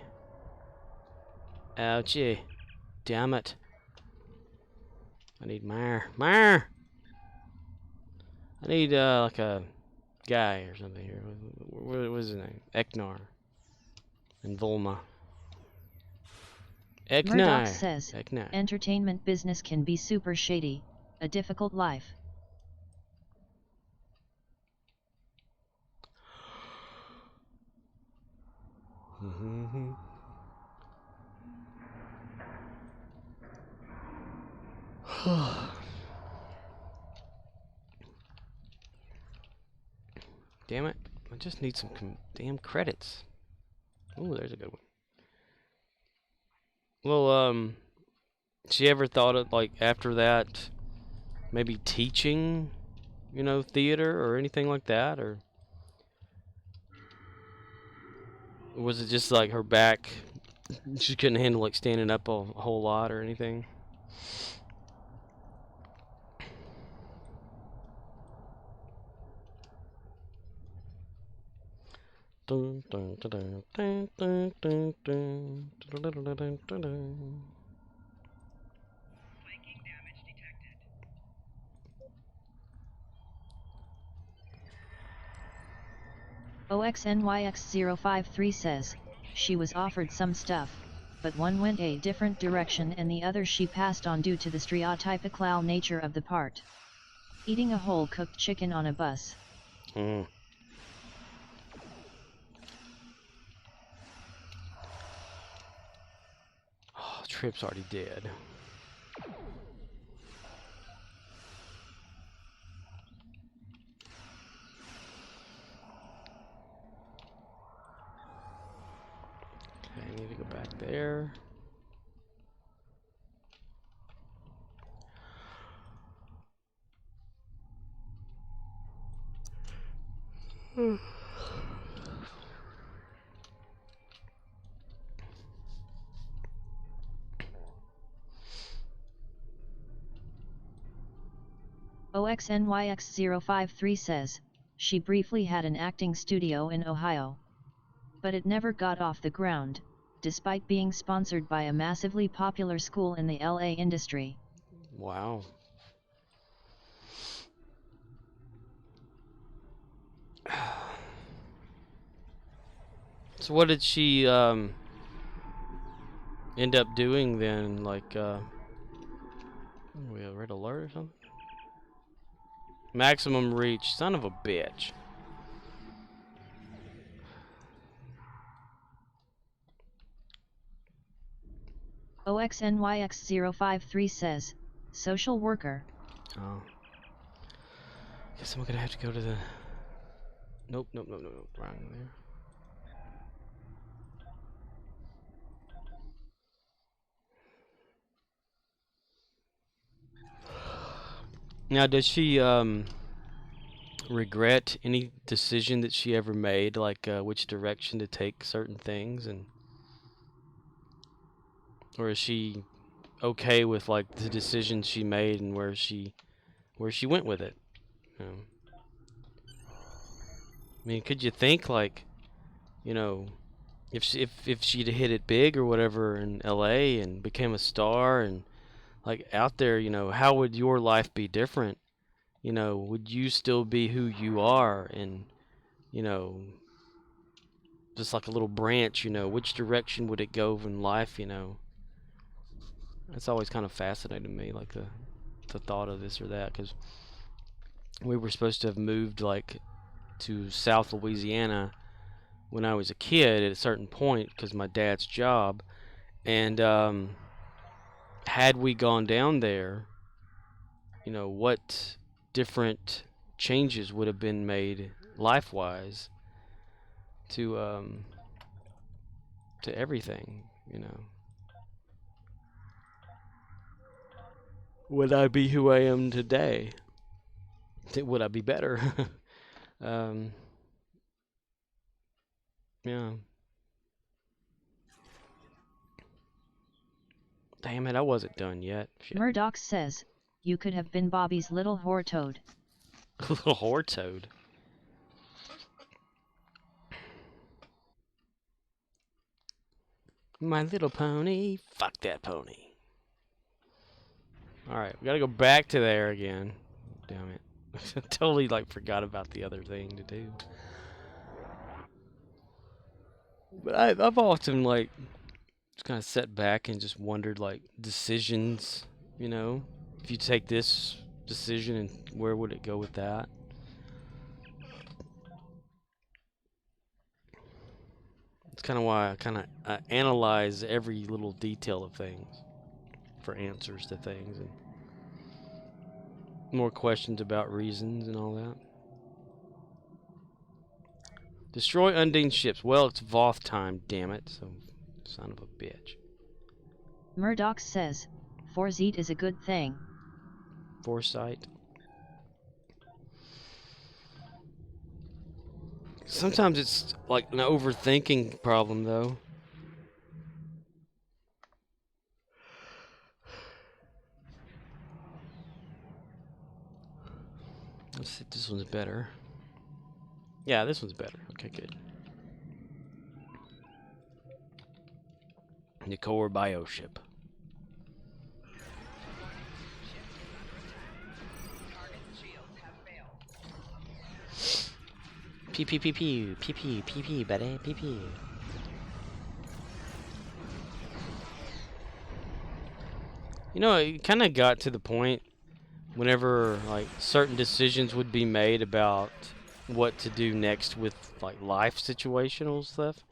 Ouchie. Damn it. I need Mar. I need, like a guy or something here. What was his name? Eknar. And Volma. Murdoch says, Eknar. Entertainment business can be super shady, a difficult life. Damn it. I just need some damn credits. Ooh, there's a good one. Well, she ever thought of, like, after that, maybe teaching, you know, theater or anything like that? Or was it just like her back, she couldn't handle, like, standing up a whole lot or anything? Dun, dun, dun, dun, dun, dun, dun, dun, dun, dun. OXNYX053 says, she was offered some stuff, but one went a different direction and the other she passed on due to the stereotypical nature of the part. Eating a whole cooked chicken on a bus. Mm. Oh, Trip's already dead. Okay, I need to go back there. OXNYX053 says, she briefly had an acting studio in Ohio. But it never got off the ground, despite being sponsored by a massively popular school in the LA industry. Wow. So what did she end up doing then? Like, we a red alert or something? Maximum reach, son of a bitch. OXNYX053 says, social worker. Oh. Guess I'm gonna have to go to the... Nope, nope, nope, nope, nope. Wrong there. Now, does she regret any decision that she ever made, like which direction to take certain things, and or is she okay with like the decision she made and where she went with it? I mean, could you think like, you know, if she'd hit it big or whatever in LA and became a star and like out there, you know, how would your life be different? You know, would you still be who you are? And, you know, just like a little branch, you know, which direction would it go in life, you know? That's always kind of fascinated me, like the thought of this or that, because we were supposed to have moved like to South Louisiana when I was a kid at a certain point because my dad's job, and had we gone down there, you know, what different changes would have been made life-wise to everything, you know. Would I be who I am today? Would I be better? Yeah. Damn it, I wasn't done yet. Shit. Murdoch says, you could have been Bobby's little whore toad. Little whore toad. My Little Pony. Fuck that pony. Alright, we gotta go back to there again. Damn it. Totally like forgot about the other thing to do. But I've often like just kind of sat back and just wondered like decisions, you know, if you take this decision and where would it go with that? It's kind of why I kind of analyze every little detail of things for answers to things and more questions about reasons and all that. Destroy Undine ships. Well, it's Voth time, damn it. So, son of a bitch. Murdoch says, Foresight is a good thing. Foresight. Sometimes it's like an overthinking problem, though. Let's see if this one's better. Yeah, this one's better. Okay, good. Nicor bioship. Pew pew pew pew pew pew pew pew buddy pew pew. You know, it kind of got to the point whenever like certain decisions would be made about what to do next with like life situational stuff.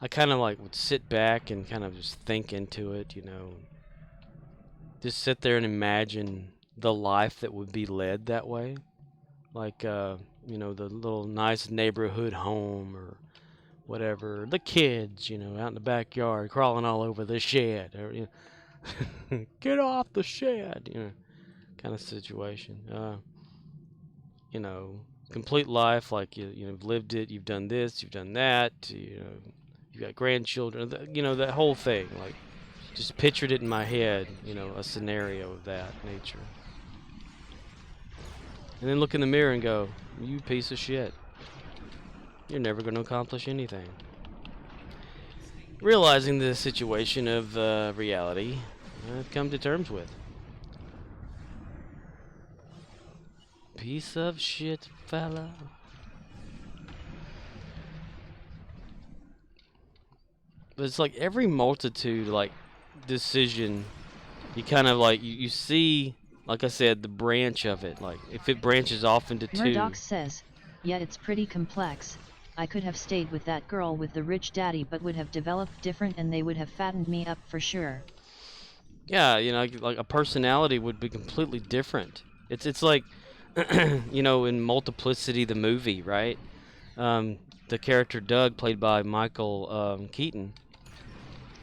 I kind of like would sit back and kind of just think into it, you know. Just sit there and imagine the life that would be led that way. Like, you know, the little nice neighborhood home or whatever, the kids, you know, out in the backyard crawling all over the shed, or, you know, get off the shed, you know, kind of situation. You know, complete life, like you've lived it, you've done this, you've done that, you know, you've got grandchildren, you know, that whole thing, like, just pictured it in my head, you know, a scenario of that nature. And then look in the mirror and go, you piece of shit. You're never going to accomplish anything. Realizing the situation of reality, I've come to terms with. Piece of shit, fella. But it's like every multitude, like, decision, you kind of like, you see, like I said, the branch of it. Like, if it branches off into two. Murdoch says, yeah, it's pretty complex. I could have stayed with that girl with the rich daddy, but would have developed different and they would have fattened me up for sure. Yeah, you know, like a personality would be completely different. It's like, you know, in Multiplicity, the movie, right? The character Doug, played by Michael Keaton,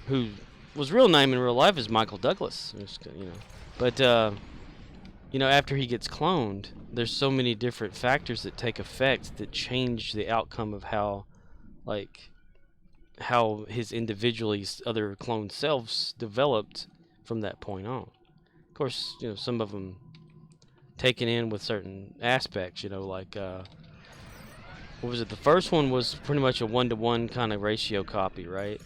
who was real name in real life is Michael Douglas, you know. But, you know, after he gets cloned, there's so many different factors that take effect that change the outcome of how, like, how his individually other cloned selves developed from that point on. Of course, you know, some of them taken in with certain aspects, you know, like, what was it? The first one was pretty much a 1-to-1 kind of ratio copy, right?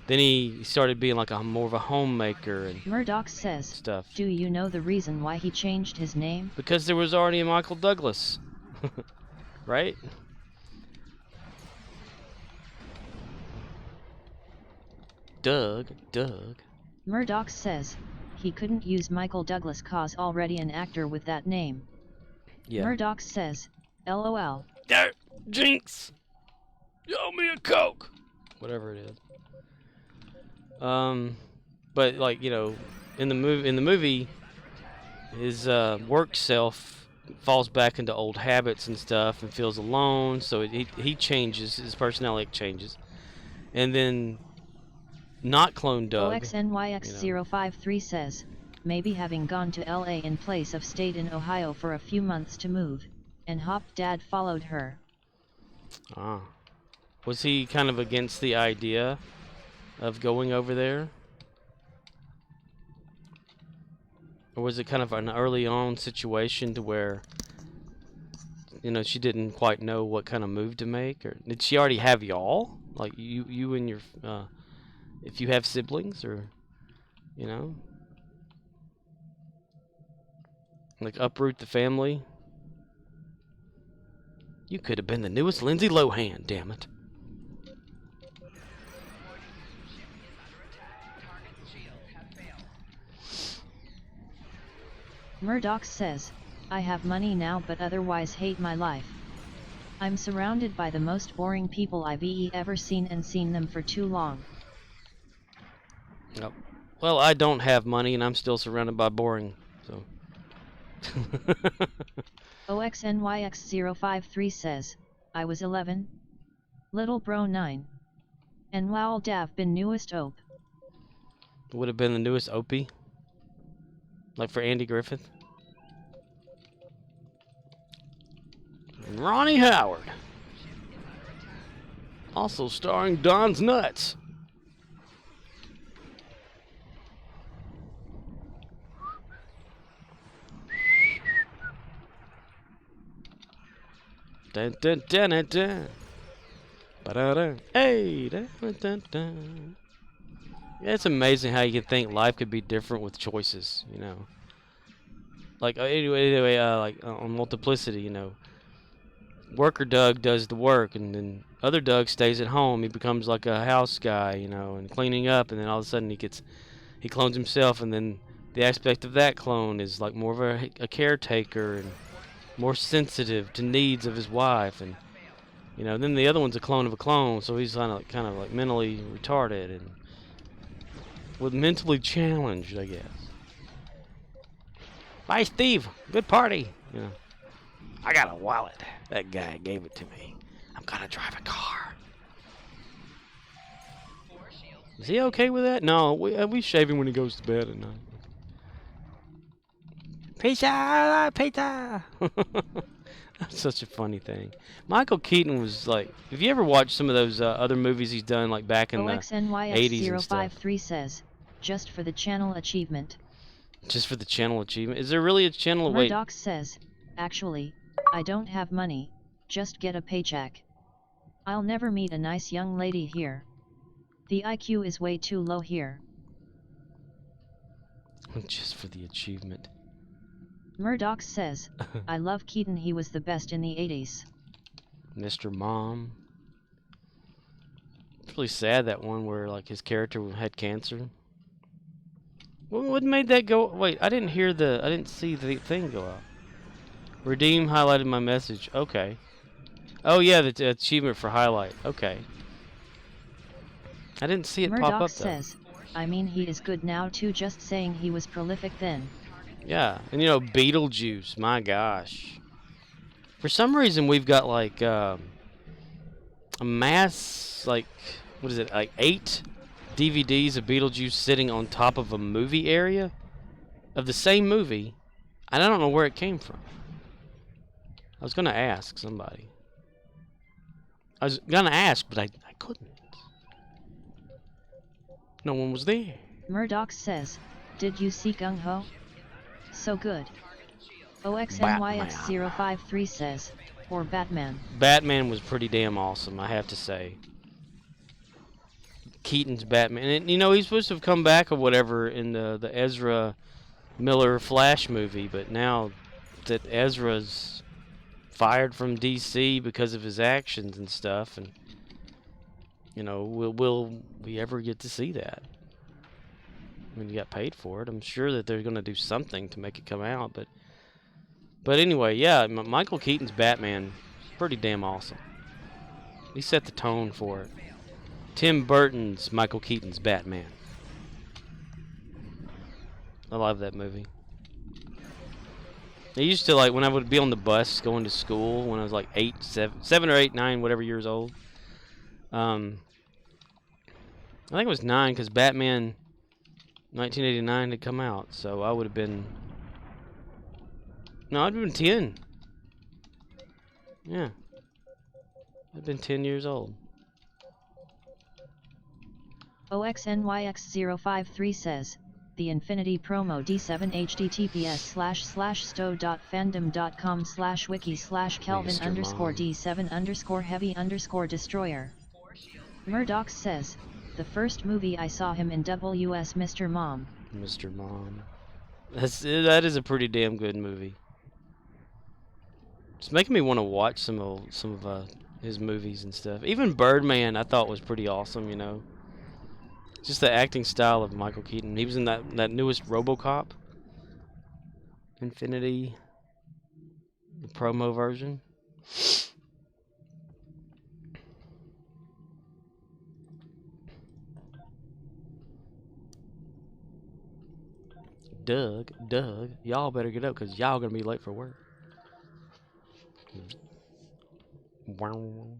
Then he started being like more of a homemaker and Murdoch says, stuff. Do you know the reason why he changed his name? Because there was already a Michael Douglas, right? Doug. Murdoch says, he couldn't use Michael Douglas cause already an actor with that name. Yeah. Murdoch says, LOL. There, Jinx! Show me a Coke! Whatever it is. But like, you know, in the movie, his work self falls back into old habits and stuff and feels alone, so he changes, his personality changes. And then not clone Doug. OXNYX053 says, maybe having gone to LA in place of stayed in Ohio for a few months to move, and Hop Dad followed her. Ah. Was he kind of against the idea of going over there? Or was it kind of an early on situation to where, you know, she didn't quite know what kind of move to make? Or did she already have y'all? Like, you and your, if you have siblings, or, you know? Like, uproot the family? You could have been the newest Lindsay Lohan, damn it. Murdoch says, I have money now but otherwise hate my life. I'm surrounded by the most boring people I've ever seen, and seen them for too long. Yep. Well, I don't have money and I'm still surrounded by boring, so. OXNYX053 says, I was 11. Little bro 9. And wow, Dav been newest Ope. Would have been the newest Opie? Like for Andy Griffith? And Ronnie Howard. Also starring Don's Nuts. Dun dun dun dun dun. Ba-da-da. Hey, dun dun dun. Yeah, it's amazing how you can think life could be different with choices, you know. Like anyway, like on Multiplicity, you know, worker Doug does the work, and then other Doug stays at home. He becomes like a house guy, you know, and cleaning up, and then all of a sudden he clones himself, and then the aspect of that clone is like more of a caretaker and more sensitive to needs of his wife, and you know, then the other one's a clone of a clone, so he's kind of like mentally retarded and mentally challenged, I guess. Bye, Steve. Good party. You know, I got a wallet. That guy gave it to me. I'm gonna drive a car. Is he okay with that? No, we shave him when he goes to bed at night. Pizza! Pizza! That's such a funny thing. Michael Keaton was like, have you ever watched some of those other movies he's done, like back in the 80s and stuff? OXNYX053 says, just for the channel achievement. Just for the channel achievement? Is there really a channel? Wait. Murdoch says, actually, I don't have money, just get a paycheck. I'll never meet a nice young lady here. The IQ is way too low here. Just for the achievement. Murdoch says, I love Keaton, he was the best in the 80s. Mr. Mom. It's really sad, that one where like his character had cancer. What made that go? Wait, I didn't see the thing go out. Redeem highlighted my message. Okay. Oh yeah, the achievement for highlight. Okay. I didn't see it Murdoch pop up though. Says, I mean he is good now too, just saying he was prolific then. Yeah, and you know, Beetlejuice, my gosh. For some reason we've got like a mass, like, what is it, like 8 DVDs of Beetlejuice sitting on top of a movie area of the same movie, and I don't know where it came from. I was gonna ask somebody. I was gonna ask, but I couldn't. No one was there. Murdoch says, did you see Gung Ho? So good. OXNYX053 says, or Batman. Batman was pretty damn awesome, I have to say. Keaton's Batman. And, you know, he's supposed to have come back or whatever in the Ezra Miller Flash movie, but now that Ezra's fired from DC because of his actions and stuff, and, you know, will we ever get to see that? I mean, you got paid for it. I'm sure that they're going to do something to make it come out, but anyway, yeah, Michael Keaton's Batman, pretty damn awesome. He set the tone for it. Tim Burton's Michael Keaton's Batman. I love that movie. I used to, like, when I would be on the bus going to school when I was like 7 or 8, 9, whatever years old. I think it was 9 because Batman 1989 had come out, so I would have been... No, I'd have been 10. Yeah. I'd been 10 years old. OXNYX053 says, the Infinity promo D7 https://sto.fandom.com/wiki/Kelvin_D7_heavy_destroyer. Murdoch says, the first movie I saw him in WS Mr. Mom. Mr. Mom. That is a pretty damn good movie. It's making me want to watch some of his movies and stuff. Even Birdman I thought was pretty awesome, you know. Just the acting style of Michael Keaton. He was in that newest RoboCop. Infinity. The promo version. Doug, y'all better get up because y'all gonna be late for work. Wow.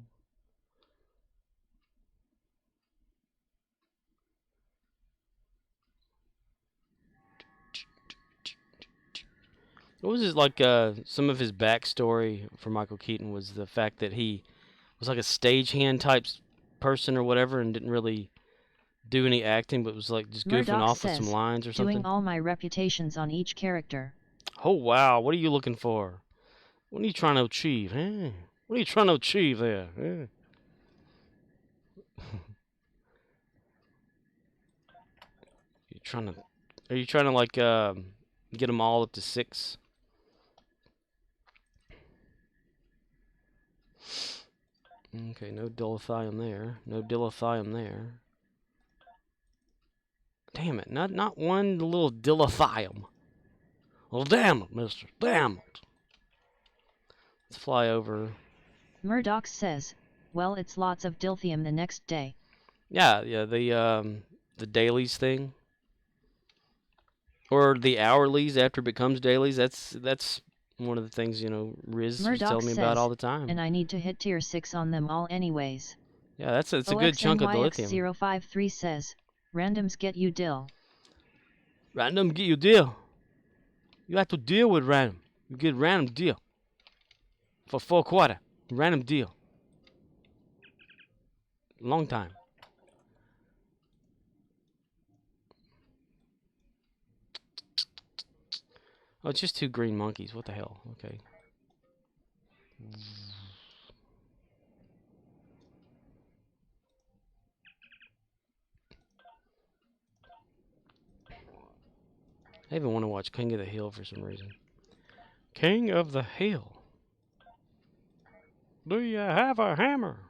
What was his, like, some of his backstory for Michael Keaton was the fact that he was like a stagehand type person or whatever and didn't really do any acting, but was like just goofing Murdoch off with some lines or something. Doing all my reputations on each character. Oh wow, what are you looking for? What are you trying to achieve, huh? What are you trying to achieve there? Huh? Are you trying to like get them all up to 6? Okay, no dilithium there. No dilithium there. Damn it, not one little dilithium. Well, damn it, mister. Damn it. Let's fly over. Murdoch says, well, it's lots of dilithium the next day. Yeah, the dailies thing. Or the hourlies after it becomes dailies. That's one of the things, you know, Riz was telling me about all the time. And I need to hit tier 6 on them all anyways. Yeah, that's a good chunk of dilithium. OXNYX053 says, Randoms get you dill. Random get you deal. You have to deal with random. You get random deal. For 4 quarter. Random deal. Long time. Oh, it's just 2 green monkeys. What the hell? Okay. I even want to watch King of the Hill for some reason. King of the Hill. Do you have a hammer?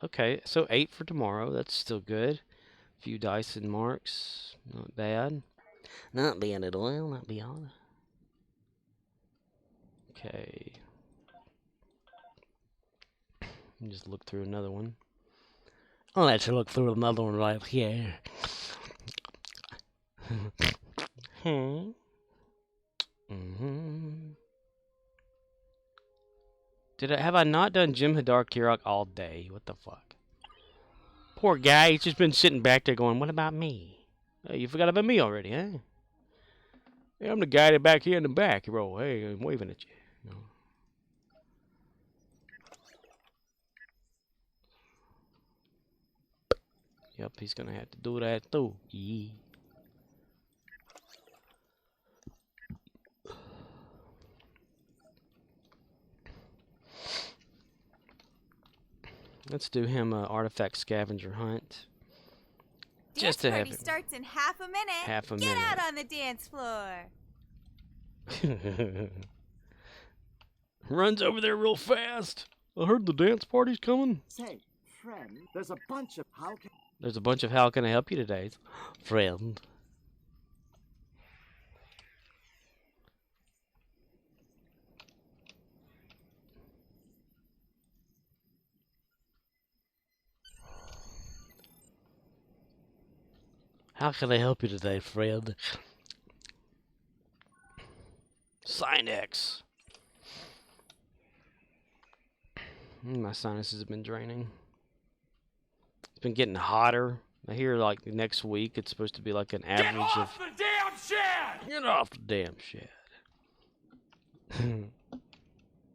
Okay, so 8 for tomorrow. That's still good. Few dice and marks. Not bad. Not bad at all, not bad. Okay. Just look through another one. Let's look through another one right here. Have I not done Jim Hadar Kirok all day? What the fuck? Poor guy, he's just been sitting back there going, what about me? Hey, you forgot about me already, huh? Hey, I'm the guy that back here in the back row. Hey, I'm waving at you. Yep, he's gonna have to do that too. Yeah. Let's do him an artifact scavenger hunt. Dance party starts in half a minute. Half a Get minute. out on the dance floor. Runs over there real fast. I heard the dance party's coming. Say, friend, there's a bunch of how can I help you today? Friend. How can I help you today, friend? Sinex. My sinuses have been draining. It's been getting hotter. I hear like next week it's supposed to be like an average Get off the damn shed! Get off the damn shed.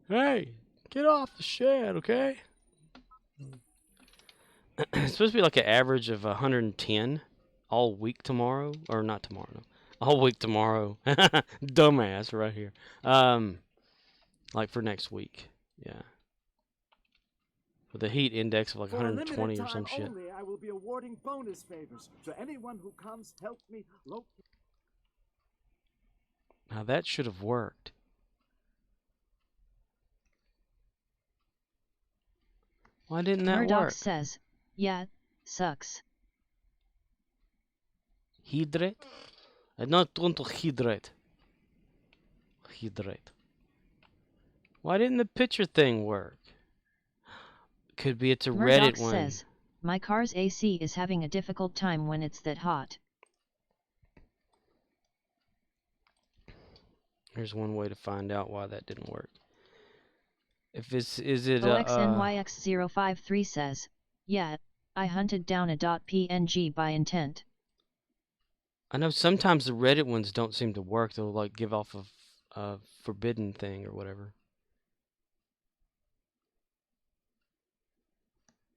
Hey, get off the shed, okay? It's supposed to be like an average of 110 all week tomorrow. Or not tomorrow, no. All week tomorrow. Dumbass right here. Like for next week. Yeah. With a heat index of like 120 or some shit. Only, I will be awarding bonus favors to anyone who comes help me locate. Now that should have worked. Why didn't that Murdoch work? says, yeah, sucks. Hydrate? I'm not going to hydrate. Hydrate. Why didn't the picture thing work? Could be it's a Murdoch Reddit one. Says, my car's AC is having a difficult time when it's that hot. Here's one way to find out why that didn't work. If it's, is it OXNYX053 says, yeah, I hunted down a .png by intent. I know sometimes the Reddit ones don't seem to work. They'll like give off a forbidden thing or whatever.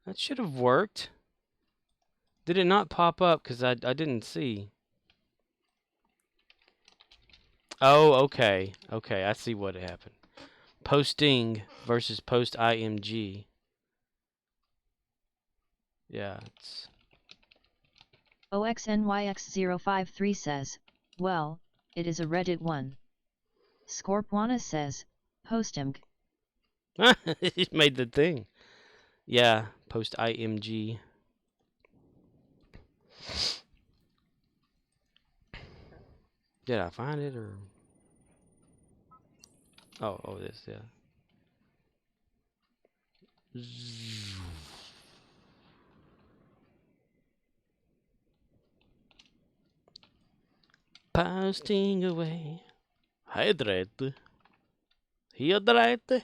That should have worked. Did it not pop up? Because I didn't see. Oh, okay. Okay, I see what happened. Posting versus post IMG. Yeah, it's... OXNYX053 says, well, it is a Reddit one. Scorpwana says, postimg. He made the thing. Yeah, post IMG. Did I find it or? Oh, this, yeah. Posting away. Hydrate. Hydrate.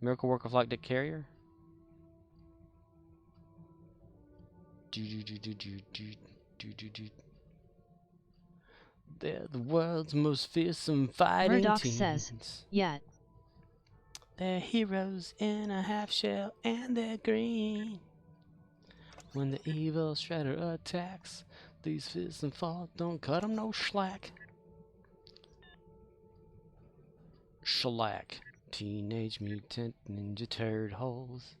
Miracle Worker Flight Deck Carrier. They're the world's most fearsome fighting Murdoch teams. says, yeah. They're heroes in a half shell and they're green. When the evil shredder attacks, these fearsome falls don't cut 'em no slack. Shellac. Teenage Mutant Ninja Turd Holes.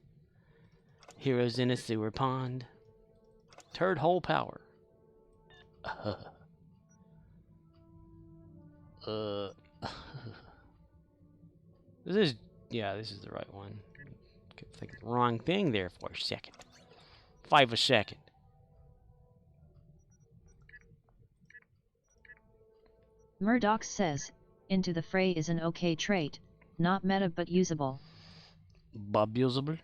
Heroes in a sewer pond. Turd hole power. This is, yeah, this is the right one. Kept thinking the wrong thing there for a second. 5 a second. Murdoch says, Into the Fray is an okay trait, not meta but usable. Bob usable?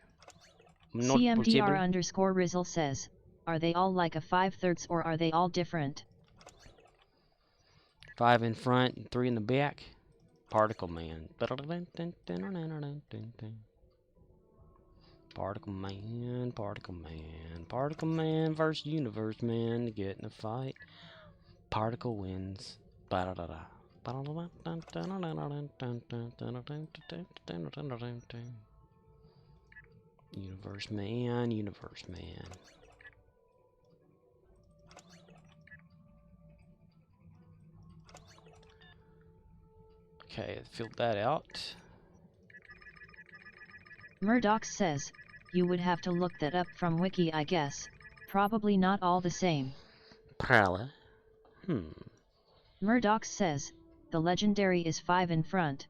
Not CMDR underscore Rizzle says, are they all like a 5/3 or are they all different? 5 in front and 3 in the back. Particle Man. Particle Man, Particle Man, Particle Man versus Universe Man to get in a fight. Particle wins. Universe Man, Universe Man. Okay, filled that out. Murdoch says, you would have to look that up from Wiki, I guess. Probably not all the same. Probably. Murdoch says, the legendary is 5 in front.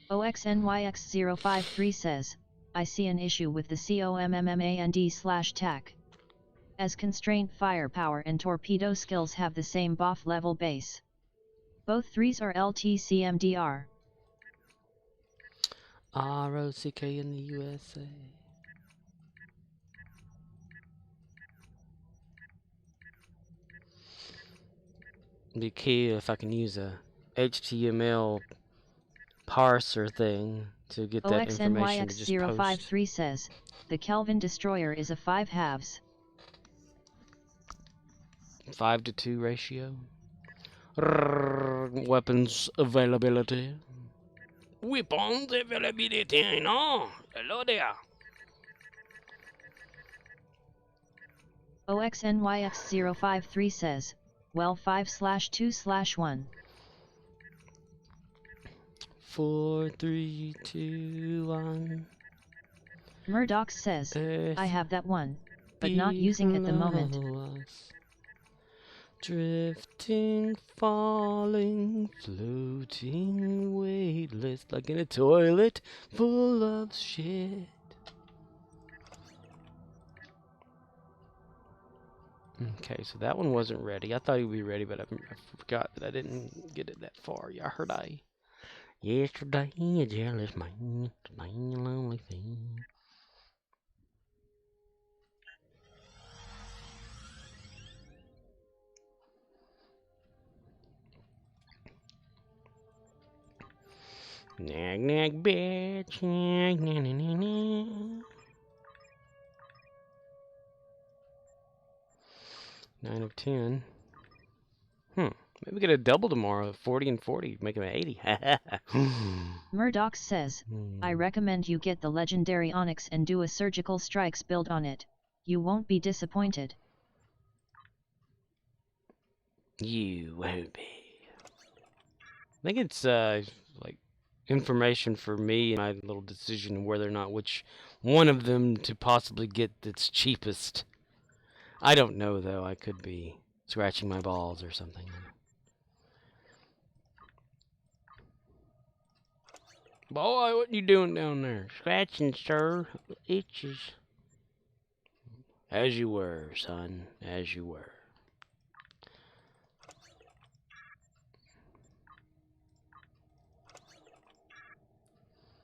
OXNYX053 says, I see an issue with the COMMMAND/TAC. As constraint firepower and torpedo skills have the same buff level base. Both 3s are LTCMDR. ROCK in the USA. Be key if I can use a HTML parser thing to get that information to just post. OXNYX053 says, the Kelvin Destroyer is a 5/2. 5-to-2 ratio. Weapons availability. Weapons availability, no. Hello there. OXNYX053 says, well 5/2/1. 4, 3, 2, 1. Murdoch says, I have that one, but not using at the moment. Drifting, falling, floating, weightless, like in a toilet full of shit. Okay, so that one wasn't ready. I thought he would be ready, but I forgot that I didn't get it that far. Yeah, heard I. Yesterday, a jealous man, today a lonely thing. Nag, nag, bitch. Nag, nag, nag, nag, nag. 9 of 10. Maybe get a double tomorrow. 40 and 40. Make him 80. Murdoch says, I recommend you get the legendary Onyx and do a surgical strikes build on it. You won't be disappointed. You won't be. I think it's like information for me and my little decision whether or not which one of them to possibly get that's cheapest. I don't know though. I could be scratching my balls or something. Boy, what you doing down there? Scratching, sir. Itches. As you were, son. As you were.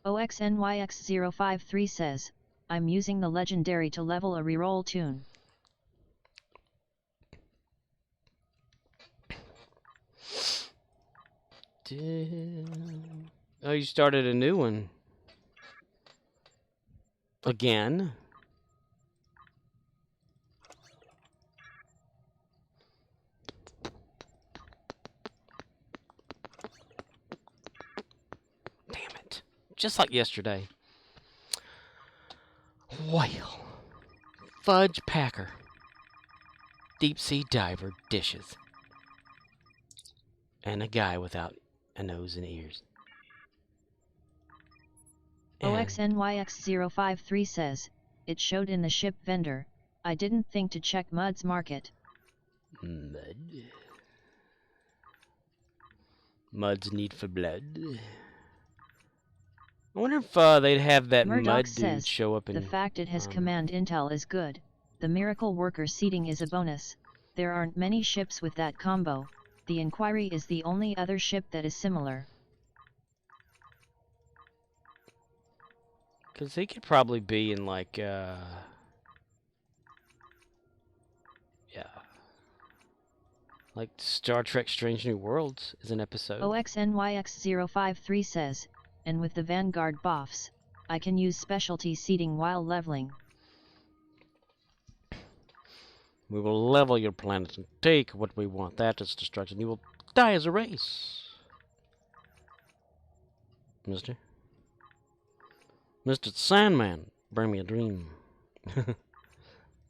OXNYX053 says, I'm using the legendary to level a reroll tune. Oh, you started a new one. Again. Damn it. Just like yesterday. Whale. Fudge packer. Deep sea diver dishes. And a guy without a nose and ears. OXNYX053 says, it showed in the ship vendor, I didn't think to check Mud's market. Mud. Mud's need for blood. I wonder if they'd have that Murdoch mud dude says, show up in... the fact it has command intel is good, the miracle worker seating is a bonus, there aren't many ships with that combo, the Inquiry is the only other ship that is similar. Because he could probably be in, like, yeah. Like Star Trek Strange New Worlds is an episode. OXNYX053 says, and with the Vanguard buffs, I can use specialty seating while leveling. We will level your planet and take what we want. That is destruction. You will die as a race. Mister? Mr. Sandman, bring me a dream.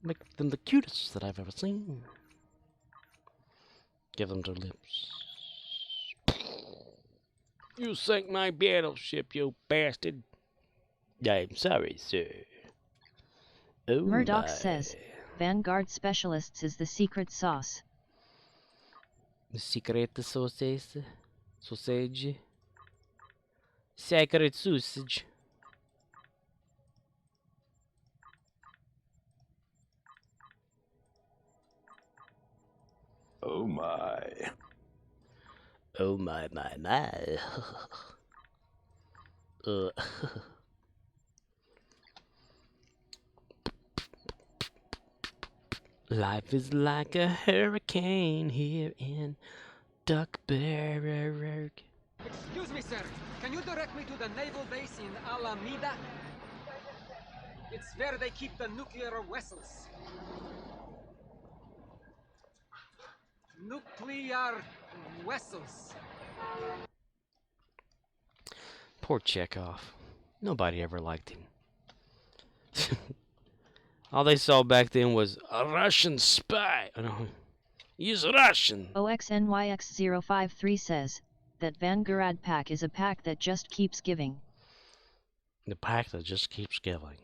Make them the cutest that I've ever seen. Give them their lips. You sank my battleship, you bastard. I'm sorry, sir. Oh Murdoch my. says, Vanguard Specialists is the secret sauce. The secret sausage. Sausage. Secret sausage. Oh my. Oh my. Life is like a hurricane here in Duckburg. Excuse me, sir. Can you direct me to the naval base in Alameda? It's where they keep the nuclear vessels. Nuclear vessels. Poor Chekhov. Nobody ever liked him. All they saw back then was a Russian spy. He's Russian. OXNYX053 says, that Vanguard pack is a pack that just keeps giving. The pack that just keeps giving.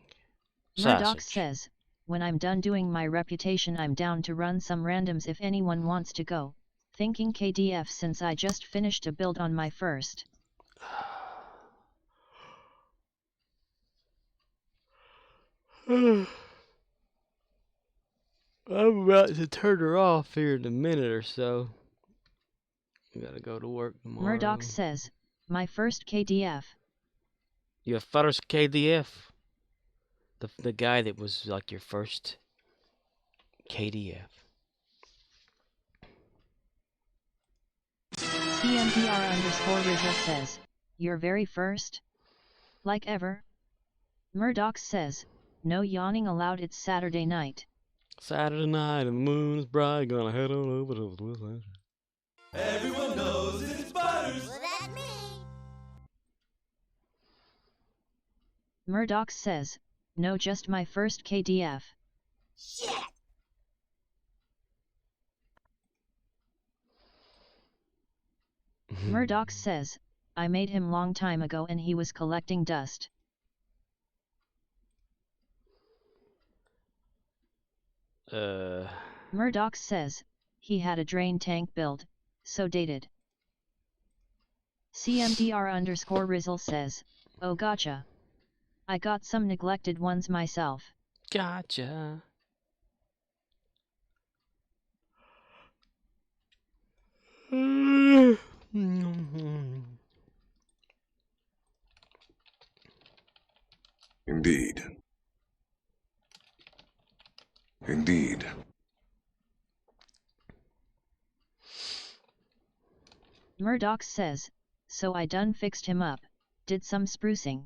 Murdoch says, when I'm done doing my reputation I'm down to run some randoms if anyone wants to go. Thinking KDF since I just finished a build on my first. I'm about to turn her off here in a minute or so. You gotta go to work tomorrow. Murdoch says, my first KDF. Your first KDF? The guy that was like your first KDF. CMDR_Rizal says, your very first? Like ever? Murdoch says, no yawning allowed, it's Saturday night. Saturday night and the moon is bright, gonna head on over to the West End. Everyone knows it's Butters. Well, that's me. Murdoch says, no, just my first KDF. Shit! Murdoch says, I made him long time ago and he was collecting dust. Murdoch says, he had a drain tank build, so dated. CMDR_Rizzle says, oh gotcha. I got some neglected ones myself. Gotcha. Indeed. Indeed. Murdoch says, so I done fixed him up, did some sprucing.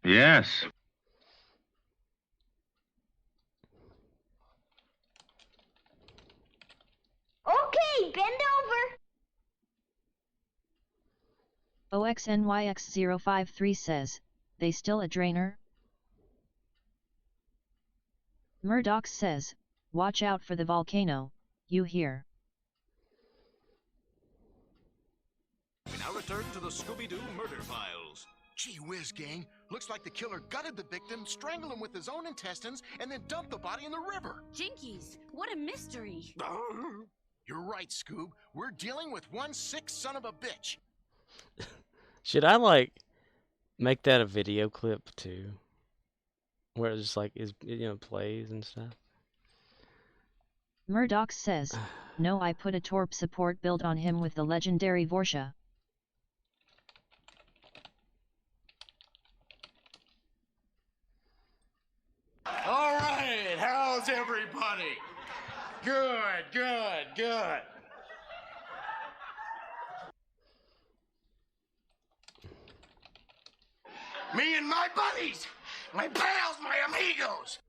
Yes. Okay, bend over. OXNYX053 says, they still a drainer? Murdoch says, watch out for the volcano, you hear? We now return to the Scooby-Doo murder files. Gee whiz, gang. Looks like the killer gutted the victim, strangled him with his own intestines, and then dumped the body in the river. Jinkies, what a mystery. You're right, Scoob. We're dealing with one sick son of a bitch. Should I, like, make that a video clip, too? Where it just, like, plays and stuff? Murdoch says, no, I put a torp support build on him with the legendary Vorsha. All right, how's everybody? Good, good, good. Me and my buddies, my pals, my amigos.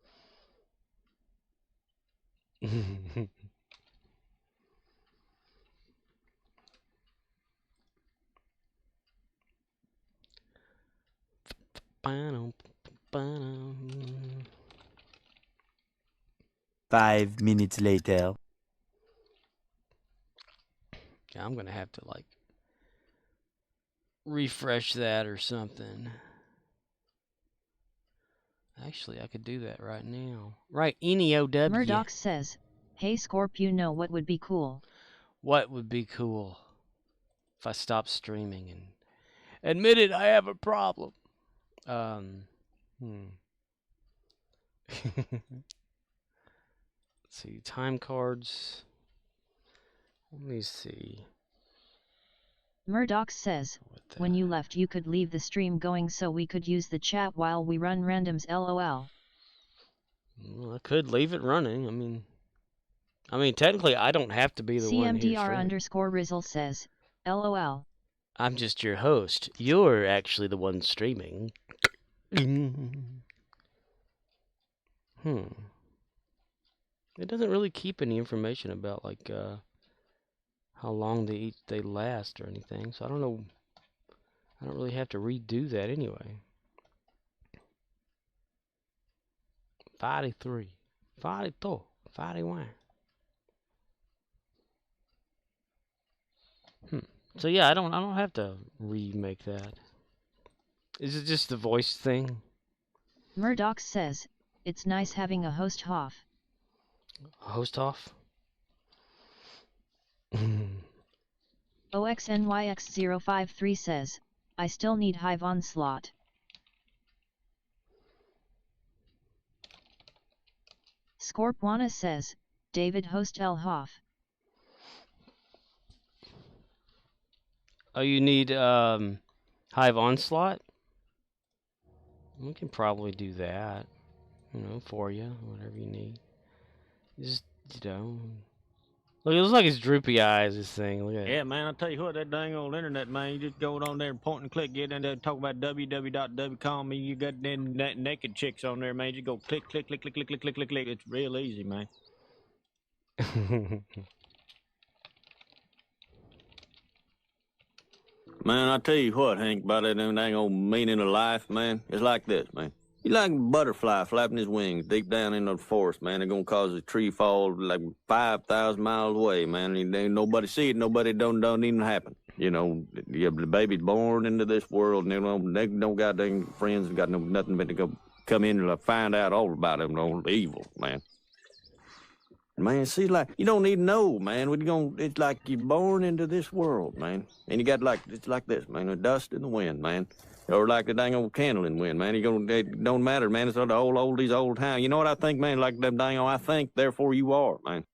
Five minutes later. Yeah, I'm gonna have to, like, refresh that or something. Actually, I could do that right now. Right, NEOW. Murdoch says, hey Scorp, you know what would be cool? What would be cool? If I stopped streaming and admitted I have a problem. Let's see, time cards. Let me see. Murdoch says, when you left you could leave the stream going so we could use the chat while we run randoms lol. Well, I could leave it running. I mean, technically I don't have to be the one here streaming. CMDR_Rizzle says, lol. I'm just your host. You're actually the one streaming. It doesn't really keep any information about, like, how long they last or anything, so I don't know. I don't really have to redo that anyway. 43, 42, 41. So yeah, I don't have to remake that. Is it just the voice thing? Murdoch says, it's nice having a host off. Host off? OXNYX053 says, I still need Hive Onslaught. Scorpwana says, David host El Hoff. Oh, you need Hive Onslaught? We can probably do that, for you, whatever you need. Just, look, it looks like it's droopy eyes, this thing. Look at it. Yeah, man, I'll tell you what, that dang old internet, man, you just go on there and point and click, get in there, talk about www.com, and you got them naked chicks on there, man. You go click, click, click, click, click, click, click, click, click. It's real easy, man. Man, I tell you what, Hank, about that dang old meaning of life, man. It's like this, man. You like a butterfly flapping his wings deep down in the forest, man. They're gonna cause a tree fall like 5,000 miles away, man. And ain't nobody see it, nobody don't even happen. The baby's born into this world, and they don't got dang friends, got nothing but to go come in and find out all about them, evil, man. Man, see, like, you don't need to know, man. It's like you're born into this world, man. And you got, it's like this, man, the dust in the wind, man. Or like the dang old candle in the wind, man. It don't matter, man. It's all the oldies, old time. You know what I think, man? Like them dang old, I think, therefore you are, man.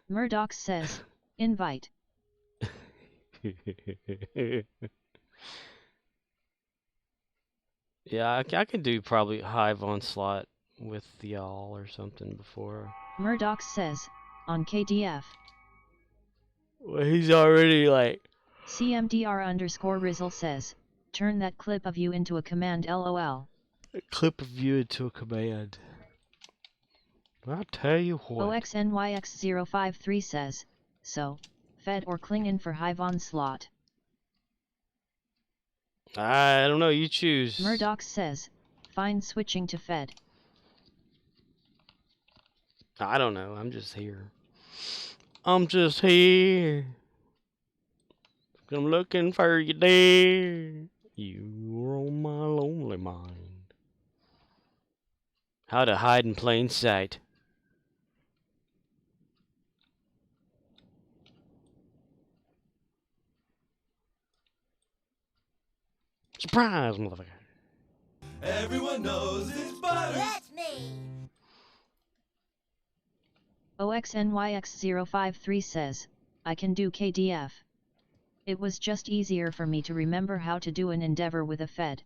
Murdoch says, invite. Yeah, I could do probably Hive Onslaught with y'all or something before. Murdoch says, on KDF. Well, he's already, like, CMDR_Rizzle says, turn that clip of you into a command LOL. A clip of you into a command. I'll tell you what. OXNYX053 says, so, Fed or Klingon for Hive Onslaught. I don't know, you choose. Murdoch says, fine switching to Fed. I don't know, I'm just here. I'm just here. I'm looking for you there. You're on my lonely mind. How to hide in plain sight. Surprise, motherfucker. Everyone knows it's butter. That's me. OXNYX053 says, I can do KDF. It was just easier for me to remember how to do an endeavor with a Fed.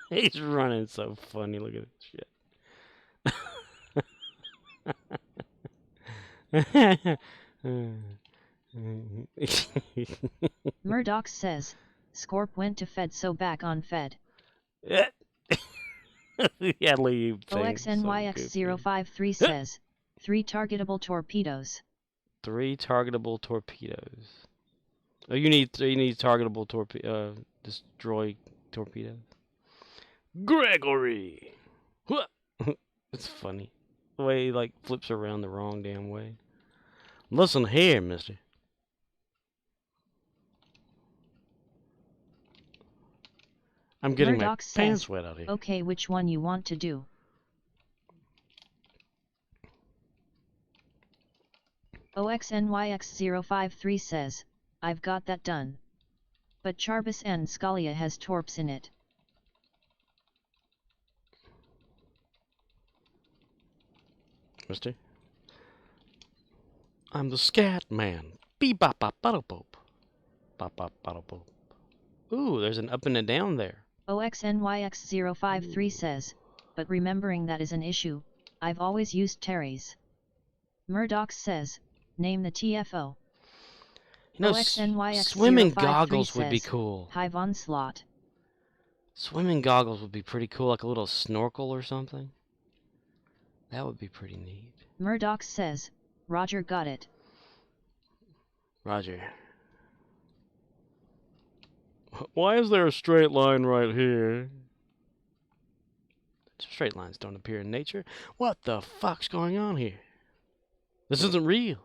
He's running so funny, look at this shit. Murdoch says, Scorp went to Fed so back on Fed. Yeah, leave. OXNYX053 says, 3 targetable torpedoes. 3 targetable torpedoes. Oh, you need targetable destroy torpedoes. Gregory! It's funny. The way he, like, flips around the wrong damn way. Listen here, mister. I'm getting Murdoch my pants wet out here. Okay, which one you want to do? OXNYX053 says, I've got that done. But Charbis and Scalia has torps in it. Mister? I'm the scat man. Bee-bop-bop-bottle-boop. Bop-bop-bottle-boop. Ooh, there's an up and a down there. OXNYX053 says, but remembering that is an issue, I've always used Terry's. Murdoch says, name the TFO. You know, swimming goggles would be says, cool. Hive Onslaught. Swimming goggles would be pretty cool, like a little snorkel or something. That would be pretty neat. Murdoch says, Roger got it. Roger. Why is there a straight line right here? Straight lines don't appear in nature. What the fuck's going on here? This isn't real.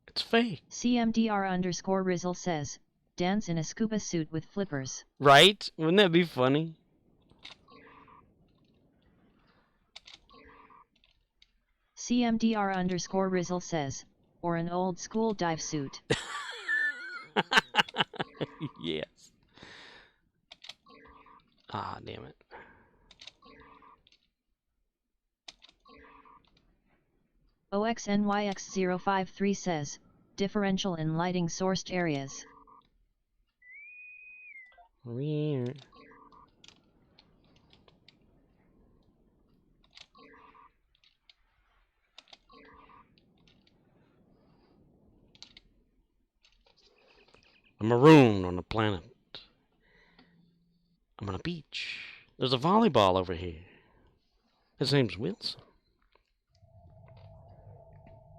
It's fake. CMDR_Rizzle says, dance in a scuba suit with flippers. Right? Wouldn't that be funny? CMDR_Rizzle says, or an old school dive suit. Yes. Ah, damn it. OXNYX053 says, differential in lighting sourced areas. Weird. I'm marooned on a planet. I'm on a beach. There's a volleyball over here. His name's Wilson.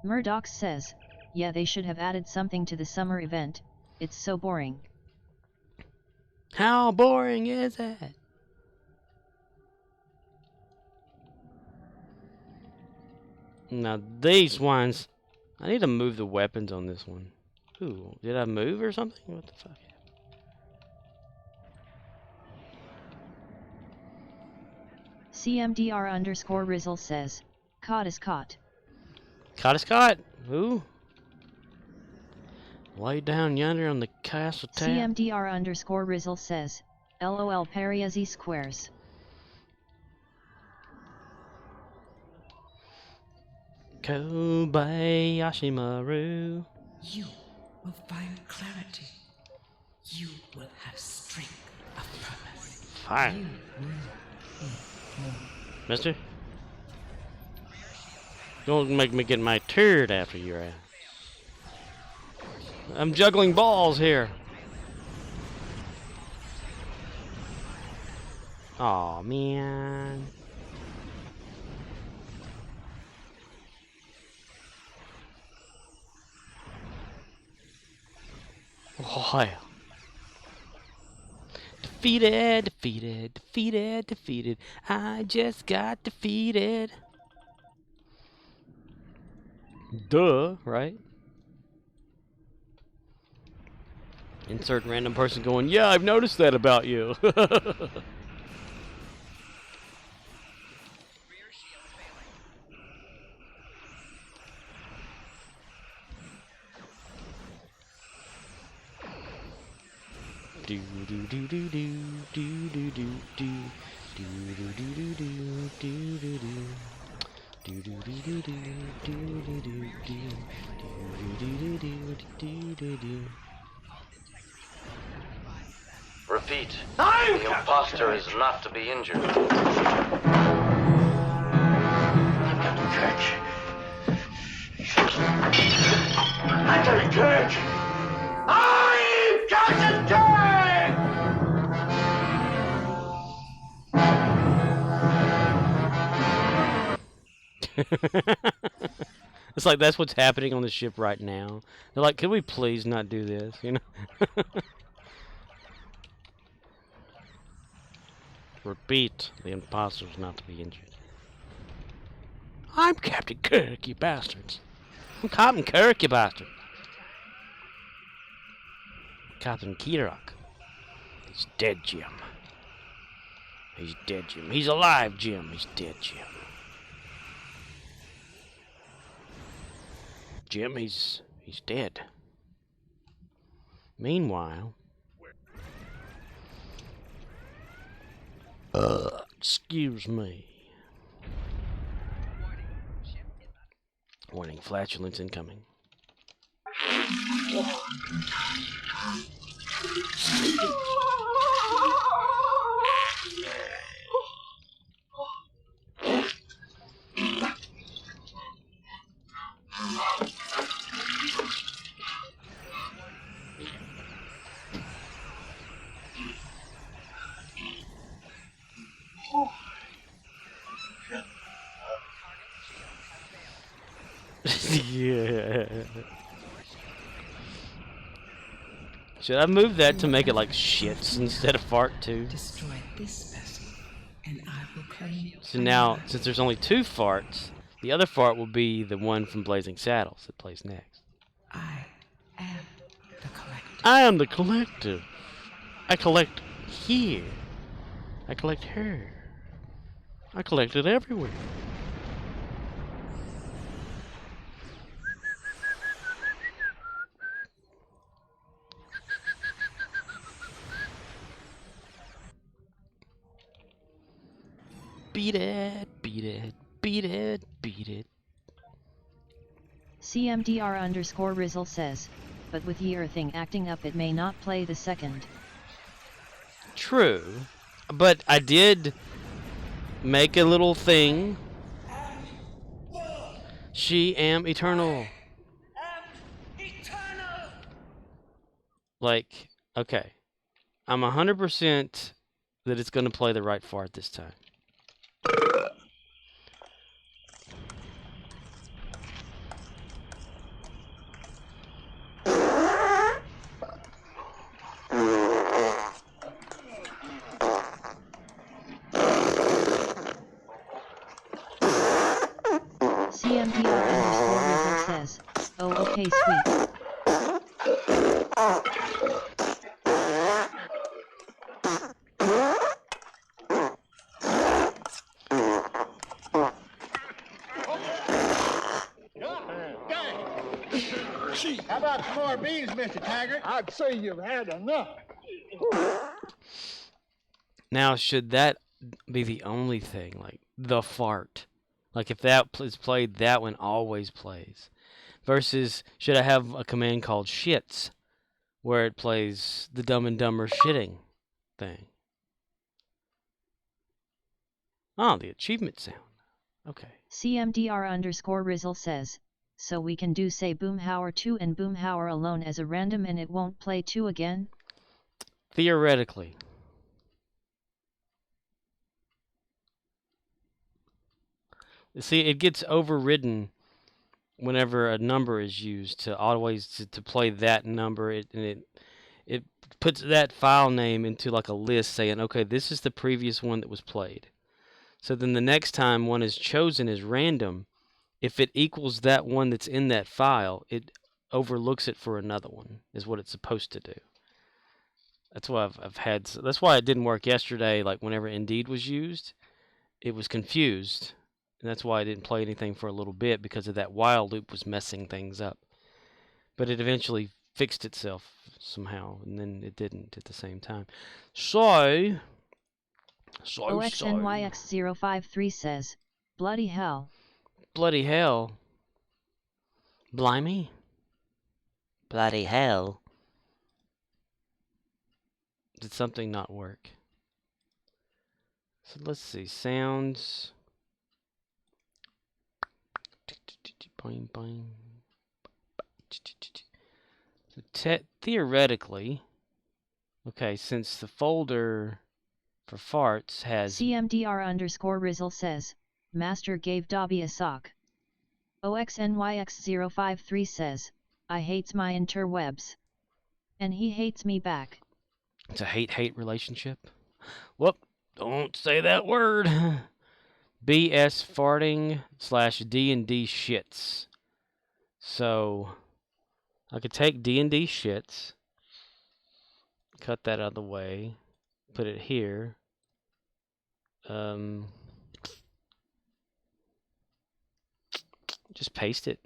Murdoch says, yeah, they should have added something to the summer event. It's so boring. How boring is it? Now these ones, I need to move the weapons on this one. Ooh, did I move or something? What the fuck? CMDR_Rizzle says, caught is caught. Caught is caught. Ooh. Lay down yonder on the castle tap. CMDR_Rizzle says, LOL Pariasi squares. Kobayashi Maru. You will find clarity. You will have strength of purpose. Fine. Mister? Don't make me get my turd after your ass. I'm juggling balls here. Aw, man. Why? Defeated, defeated, defeated, defeated. I just got defeated. Duh, right? Insert random person going, yeah, I've noticed that about you. Do do do do do do do do do do do do do do do do do. Do do do do do do do do do do do do do do. Repeat. The imposter is not to be injured. Captain Kirk! I'm Captain Kirk! It's like that's what's happening on the ship right now. They're like, could we please not do this? You know? Repeat, the imposter is not to be injured. I'm Captain Kirk, you bastards. I'm Captain Kirk, you bastard. Captain Kirok. He's dead, Jim. He's dead, Jim. He's alive, Jim. He's dead, Jim. Jim, he's dead. Meanwhile, excuse me. Warning, flatulence incoming. Yeah. Should I move that to make it like shits instead of fart too? Destroy this vessel, and I will claim. So now, since there's only 2 farts, the other fart will be the one from Blazing Saddles that plays next. I am the collector. I am the collective. I collect here. I collect her. I collect it everywhere. Beat it, beat it, beat it, beat it. CMDR_Rizzle says, but with the earthing acting up it may not play the second. True, but I did make a little thing. She am eternal. Like, okay. I'm 100% that it's going to play the right fart this time. CMDR_Rizzle says, oh okay sweet. How about some more beans, Mr. Taggart? I'd say you've had enough. Now, should that be the only thing? Like, the fart? Like, if that is played, that one always plays. Versus, should I have a command called shits? where it plays the Dumb and Dumber shitting thing. Oh, the achievement sound. Okay. CMDR_Rizzle says, so we can do say Boomhauer 2 and Boomhauer alone as a random and it won't play 2 again? Theoretically. See, it gets overridden whenever a number is used to always to play that number. It puts that file name into like a list saying, okay, this is the previous one that was played. So then the next time one is chosen as random, if it equals that one that's in that file, it overlooks it for another one, is what it's supposed to do. That's why I've had. That's why it didn't work yesterday. Like whenever Indeed was used, it was confused, and that's why I didn't play anything for a little bit, because of that while loop was messing things up. But it eventually fixed itself somehow, and then it didn't at the same time. So OXNYX053 says, bloody hell. Bloody hell. Blimey. Bloody hell. Did something not work? So let's see. Sounds. Boing, boing. So theoretically, okay, since the folder for farts has CMDR_Rizzle says, Master gave Dobby a sock. OXNYX053 says, I hates my interwebs. And he hates me back. It's a hate-hate relationship. Whoop, don't say that word. BS farting / D&D shits. So I could take D&D shits, cut that out of the way, put it here. Just paste it.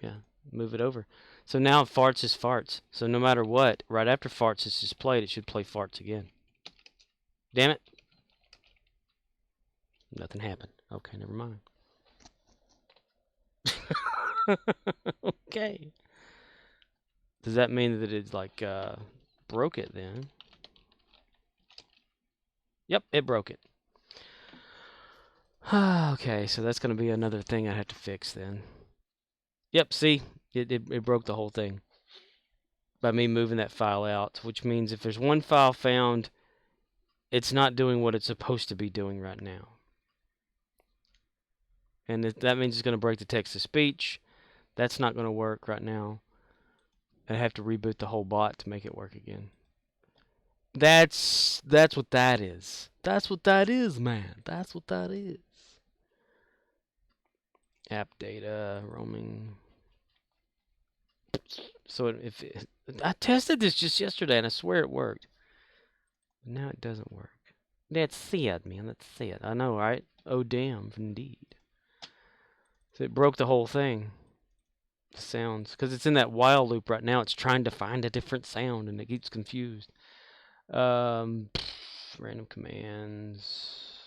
Yeah, move it over. So now farts is farts. So no matter what, right after farts is just played, it should play farts again. Damn it. Nothing happened. Okay, never mind. Okay. Does that mean that it's like broke it then? Yep, it broke it. Okay, so that's going to be another thing I have to fix then. Yep, see? It broke the whole thing by me moving that file out, which means if there's one file found, it's not doing what it's supposed to be doing right now. And that means it's going to break the text-to-speech. That's not going to work right now. I have to reboot the whole bot to make it work again. That's what that is. That's what that is, man. That's what that is. App data, roaming. So I tested this just yesterday, and I swear it worked. But now it doesn't work. That's sad, man. That's sad. I know, right? Oh, damn, indeed. So it broke the whole thing. The sounds. Because it's in that while loop right now. It's trying to find a different sound, and it gets confused. Random commands.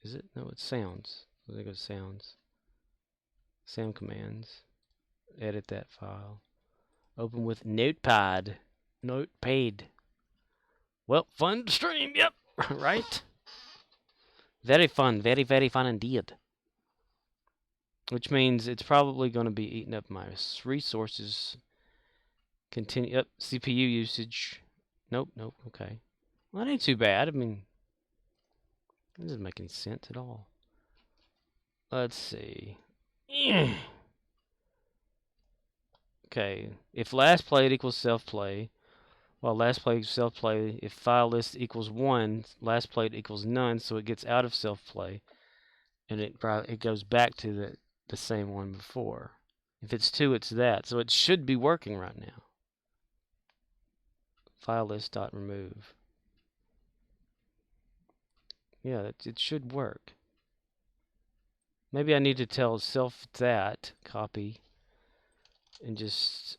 Is it? No, it's sounds. I think it's sounds. Sound commands. Edit that file. Open with Notepad. Notepad. Well, fun to stream, yep. Right? Very fun. Very, very fun indeed. Which means it's probably going to be eating up my resources. Continue. Yep. CPU usage. Nope. Okay. Well, that ain't too bad. I mean, that doesn't make any sense at all. Let's see. Okay. If last played equals self-play, well, last played equals self-play. If file list equals 1, last played equals none, so it gets out of self-play, and it goes back to the same one before. If it's 2, it's that. So it should be working right now. File list.remove. Yeah, it should work. Maybe I need to tell self that, copy, and just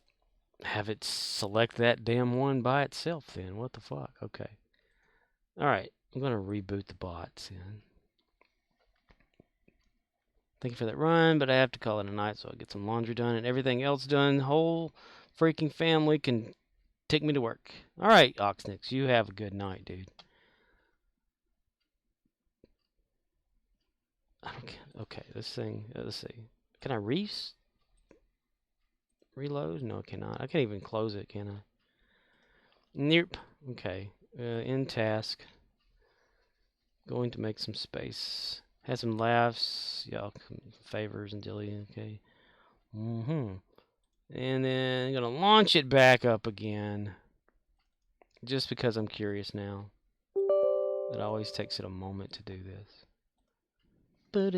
have it select that damn one by itself then. What the fuck? Okay. Alright, I'm going to reboot the bots then. Thank you for that run, but I have to call it a night so I get some laundry done and everything else done. The whole freaking family can Take me to work. All right, Oxnix, you have a good night, dude. Okay, this thing. Let's see. Can I reload? No, I cannot. I can't even close it, can I? Nope. Okay. In task. Going to make some space. Had some laughs. Yeah, favors and dilly. Okay. And then I'm gonna launch it back up again. Just because I'm curious now. It always takes it a moment to do this. Good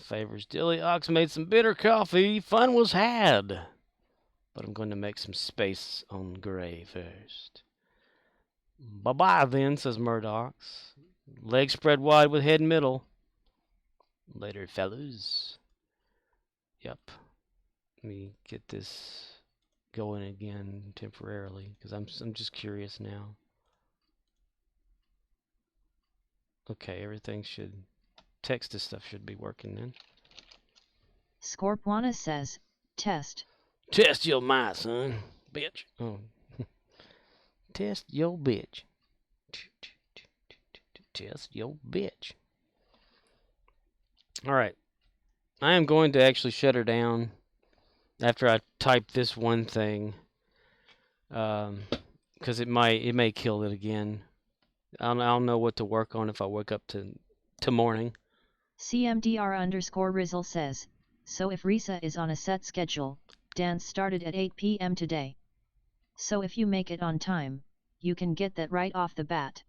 favors. Dilly Ox made some bitter coffee. Fun was had. But I'm going to make some space on Gray first. Bye-bye then, says Murdoch's. Legs spread wide with head middle. Later, fellas. Yep. Let me get this going again temporarily, because I'm just curious now. Okay, everything should... Text to stuff should be working then. Scorpwana says, test. Test your mind, son. Bitch. Oh. Test your bitch. Test your bitch. Alright. I am going to actually shut her down after I type this one thing. Because it may kill it again. I don't know what to work on if I wake up to morning. CMDR_Rizzle says, so if Risa is on a set schedule, dance started at 8 p.m. today. So if you make it on time, you can get that right off the bat.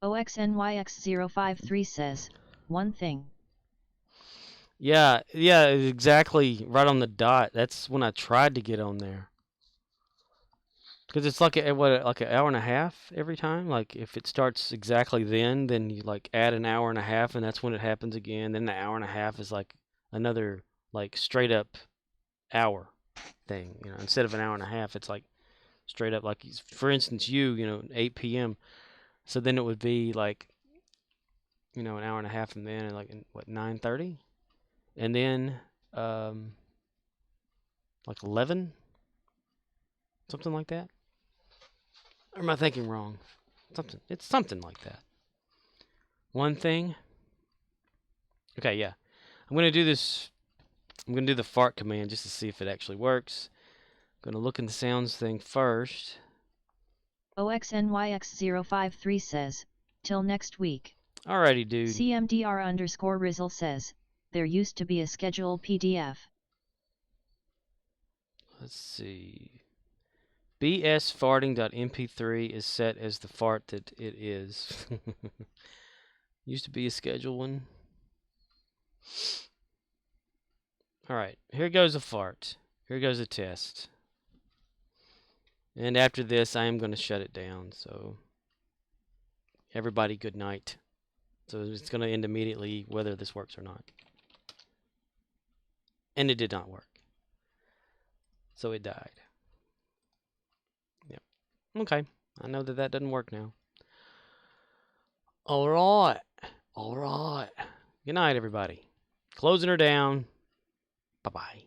OXNYX053 says, one thing. Yeah, exactly right on the dot. That's when I tried to get on there. Because it's like like an hour and a half every time. Like if it starts exactly then you like add an hour and a half, and that's when it happens again. Then the hour and a half is like another like straight up hour thing. You know, instead of an hour and a half, it's like straight up. Like for instance, 8 p.m. So then it would be like, an hour and a half from then, and like 9:30, and then like 11, something like that. Or am I thinking wrong? It's something like that. One thing. Okay, yeah. I'm going to do this. I'm going to do the fart command just to see if it actually works. I'm going to look in the sounds thing first. OXNYX053 says, till next week. Alrighty, dude. CMDR_Rizzle says, there used to be a schedule PDF. Let's see. bsfarting.mp3 is set as the fart that it is. Used to be a schedule one. Alright, here goes a fart. Here goes a test. And after this, I am going to shut it down. So, everybody, good night. So, it's going to end immediately whether this works or not. And it did not work. So, it died. Yep. Okay. I know that doesn't work now. Alright. Alright. Good night, everybody. Closing her down. Bye-bye.